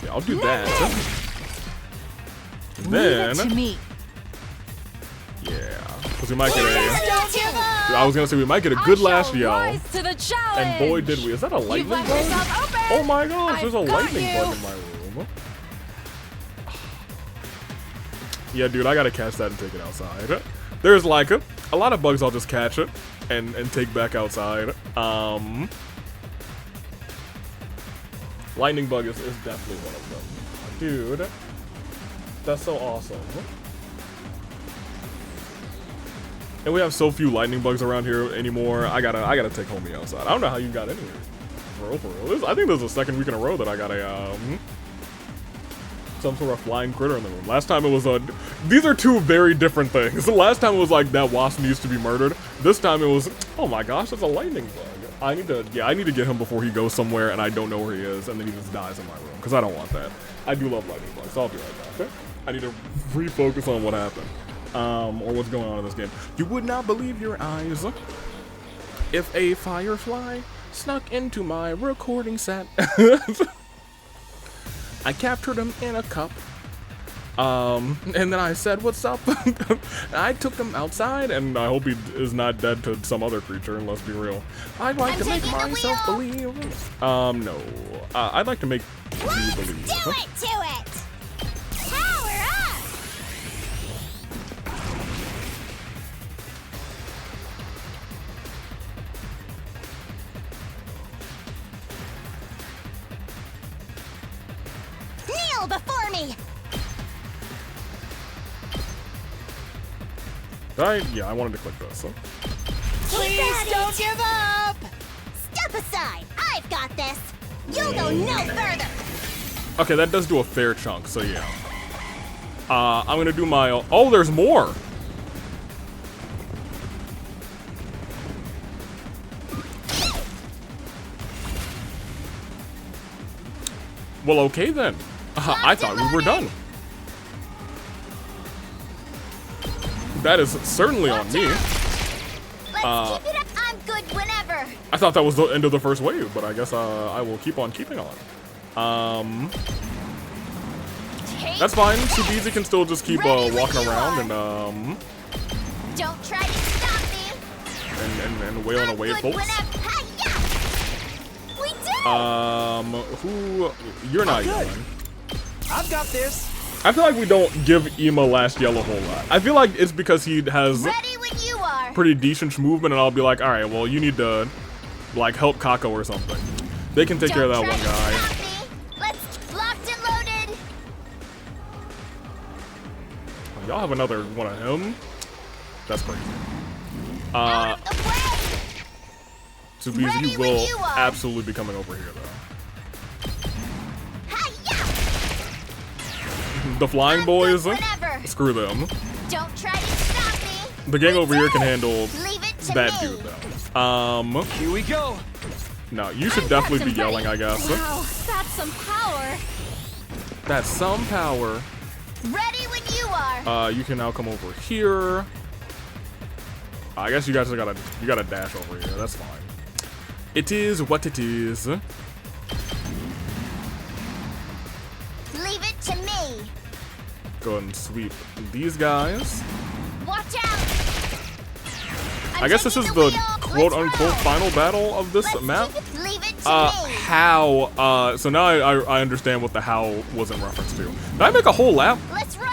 Yeah, I'll do that. Leave Then, it to me. yeah, because we might get a. Don't give up! I was gonna say we might get a good last yell, Rise to the challenge. and boy did we! Is that a lightning left bug? yourself open. Oh my gosh, there's a I've got lightning you. bug in my room. Yeah, dude, I gotta catch that and take it outside. There's like a lot of bugs I'll just catch it and take back outside. Lightning bug is definitely one of them. Dude, that's so awesome. And we have so few lightning bugs around here anymore. I gotta take homie outside. I don't know how you got in here. For real. I think this is the second week in a row that I got a some sort of flying critter in the room. Last time it was a. These are two very different things. The last time it was like that wasp needs to be murdered. This time it was, oh my gosh, that's a lightning bug. I need to get him before he goes somewhere and I don't know where he is and then he just dies in my room because I don't want that. I do love lightning bugs. So I'll be right back. Okay? I need to refocus on what happened or what's going on in this game. You would not believe your eyes if a firefly snuck into my recording set. I captured him in a cup. And then I said, what's up? I took him outside, and I hope he is not dead to some other creature, and let's be real. I'd like to make myself believe. No. I'd like to make you believe. Do it to it! Power up! Kneel before me! Yeah, I wanted to click this. Please don't give up! Step aside! I've got this! You'll go no further! Okay, that does do a fair chunk, so yeah. I'm gonna do my... Oh, there's more! Well, okay then. I thought we were done. That is certainly on me. Let's keep it up. I'm good whenever. I thought that was the end of the first wave, but I guess I will keep on keeping on. That's fine. Subizi can still just keep walking around and Don't try to stop me. and wail on a wave, folks. We did Who? You're not yelling. I've got this. I feel like we don't give Emo Last Yell a whole lot. I feel like it's because he has Ready when you are. pretty decent movement, and I'll be like, all right, well, you need to like help Kako or something. They can take care of that one guy. Let's locked and loaded. Y'all have another one of him. That's crazy. Tsubizu, you will absolutely be coming over here, though. The flying boys, screw them. Don't try to stop me. The gang over here can handle Leave it to that me. dude, though. Here we go. No, you should definitely be yelling, I guess. Wow, that's some power. That's some power. Ready when you are. You can now come over here. I guess you guys gotta dash over here. That's fine. It is what it is. Leave it to me. Go ahead and sweep these guys. Watch out. I guess this is the quote-unquote final battle of this map. Leave it to me. How? So now I understand what the how was in reference to. Did I make a whole lap? Let's roll.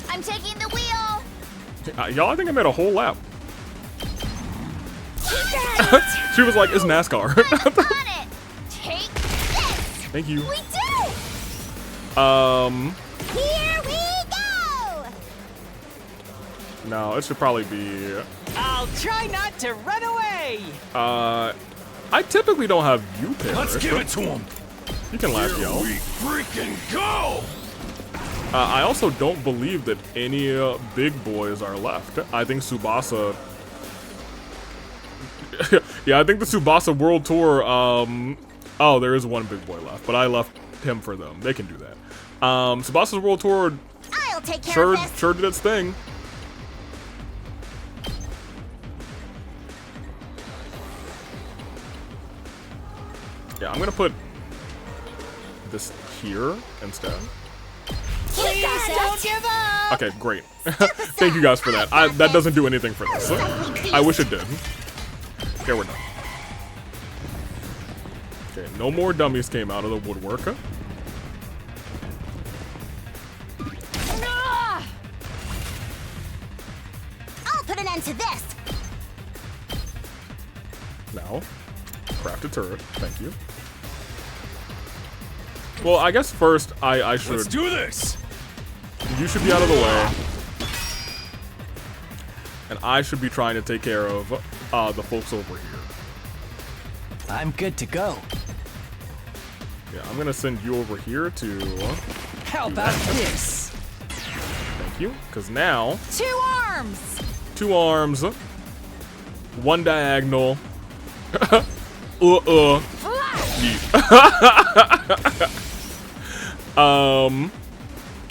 I'm taking the wheel. Y'all, I think I made a whole lap. She was like, it's NASCAR. On it. Take this. Thank you. We did it. Here we go. No, it should probably be... I'll try not to run away. I typically don't have you pairs. Let's give it to him. You can laugh, yo. We freaking go. I also don't believe that any big boys are left. I think Tsubasa... yeah, I think the Tsubasa World Tour, oh, there is one big boy left, but I left him for them. They can do that. Tsubasa's World Tour I'll take care of this. sure did its thing. Yeah, I'm gonna put this here instead. Please don't give up. Okay, great. Thank you guys for that. That doesn't do anything for this. I wish it did. Okay, we're done. Okay, no more dummies came out of the woodwork. I'll put an end to this. Now, craft a turret. Thank you. Well, I guess first I should... Let's do this. You should be out of the way. And I should be trying to take care of the folks over here. I'm good to go. Yeah, I'm gonna send you over here to... How about this? Thank you, because now... 2 arms! 2 arms. 1 diagonal.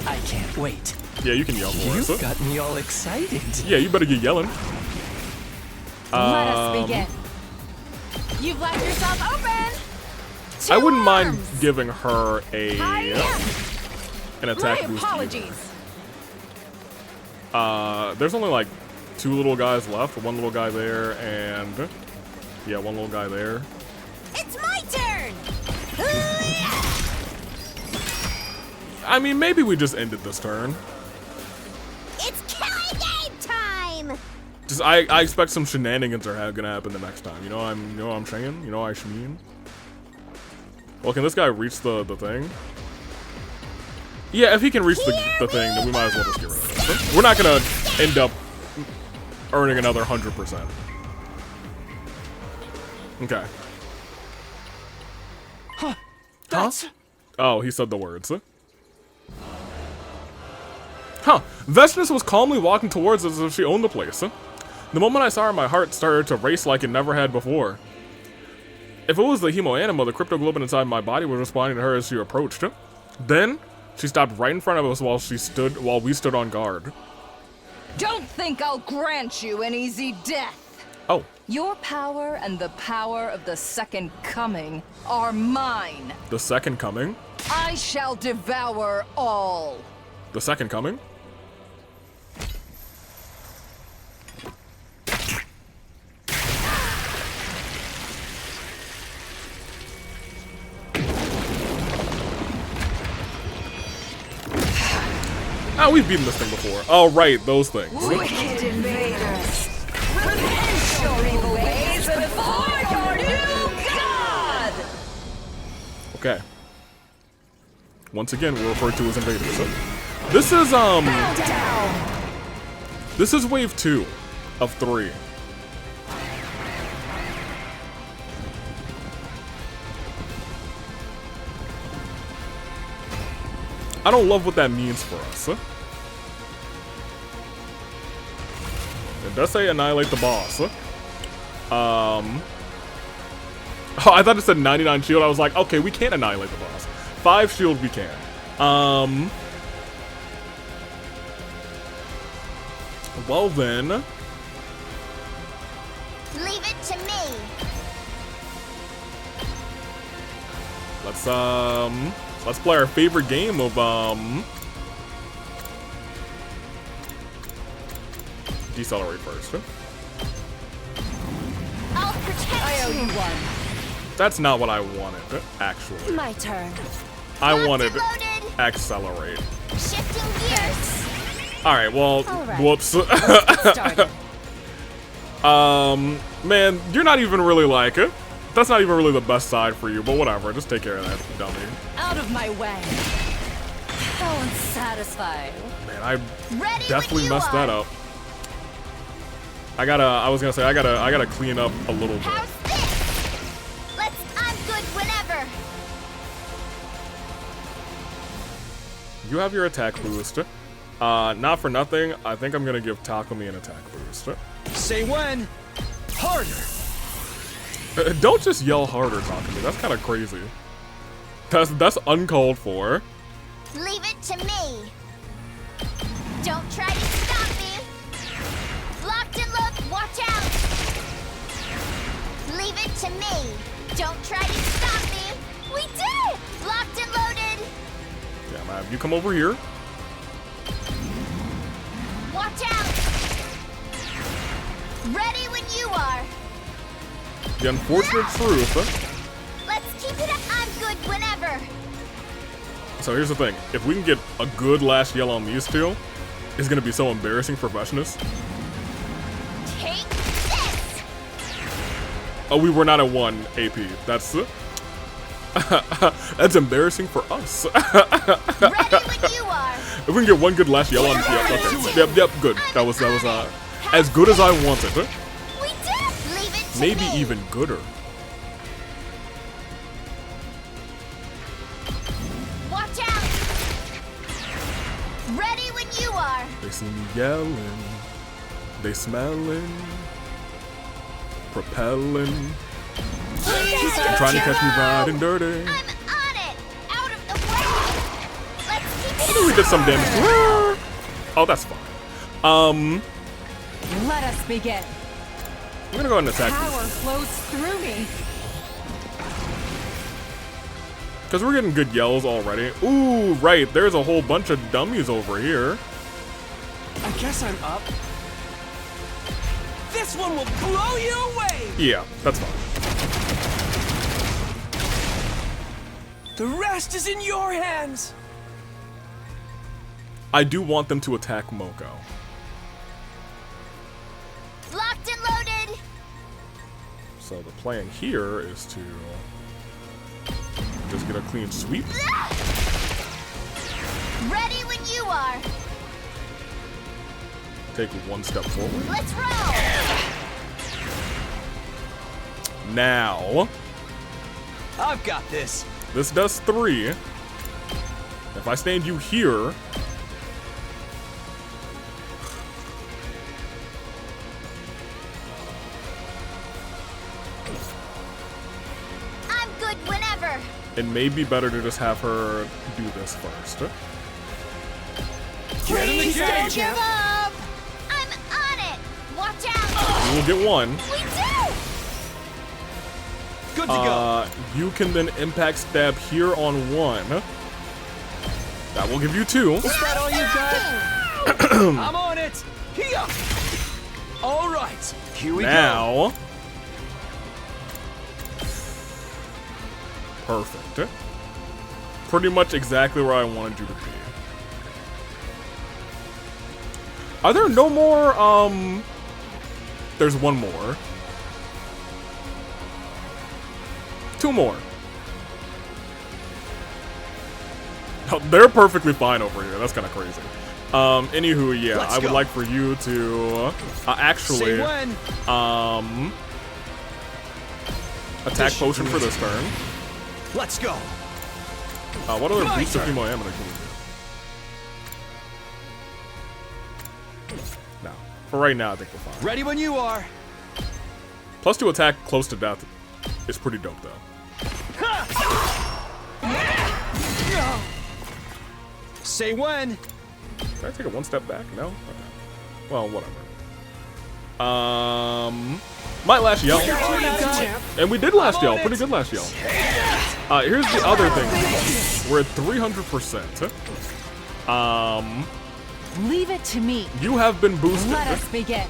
I can't wait. Yeah, you can yell for us. You've got me all excited. Yeah, you better get yelling. Let us begin. You've left yourself open! I wouldn't mind giving her an attack My boost. apologies. There's only like 2 little guys left. 1 little guy there, and yeah, 1 little guy there. It's my turn. I mean, maybe we just ended this turn. It's killing game time. Just I expect some shenanigans are gonna happen the next time. You know what I'm saying? You know what I mean? Well, can this guy reach the thing? Yeah, if he can reach the thing, then we might as well just get rid of it. We're not gonna end up earning another 100%. Okay. Huh? That's... Oh, he said the words. Huh. Vestinus was calmly walking towards us as if she owned the place. The moment I saw her, my heart started to race like it never had before. If it was the hemoanima, the cryptoglobin inside my body was responding to her as she approached. Then, she stopped right in front of us while we stood on guard. Don't think I'll grant you an easy death. Oh. Your power and the power of the Second Coming are mine. The Second Coming? I shall devour all. The Second Coming? Oh, we've beaten this thing before. Oh, right, those things. Wicked invaders, repent your evil ways before your new god! Okay. Once again, we're referred to as invaders. So this is wave 2 of 3. I don't love what that means for us. It does say annihilate the boss. Oh, I thought it said 99 shield. I was like, okay, we can't annihilate the boss. 5 shield we can. Well then. Leave it to me. Let's play our favorite game of decelerate first. I'll protect you. That's not what I wanted, actually. My turn. I wanted accelerate. Shifting gears. Alright, well, Alright. whoops. Started. Man, you're not even really like it. That's not even really the best side for you, but whatever. Just take care of that, dummy. Out of my way. So unsatisfying. Man, I definitely messed that up. I gotta clean up a little bit. How's this? I'm good whenever. You have your attack boost. Not for nothing, I think I'm gonna give Takumi an attack boost. Say when. Harder. Don't just yell harder, Takumi. That's kind of crazy. That's uncalled for. Leave it to me. Don't try to stop me. Locked and loaded, watch out. Leave it to me. Don't try to stop me. We did it! Locked and loaded. Yeah, I'm gonna have you come over here. Watch out. Ready when you are. The unfortunate truth. Let's keep it up. I'm good whenever. So here's the thing. If we can get a good last yell on these two, it's gonna be so embarrassing for Freshness. Take this. Oh, we were not at 1 AP. That's that's embarrassing for us. Ready when you are. If we can get one good last yell on, yep, good. That was as good as I wanted. We did it. Leave it to Maybe me. even gooder. Watch out. Ready when you are. They see me yelling, they smelling, propelling. I'm trying to catch me riding dirty. I'm on it. Out of the way. Let's keep it Maybe we did some damage. Oh, that's fine. Let us begin. I'm gonna go ahead and attack Power flows through me. because we're getting good yells already. Ooh, right. There's a whole bunch of dummies over here. I guess I'm up. This one will blow you away. Yeah, that's fine. The rest is in your hands. I do want them to attack Moko. locked and loaded. So the plan here is to just get a clean sweep. Ready when you are. Take one step forward. Let's roll. Now, I've got this. this does 3. If I stand you here, I'm good whenever. it may be better to just have her do this first. Get in the Please game. don't give up. I'm on it. Watch out. You will get 1. We do. Good to go. You can then impact stab here on 1. That will give you 2. Is that all you got? I'm on it. Here. All right. Here we go. Now, perfect. Pretty much exactly where I wanted you to be. Are there no more, there's one more. 2 more. Oh, they're perfectly fine over here. That's kind of crazy. Anywho, yeah, I would like for you to actually attack potion for this turn. Let's go. What other boosts of Hemo Amina can we do? No. For right now, I think we're fine. Ready when you are. +2 attack close to death is pretty dope, though. Say when. Did I take it 1 step back? No? Okay. Well, whatever. Might last yell. And we did last yell. Pretty good last yell. Here's the other thing. We're at 300%. Leave it to me. You have been boosted. Let us begin.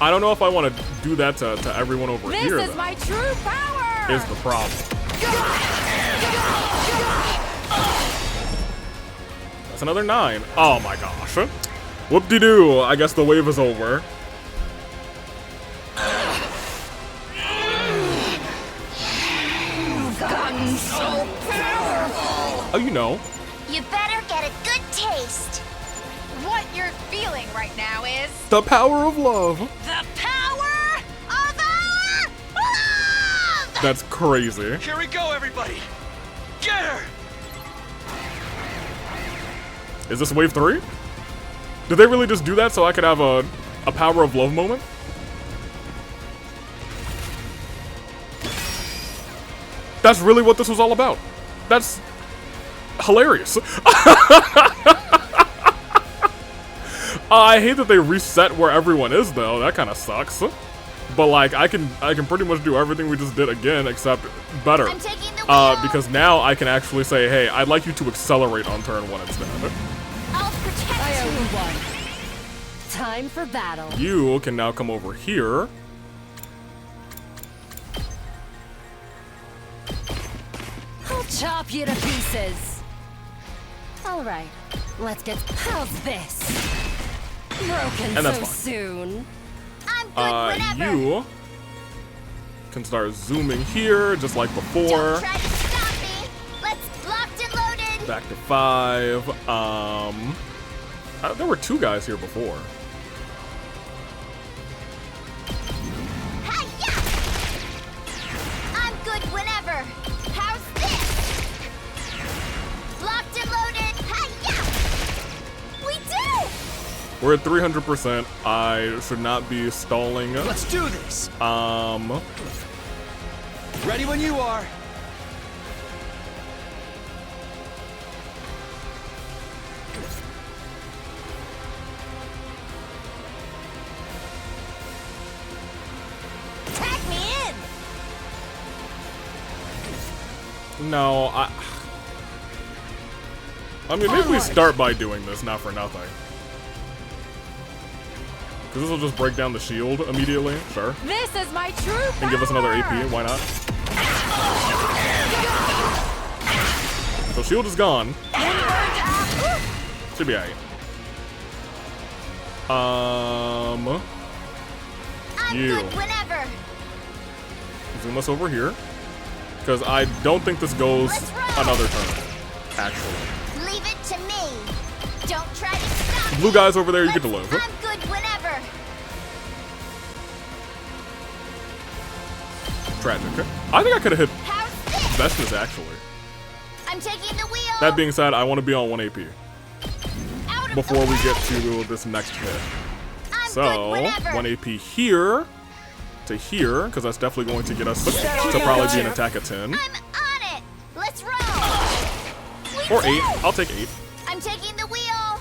I don't know if I want to do that to everyone over here. This is my true power. Is the problem. That's another 9. Oh my gosh. Whoop-de-doo. I guess the wave is over. You've gotten so powerful. Oh, you know. You better get a good taste. What you're feeling right now is The power of love. the power of our love! That's crazy. Here we go, everybody. Get her. Is this wave 3? Did they really just do that so I could have a power of love moment? That's really what this was all about. That's hilarious. I hate that they reset where everyone is, though. That kind of sucks. But like, I can pretty much do everything we just did again, except better. I'm taking the wheel. Because now I can actually say, hey, I'd like you to accelerate on turn 1 instead. I'll protect I you. owe you one. Time for battle. You can now come over here. I'll chop you to pieces. All right, let's get. How's this? Broken And that's so fine. soon. I'm good whenever. You can start zooming here, just like before. Don't try to stop me. Let's locked and loaded. Back to 5. There were 2 guys here before. Hi-ya! I'm good whenever. How's this? Locked and loaded. Hi-ya! We did it! We're at 300%. I should not be stalling. Let's do this. Ready when you are. Tag me in. No, I mean, maybe we start by doing this, not for nothing. Because this will just break down the shield immediately. Sure. This is my true power. And give us another AP. Why not? So shield is gone. Should be alright. I'm You good whenever. zoom us over here. Because I don't think this goes another turn. Actually. Leave it to me. Don't try to stop Blue me. guys over there, you get to live. I'm good whenever. Tragic. I think I could have hit How's this? Vestness actually. I'm taking the wheel. That being said, I want to be on 1 AP Out of before the we get way. to this next hit. I'm So, good whenever. 1 AP here to here, because that's definitely going to get us to probably be an attack of 10. I'm on it. Let's roll. We Or did 8. it. I'll take 8. I'm taking the wheel.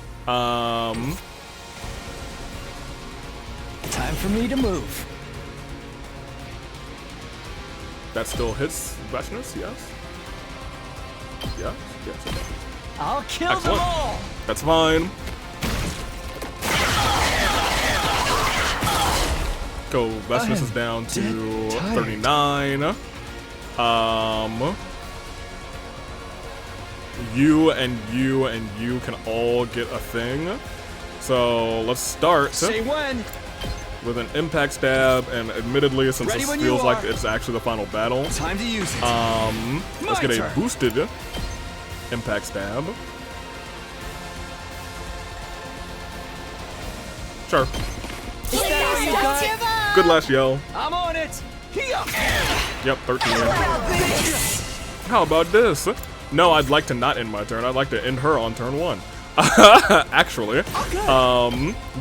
Time for me to move. That still hits Vestness, yes? Yes, yes. Okay. I'll kill them Excellent. all. That's fine. Go, Vestness is down to 39. you and you and you can all get a thing. So let's start. Say when. With an impact stab, and admittedly, since Ready this when you feels like are. it's actually the final battle, Time to use it. let's get a turn. boosted impact stab. Sure. Good last yell. I'm on it. Here. Yep, 13. How about this? No, I'd like to not end my turn. I'd like to end her on turn 1. Actually,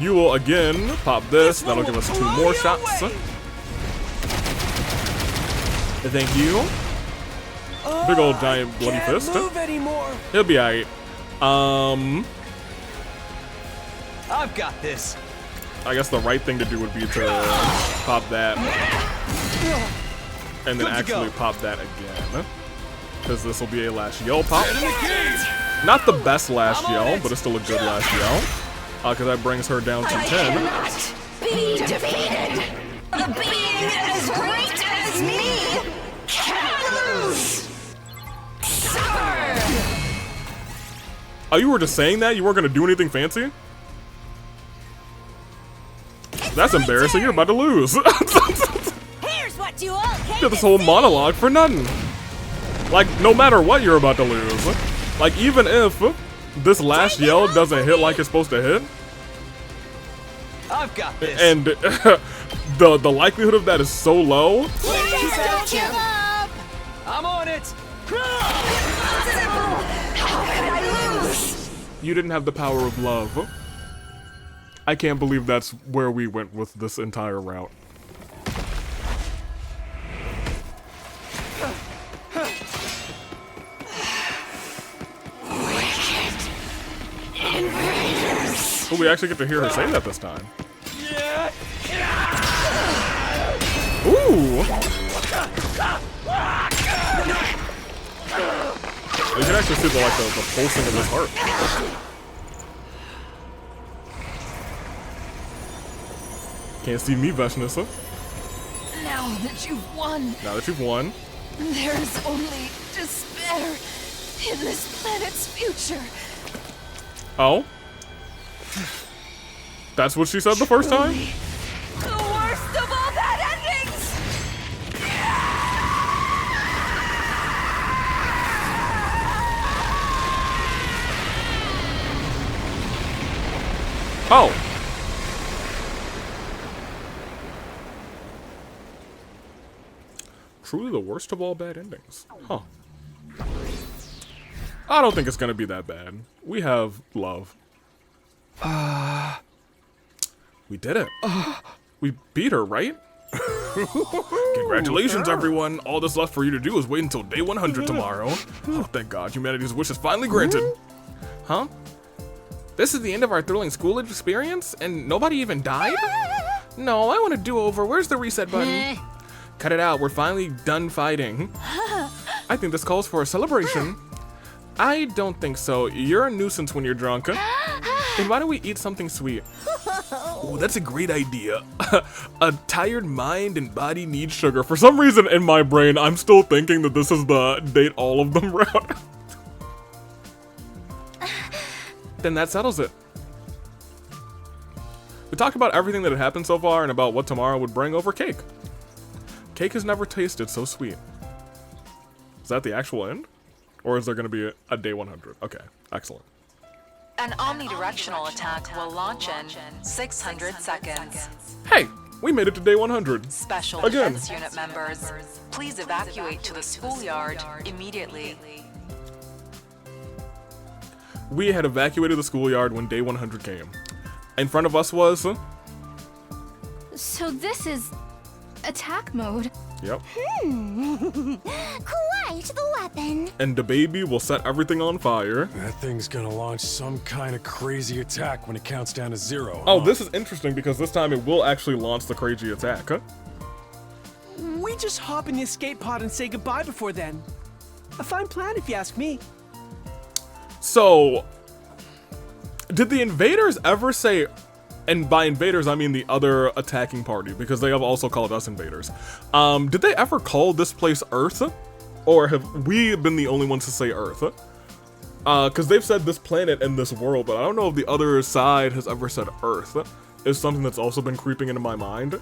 you will again pop this. That'll give us 2 more shots. Thank you. Big old giant bloody fist. Move anymore. He'll be alright. I've got this. I guess the right thing to do would be to pop that, and then actually pop that again, because this will be a last yell pop. Not the best last yell, but it's still a good last yell, because that brings her down to 10. Be defeated. A being as great as me cannot lose. Suffer. Oh, you were just saying that? You weren't going to do anything fancy? That's embarrassing. You're about to lose. Here's what you all came Did this whole monologue for nothing. Like, no matter what, you're about to lose. Like, even if this last yell doesn't hit like it's supposed to hit, I've got this. and the likelihood of that is so low. Don't give up. I'm on it. How could I lose? You didn't have the power of love. I can't believe that's where we went with this entire route. Oh, we actually get to hear her say that this time. Ooh! You can actually see the pulsing of his heart. Can't see me, Veshnissa. Now that you've won, Now that you've won. there is only despair in this planet's future. Oh? That's what she said the first time? The worst of all bad endings! Oh. Truly the worst of all bad endings. Huh. I don't think it's gonna be that bad. We have love. We did it. We beat her, right? Congratulations, everyone. All that's left for you to do is wait until day 100 tomorrow. Oh, thank God. Humanity's wish is finally granted. Huh? This is the end of our thrilling school experience, and nobody even died? No, I want a do-over. Where's the reset button? Cut it out. We're finally done fighting. I think this calls for a celebration. I don't think so. You're a nuisance when you're drunk. And why don't we eat something sweet? Oh, that's a great idea. A tired mind and body need sugar. For some reason in my brain, I'm still thinking that this is the date all of them route. Then that settles it. We talked about everything that had happened so far and about what tomorrow would bring over cake. Cake has never tasted so sweet. Is that the actual end? Or is there going to be a day 100? Okay, excellent. An omnidirectional attack will launch in 600 seconds. Hey, we made it to day 100. Special Again. Defense Unit members, please evacuate to the schoolyard immediately. We had evacuated the schoolyard when day 100 came. In front of us was... So this is attack mode. Yep. Quite the weapon. And the baby will set everything on fire. That thing's gonna launch some kind of crazy attack when it counts down to 0. Oh, this is interesting because this time it will actually launch the crazy attack, huh? We just hop in the escape pod and say goodbye before then. A fine plan if you ask me. So, did the invaders ever say, and by invaders I mean the other attacking party, because they have also called us invaders. Did they ever call this place Earth? Or have we been the only ones to say Earth? Because they've said this planet and this world, but I don't know if the other side has ever said Earth. Is something that's also been creeping into my mind.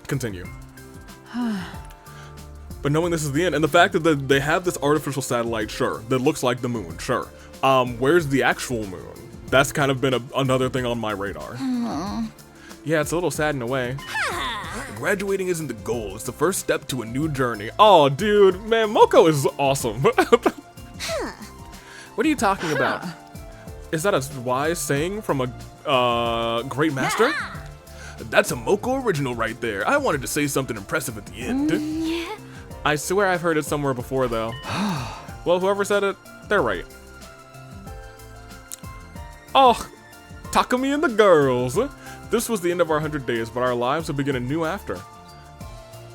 Continue. But knowing this is the end, and the fact that they have this artificial satellite, sure, that looks like the moon, sure. Where's the actual moon? That's kind of been another thing on my radar. Yeah, it's a little sad in a way. Graduating isn't the goal, it's the first step to a new journey. Oh, dude, man, Moko is awesome. What are you talking about? Is that a wise saying from a great master? That's a Moko original right there. I wanted to say something impressive at the end. I swear I've heard it somewhere before, though. Well, whoever said it, they're right. Oh, Takumi and the girls. This was the end of our 100 days, but our lives will begin anew after.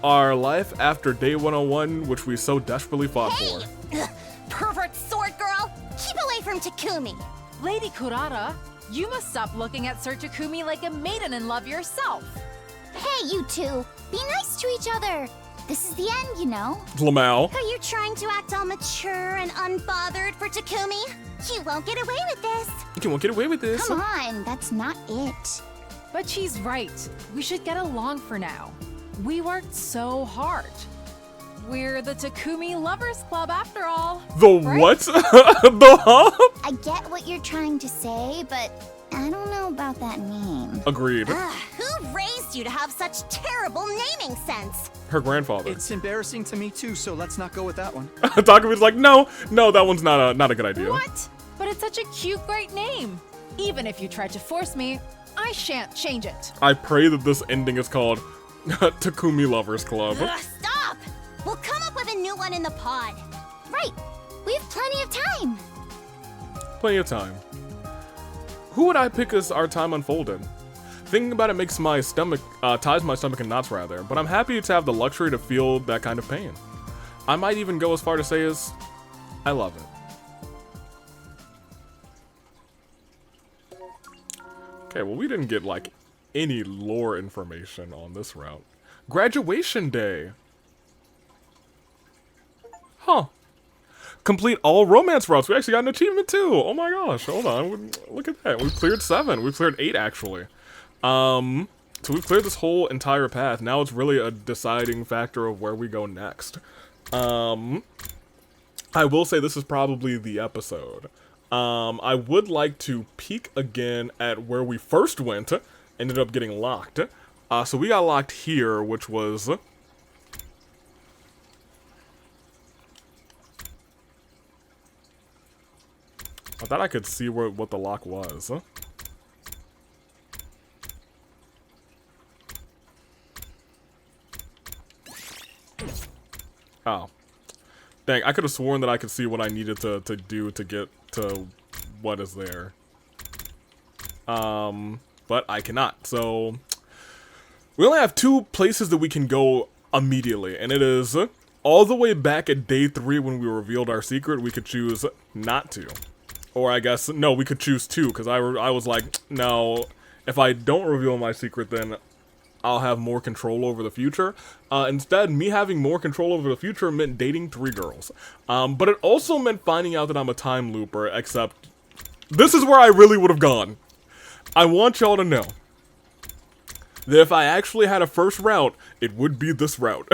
Our life after day 101, which we so desperately fought for. Pervert sword girl! Keep away from Takumi! Lady Kurata, you must stop looking at Sir Takumi like a maiden in love yourself. Hey, you two! Be nice to each other! This is the end, you know. lmao. Are you trying to act all mature and unbothered for Takumi? You won't get away with this! You won't get away with this. Come on, that's not it. But she's right. We should get along for now. We worked so hard. We're the Takumi Lovers Club after all. The right? what? The huh? I get what you're trying to say, but I don't know about that name. Agreed. Who raised you to have such terrible naming sense? Her grandfather. It's embarrassing to me too, so let's not go with that one. Takumi's like, no, that one's not a good idea. What? But it's such a cute, great name. Even if you tried to force me, I shan't change it. I pray that this ending is called Takumi Lovers Club. Stop! We'll come up with a new one in the pod. Right. We have plenty of time. Plenty of time. Who would I pick as our time unfolded? Thinking about it makes my stomach, ties my stomach in knots rather, but I'm happy to have the luxury to feel that kind of pain. I might even go as far to say as, I love it. Okay, well we didn't get like any lore information on this route. Graduation day. Huh. Complete all romance routes. We actually got an achievement too. Oh my gosh, hold on. Look at that. We've cleared 7. We've cleared 8 actually. So we've cleared this whole entire path. Now it's really a deciding factor of where we go next. I will say this is probably the episode. I would like to peek again at where we first went. Ended up getting locked. So we got locked here, which was... I thought I could see what the lock was. Oh. Dang, I could have sworn that I could see what I needed to do to get to what is there. But I cannot. So, we only have 2 places that we can go immediately. And it is all the way back at day 3 when we revealed our secret, we could choose not to. Or I guess, no, we could choose 2, because I was like, no, if I don't reveal my secret, then I'll have more control over the future. Instead, me having more control over the future meant dating 3 girls. But it also meant finding out that I'm a time looper, except this is where I really would have gone. I want y'all to know that if I actually had a first route, it would be this route.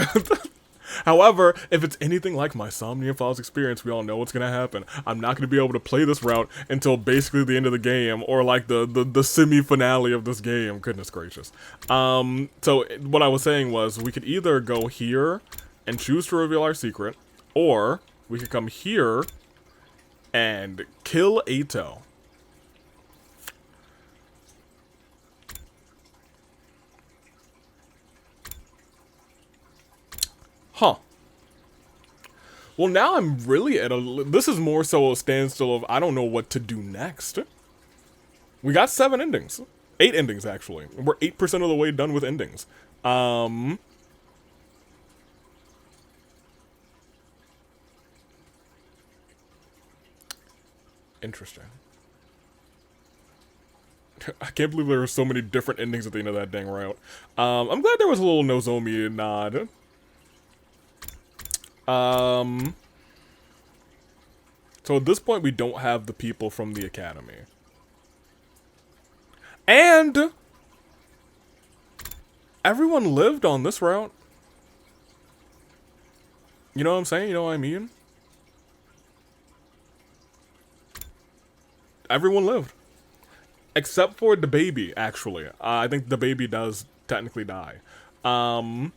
However, if it's anything like my Somnia Files experience, we all know what's gonna happen. I'm not gonna be able to play this route until basically the end of the game, or like the semi-finale of this game. Goodness gracious. So what I was saying was, we could either go here and choose to reveal our secret, or we could come here and kill Ato. Huh. Well, now I'm really at a... This is more so a standstill of I don't know what to do next. We got 7 endings. 8 endings, actually. We're 8% of the way done with endings. Interesting. I can't believe there were so many different endings at the end of that dang route. I'm glad there was a little Nozomi nod. So at this point, we don't have the people from the academy. And everyone lived on this route. You know what I'm saying? You know what I mean? Everyone lived. Except for the baby, actually. I think the baby does technically die. I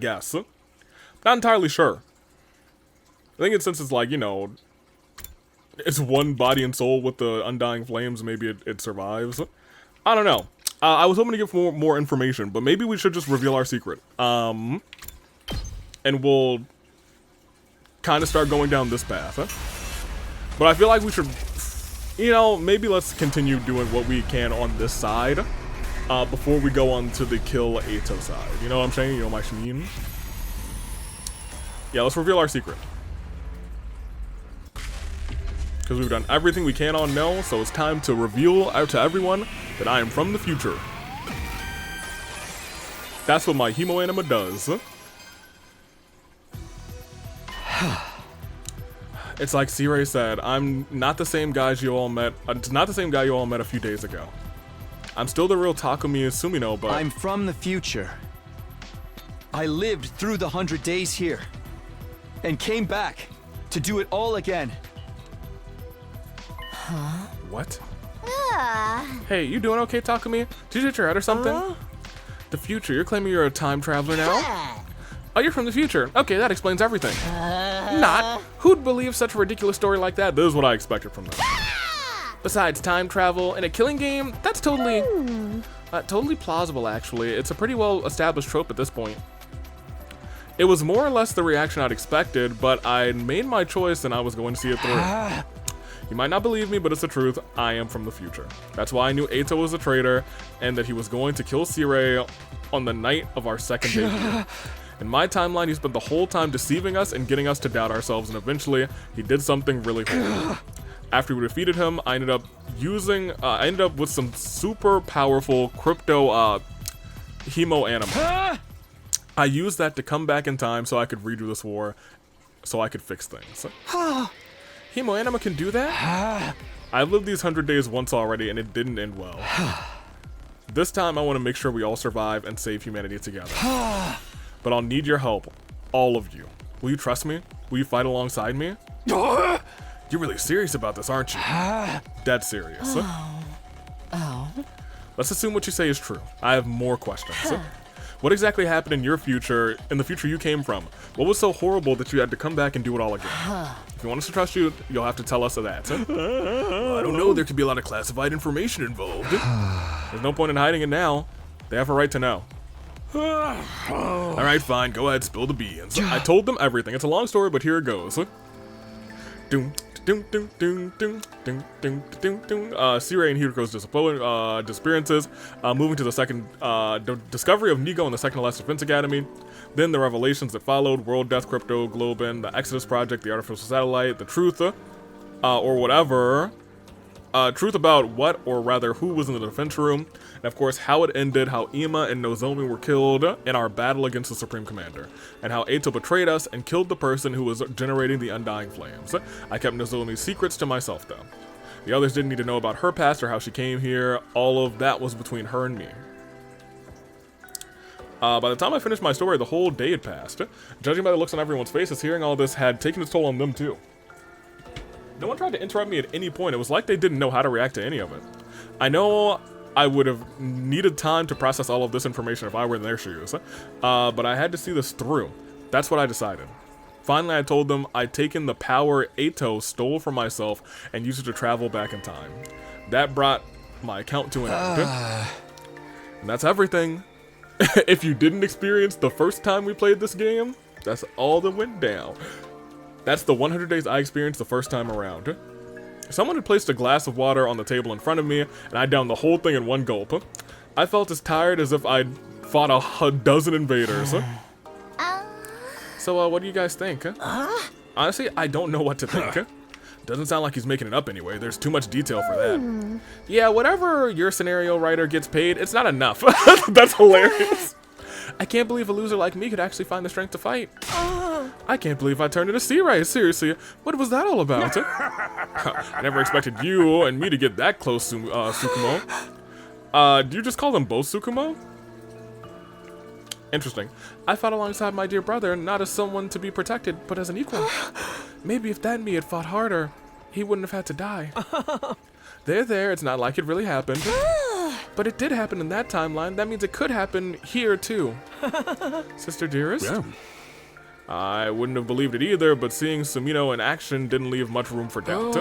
guess. Not entirely sure. I think since it's like, you know, it's one body and soul with the undying flames, maybe it survives. I don't know. I was hoping to get more information, but maybe we should just reveal our secret. And we'll kind of start going down this path. But I feel like we should, you know, maybe let's continue doing what we can on this side before we go on to the kill Eito side. You know what I'm saying? You know what I mean? Yeah, let's reveal our secret. Because we've done everything we can on No, so it's time to reveal out to everyone that I am from the future. That's what my Hemo Anima does. It's like C-Ray said, I'm not the same guys you all met. Not the same guy you all met a few days ago. I'm still the real Takumi Sumino, but I'm from the future. I lived through the 100 days here and came back to do it all again. Huh? What? Hey, you doing okay, Takumi? Did you hit your head or something? The future? You're claiming you're a time traveler now? Oh, you're from the future. Okay, that explains everything. Not. Who'd believe such a ridiculous story like that? This is what I expected from them. Besides time travel in a killing game, that's totally plausible, actually. It's a pretty well-established trope at this point. It was more or less the reaction I'd expected, but I made my choice and I was going to see it through. You might not believe me, but it's the truth. I am from the future. That's why I knew Eito was a traitor and that he was going to kill C-Ray on the night of our second debut. In my timeline, he spent the whole time deceiving us and getting us to doubt ourselves, and eventually, he did something really horrible. After we defeated him, I ended up with some super powerful crypto Hemo Anima. I used that to come back in time so I could redo this war, so I could fix things. Hemo Anima can do that? I've lived these 100 days once already, and it didn't end well. This time, I want to make sure we all survive and save humanity together. But I'll need your help, all of you. Will you trust me? Will you fight alongside me? You're really serious about this, aren't you? Dead serious. Let's assume what you say is true. I have more questions. What exactly happened in your future, in the future you came from? What was so horrible that you had to come back and do it all again? If you want us to trust you, you'll have to tell us that. Well, I don't know, there could be a lot of classified information involved. There's no point in hiding it now. They have a right to know. Alright, fine, go ahead, spill the beans. I told them everything. It's a long story, but here it goes. C-Ray and Hiruko's disappearances, moving to the second discovery of Nigo in the second to last defense academy, then the revelations that followed, World Death Crypto, Globin, the Exodus Project, the artificial satellite, the truth, or whatever. Truth about what, or rather who was in the defense room, and of course how it ended, how Ima and Nozomi were killed in our battle against the Supreme Commander, and how Eito betrayed us and killed the person who was generating the undying flames. I kept Nozomi's secrets to myself though. The others didn't need to know about her past or how she came here. All of that was between her and me. By the time I finished my story, the whole day had passed. Judging by the looks on everyone's faces, hearing all this had taken its toll on them too. No one tried to interrupt me at any point. It was like they didn't know how to react to any of it. I know I would have needed time to process all of this information if I were in their shoes, but I had to see this through. That's what I decided. Finally, I told them I'd taken the power Eito stole from myself and used it to travel back in time. That brought my account to an end. And that's everything. If you didn't experience the first time we played this game, that's all that went down. That's the 100 days I experienced the first time around. Someone had placed a glass of water on the table in front of me, and I downed the whole thing in one gulp. I felt as tired as if I'd fought a dozen invaders. So, what do you guys think? Honestly, I don't know what to think. Doesn't sound like he's making it up anyway. There's too much detail for that. Yeah, whatever your scenario writer gets paid, it's not enough. That's hilarious. I can't believe a loser like me could actually find the strength to fight. I can't believe I turned into Sea Ray. Seriously, what was that all about? I never expected you and me to get that close, Tsukumo. Do you just call them both Tsukumo? Interesting. I fought alongside my dear brother, not as someone to be protected, but as an equal. Maybe if that me had fought harder, he wouldn't have had to die. There, it's not like it really happened. But it did happen in that timeline. That means it could happen here, too. Sister dearest? Yeah. I wouldn't have believed it either, but seeing Sumino in action didn't leave much room for doubt.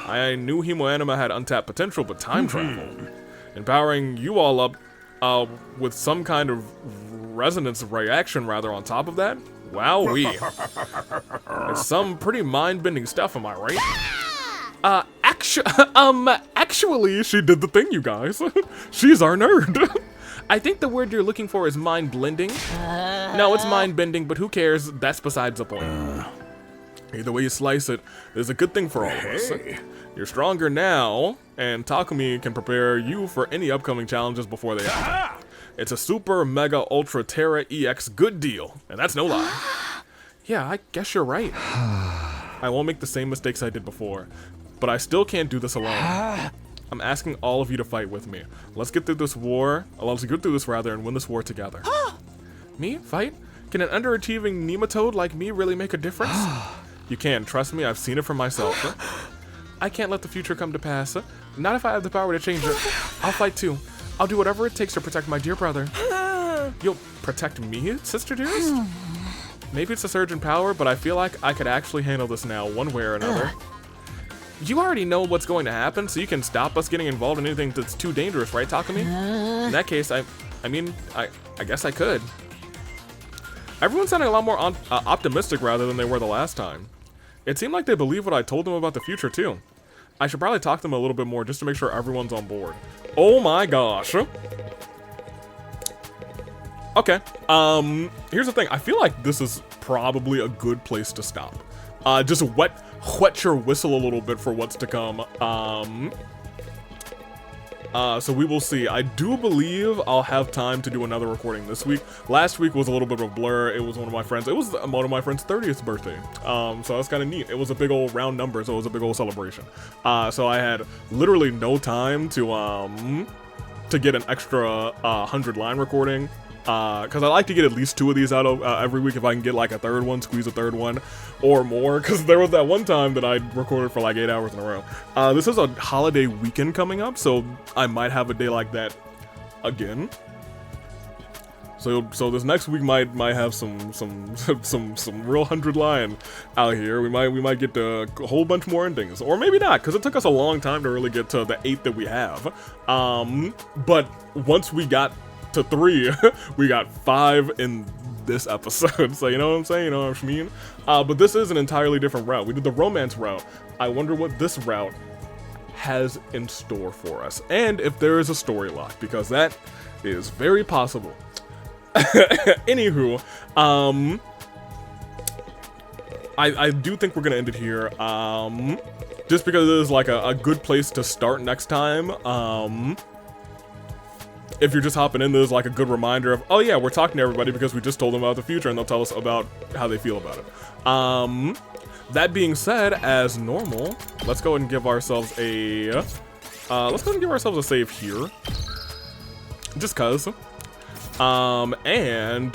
I knew Hemoanima had untapped potential, but time travel. Empowering you all up with some kind of resonance reaction, rather, on top of that? Wowee. It's some pretty mind-bending stuff, am I right? Actually, she did the thing, you guys. She's our nerd. I think the word you're looking for is mind-blending. No, it's mind-bending, but who cares? That's besides the point. Either way you slice it, there's a good thing for all of us. You're stronger now, and Takumi can prepare you for any upcoming challenges before they happen. It's a super mega ultra terra EX good deal, and that's no lie. Yeah, I guess you're right. I won't make the same mistakes I did before, but I still can't do this alone. I'm asking all of you to fight with me. Let's get through this war. Let's get through this rather and win this war together. Me? Fight? Can an underachieving nematode like me really make a difference? You can. Trust me, I've seen it for myself. I can't let the future come to pass. Not if I have the power to change it. I'll fight too. I'll do whatever it takes to protect my dear brother. You'll protect me, sister dearest? Maybe it's a surge in power, but I feel like I could actually handle this now, one way or another. You already know what's going to happen, so you can stop us getting involved in anything that's too dangerous, right, Takumi? In that case, I guess I could. Everyone's sounding a lot more optimistic rather than they were the last time. It seemed like they believe what I told them about the future, too. I should probably talk to them a little bit more just to make sure everyone's on board. Oh my gosh. Okay, here's the thing. I feel like this is probably a good place to stop. Just wet your whistle a little bit for what's to come. So we will see. I do believe I'll have time to do another recording this week. Last week was a little bit of a blur. It was one of my friends' 30th birthday. So that's kind of neat. It was a big old round number, so it was a big old celebration. So I had literally no time to get an extra 100-line recording. Because I like to get at least 2 of these out of every week if I can get like a third one, squeeze a third one, or more. Because there was that one time that I recorded for like 8 hours in a row. This is a holiday weekend coming up, so I might have a day like that again. So this next week might have some real 100-line out here. We might get to a whole bunch more endings, or maybe not, because it took us a long time to really get to the 8 that we have. But once we got to 3, we got 5 in this episode. So you know what I'm saying? You know what I mean? But this is an entirely different route. We did the romance route. I wonder what this route has in store for us, and if there is a story lock, because that is very possible. Anywho, I do think we're gonna end it here. Just because it is like a good place to start next time. If you're just hopping in, there's like a good reminder of, oh yeah, we're talking to everybody because we just told them about the future and they'll tell us about how they feel about it. That being said, as normal, let's go ahead and give ourselves a, save here. Just cause. And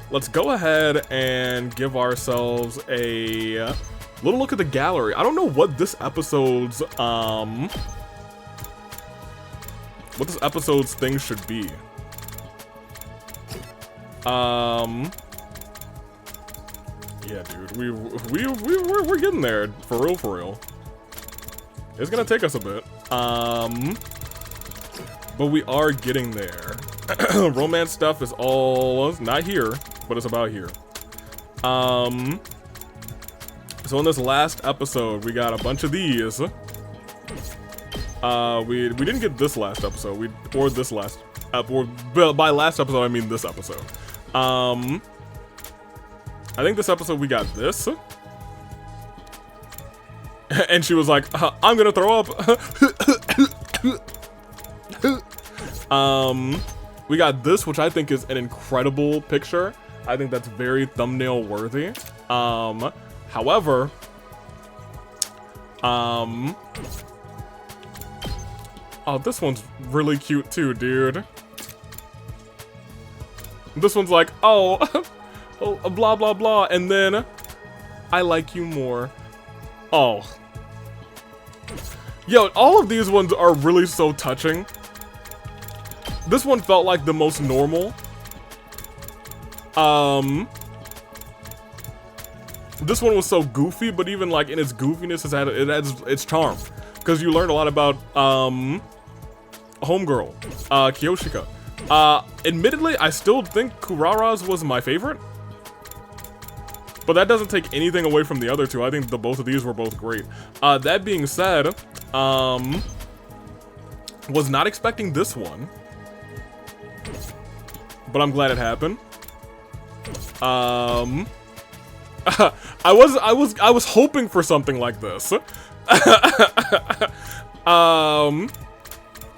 let's go ahead and give ourselves a little look at the gallery. I don't know what this episode's, thing should be. Yeah, dude, we're getting there, for real. It's gonna take us a bit, but we are getting there. Romance stuff is all not here, but it's about here. So in this last episode, we got a bunch of these. We didn't get this last episode. By last episode I mean this episode. I think this episode we got this. And she was like, I'm gonna throw up. We got this, which I think is an incredible picture. I think that's very thumbnail worthy. However, oh, this one's really cute too, dude. This one's like, oh, oh, blah, blah, blah, and then I like you more. Oh. Yo, all of these ones are really so touching. This one felt like the most normal. This one was so goofy, but even like in its goofiness, it has its charm. Because you learned a lot about, Homegirl, Kyoshika. Admittedly, I still think Kurara's was my favorite. But that doesn't take anything away from the other two. I think both of these were both great. That being said, was not expecting this one. But I'm glad it happened. I was hoping for something like this.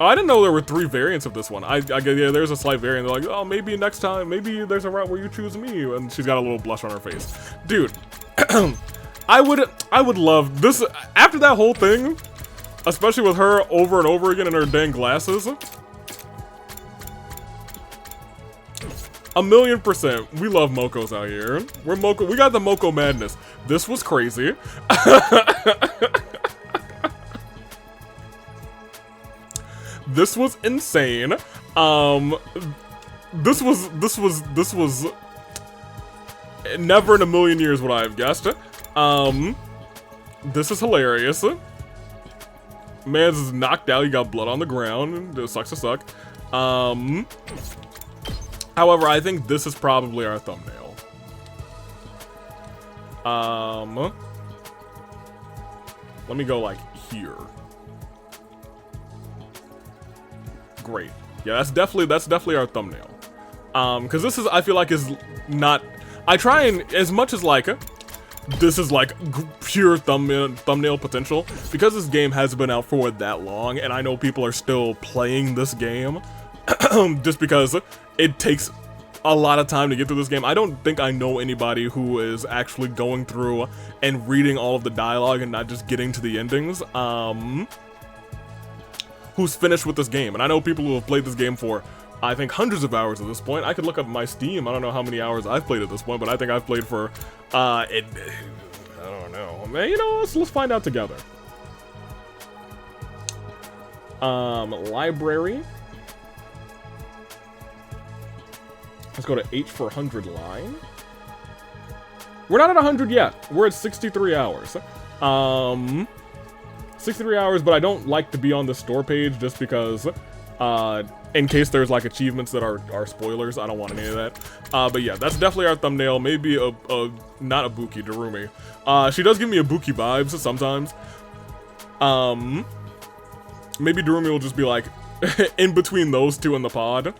I didn't know there were 3 variants of this one. Yeah, there's a slight variant. They're like, oh, maybe next time, maybe there's a route where you choose me, and she's got a little blush on her face. Dude, I would love this after that whole thing, especially with her over and over again in her dang glasses. 1,000,000%. We love Mokos out here. We're Moko. We got the Moko madness. This was crazy. This was insane. This was never in a million years would I have guessed. This is hilarious. Man's is knocked out. He got blood on the ground. It sucks to suck. However, I think this is probably our thumbnail. Let me go like here. Great. Yeah, that's definitely our thumbnail. Because this is, I feel like, is not. I try and, as much as like this is like pure thumbnail potential, because this game hasn't been out for that long, and I know people are still playing this game, just because it takes a lot of time to get through this game. I don't think I know anybody who is actually going through and reading all of the dialogue and not just getting to the endings, who's finished with this game. And I know people who have played this game for, I think, hundreds of hours at this point. I could look up my Steam. I don't know how many hours I've played at this point, but I think I've played for, I don't know. Man, you know, let's find out together. Library. Let's go to H for 100 line. We're not at 100 yet. We're at 63 hours. 63 hours, but I don't like to be on the store page just because, in case there's like achievements that are spoilers, I don't want any of that. But yeah, that's definitely our thumbnail. Maybe not Ibuki, Darumi. She does give me Ibuki vibes sometimes. Maybe Darumi will just be like in between those two in the pod.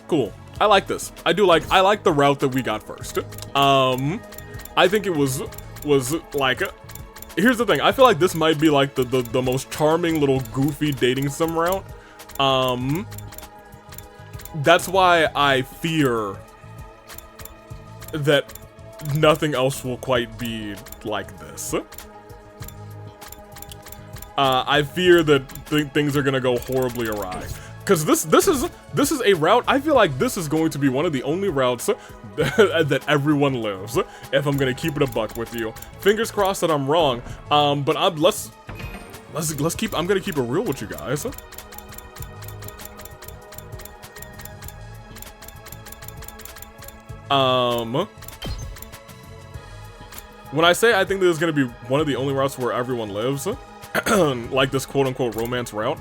Cool. I like this. I like the route that we got first. I think it was like, here's the thing. I feel like this might be like the most charming little goofy dating sim route. That's why I fear that nothing else will quite be like this. I fear that things are gonna go horribly awry. Because this is a route, I feel like this is going to be one of the only routes that everyone lives, if I'm gonna keep it a buck with you. Fingers crossed that I'm wrong, but I'm gonna keep it real with you guys. When I say I think this is gonna be one of the only routes where everyone lives, like this quote-unquote romance route,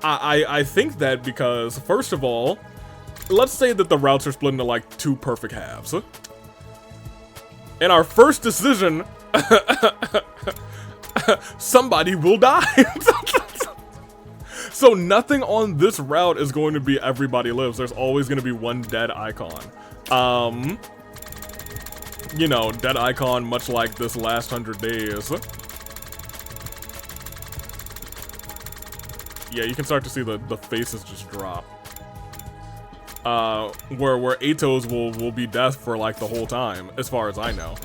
I think that because, first of all, let's say that the routes are split into like 2 perfect halves. In our first decision, somebody will die. So nothing on this route is going to be everybody lives. There's always going to be one dead icon. You know, dead icon, much like this last 100 days. Yeah, you can start to see the faces just drop. Where Ato's will be death for like the whole time, as far as I know.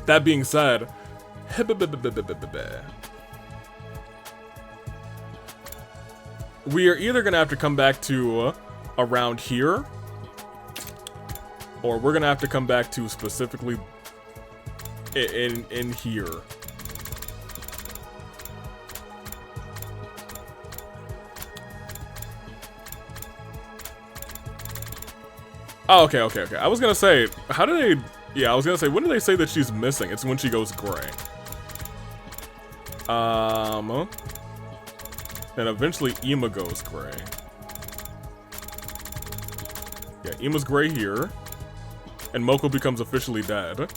That being said, we are either gonna have to come back to around here, or we're gonna have to come back to specifically in here. Oh, okay. I was gonna say, how do they... Yeah, I was gonna say, when do they say that she's missing? It's when she goes gray. Then eventually Ima goes gray. Yeah, Ima's gray here. And Moko becomes officially dead.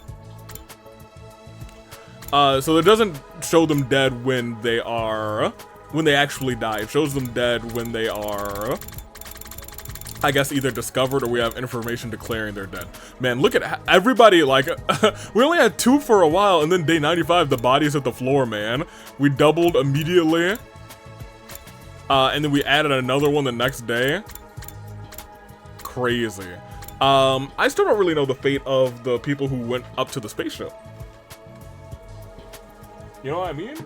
So it doesn't show them dead when they are... When they actually die. It shows them dead when they are... I guess either discovered or we have information declaring they're dead. Man, look at everybody, like, we only had 2 for a while, and then day 95, the bodies hit the floor, man. We doubled immediately. And then we added another one the next day. Crazy. I still don't really know the fate of the people who went up to the spaceship. You know what I mean?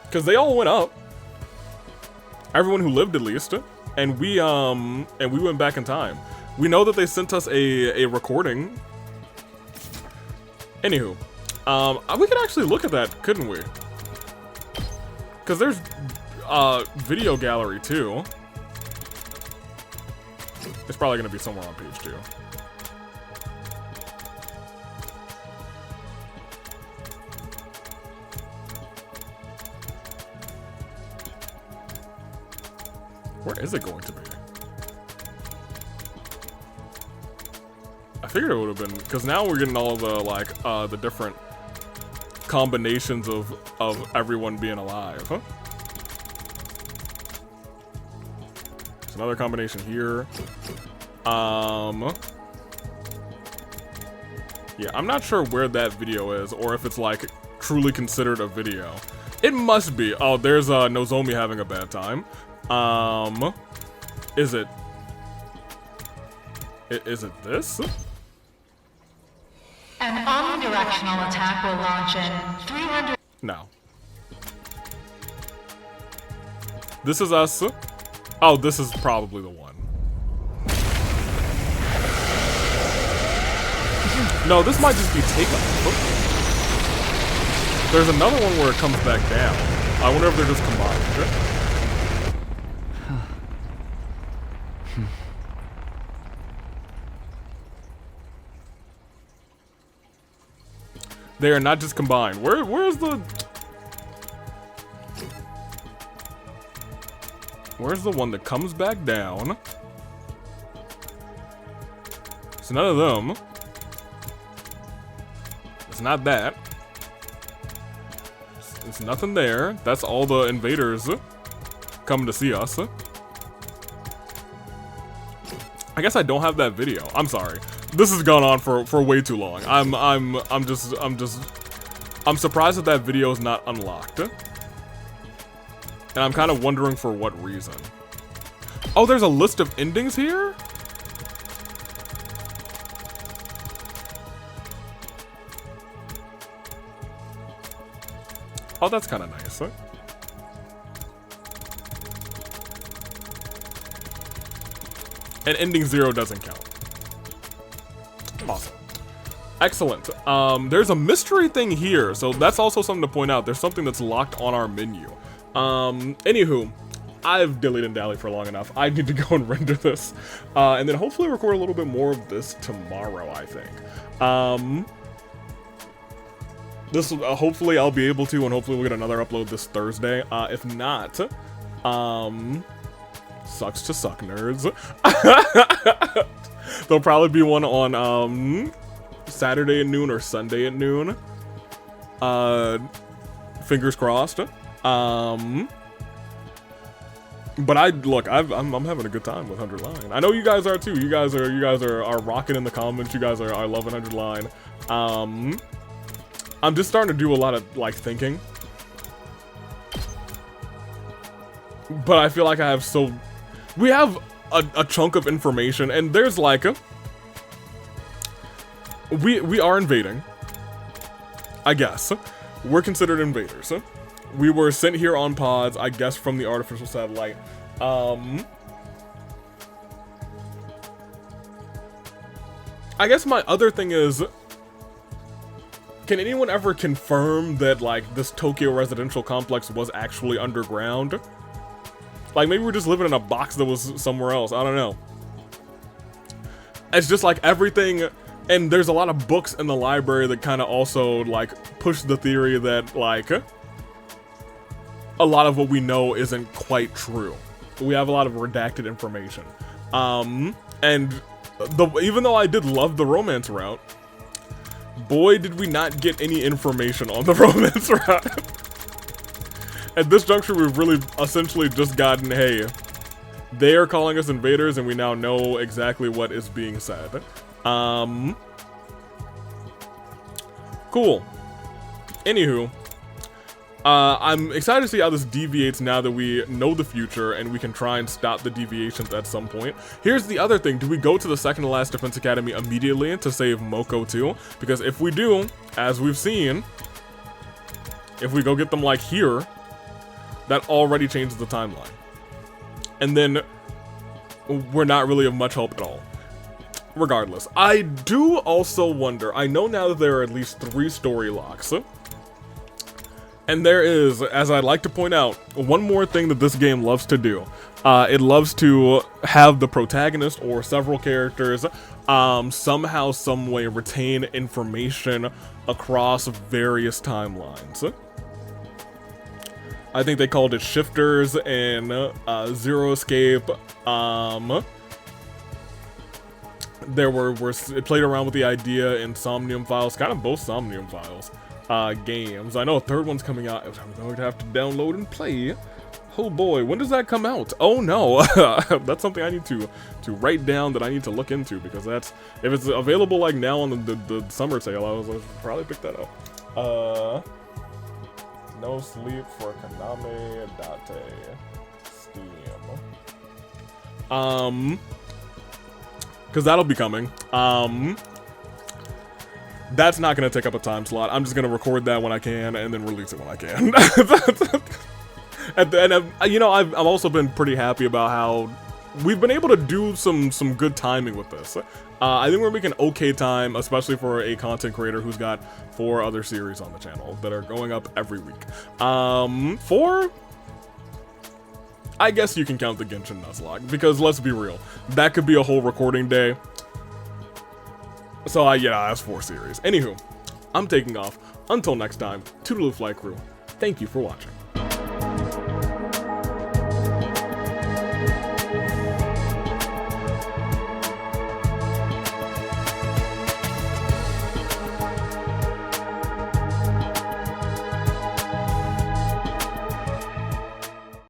Because they all went up. Everyone who lived, at least. And we went back in time. We know that they sent us a recording. Anywho. We could actually look at that, couldn't we? Because there's video gallery too. It's probably going to be somewhere on page 2. Where is it going to be? I figured it would have been, because now we're getting all the, like, the different combinations of everyone being alive. Huh? There's another combination here. Yeah, I'm not sure where that video is, or if it's, like, truly considered a video. It must be. Oh, there's Nozomi having a bad time. Is it this? An omnidirectional attack will launch in 300... No. This is us. Oh, this is probably the one. No, this might just be takeoff. There's another one where it comes back down. I wonder if they're just combined. They are not just combined. Where's the one that comes back down? It's none of them. It's not that. It's nothing there. That's all the invaders coming to see us. I guess I don't have that video. I'm sorry. This has gone on for way too long. I'm surprised that video is not unlocked. And I'm kind of wondering for what reason. Oh, there's a list of endings here? Oh, that's kind of nice. And ending 0 doesn't count. Awesome. Excellent. There's a mystery thing here, so that's also something to point out. There's something that's locked on our menu. Anywho, I've dillied and dallied for long enough. I need to go and render this, and then hopefully record a little bit more of this tomorrow, I think. This hopefully I'll be able to, and hopefully we'll get another upload this Thursday. If not, sucks to suck, nerds. There'll probably be one on Saturday at noon or Sunday at noon. Fingers crossed. But I'm having a good time with 100 Line. I know you guys are too. You guys are rocking in the comments. You guys are loving 100 Line. I'm just starting to do a lot of like thinking. But I feel like we have a chunk of information, and there's like we are invading. I guess we're considered invaders. We were sent here on pods, I guess, from the artificial satellite. I guess my other thing is, can anyone ever confirm that, like, this Tokyo residential complex was actually underground? Like, maybe we're just living in a box that was somewhere else. I don't know. It's just like everything, and there's a lot of books in the library that kind of also, like, push the theory that, like, a lot of what we know isn't quite true. We have a lot of redacted information. And even though I did love the romance route, boy, did we not get any information on the romance route. At this juncture, we've really essentially just gotten, hey, they are calling us invaders, and we now know exactly what is being said. Cool. Anywho, I'm excited to see how this deviates now that we know the future and we can try and stop the deviations at some point. Here's the other thing. Do we go to the second to last Defense Academy immediately to save Moko too? Because if we do, as we've seen, if we go get them like here, that already changes the timeline. And then we're not really of much help at all. Regardless, I do also wonder, I know now that there are at least 3 story locks. And there is, as I'd like to point out, one more thing that this game loves to do. It loves to have the protagonist or several characters somehow, some way retain information across various timelines. I think they called it shifters in Zero Escape. It played around with the idea in Somnium Files, kind of both Somnium Files. Games. I know a third one's coming out. I'm going to have to download and play. Oh boy, when does that come out? Oh no, that's something I need to write down that I need to look into, because that's, if it's available like now on the summer sale, I was probably pick that up. No Sleep for Konami Date Steam. Because that'll be coming. That's not going to take up a time slot. I'm just going to record that when I can and then release it when I can. And you know, I've also been pretty happy about how we've been able to do some good timing with this. I think we're making okay time, especially for a content creator who's got 4 other series on the channel that are going up every week. 4? I guess you can count the Genshin Nuzlocke, because let's be real, that could be a whole recording day. So yeah, that's 4 series. Anywho, I'm taking off. Until next time, Toodaloo Flight Crew, thank you for watching.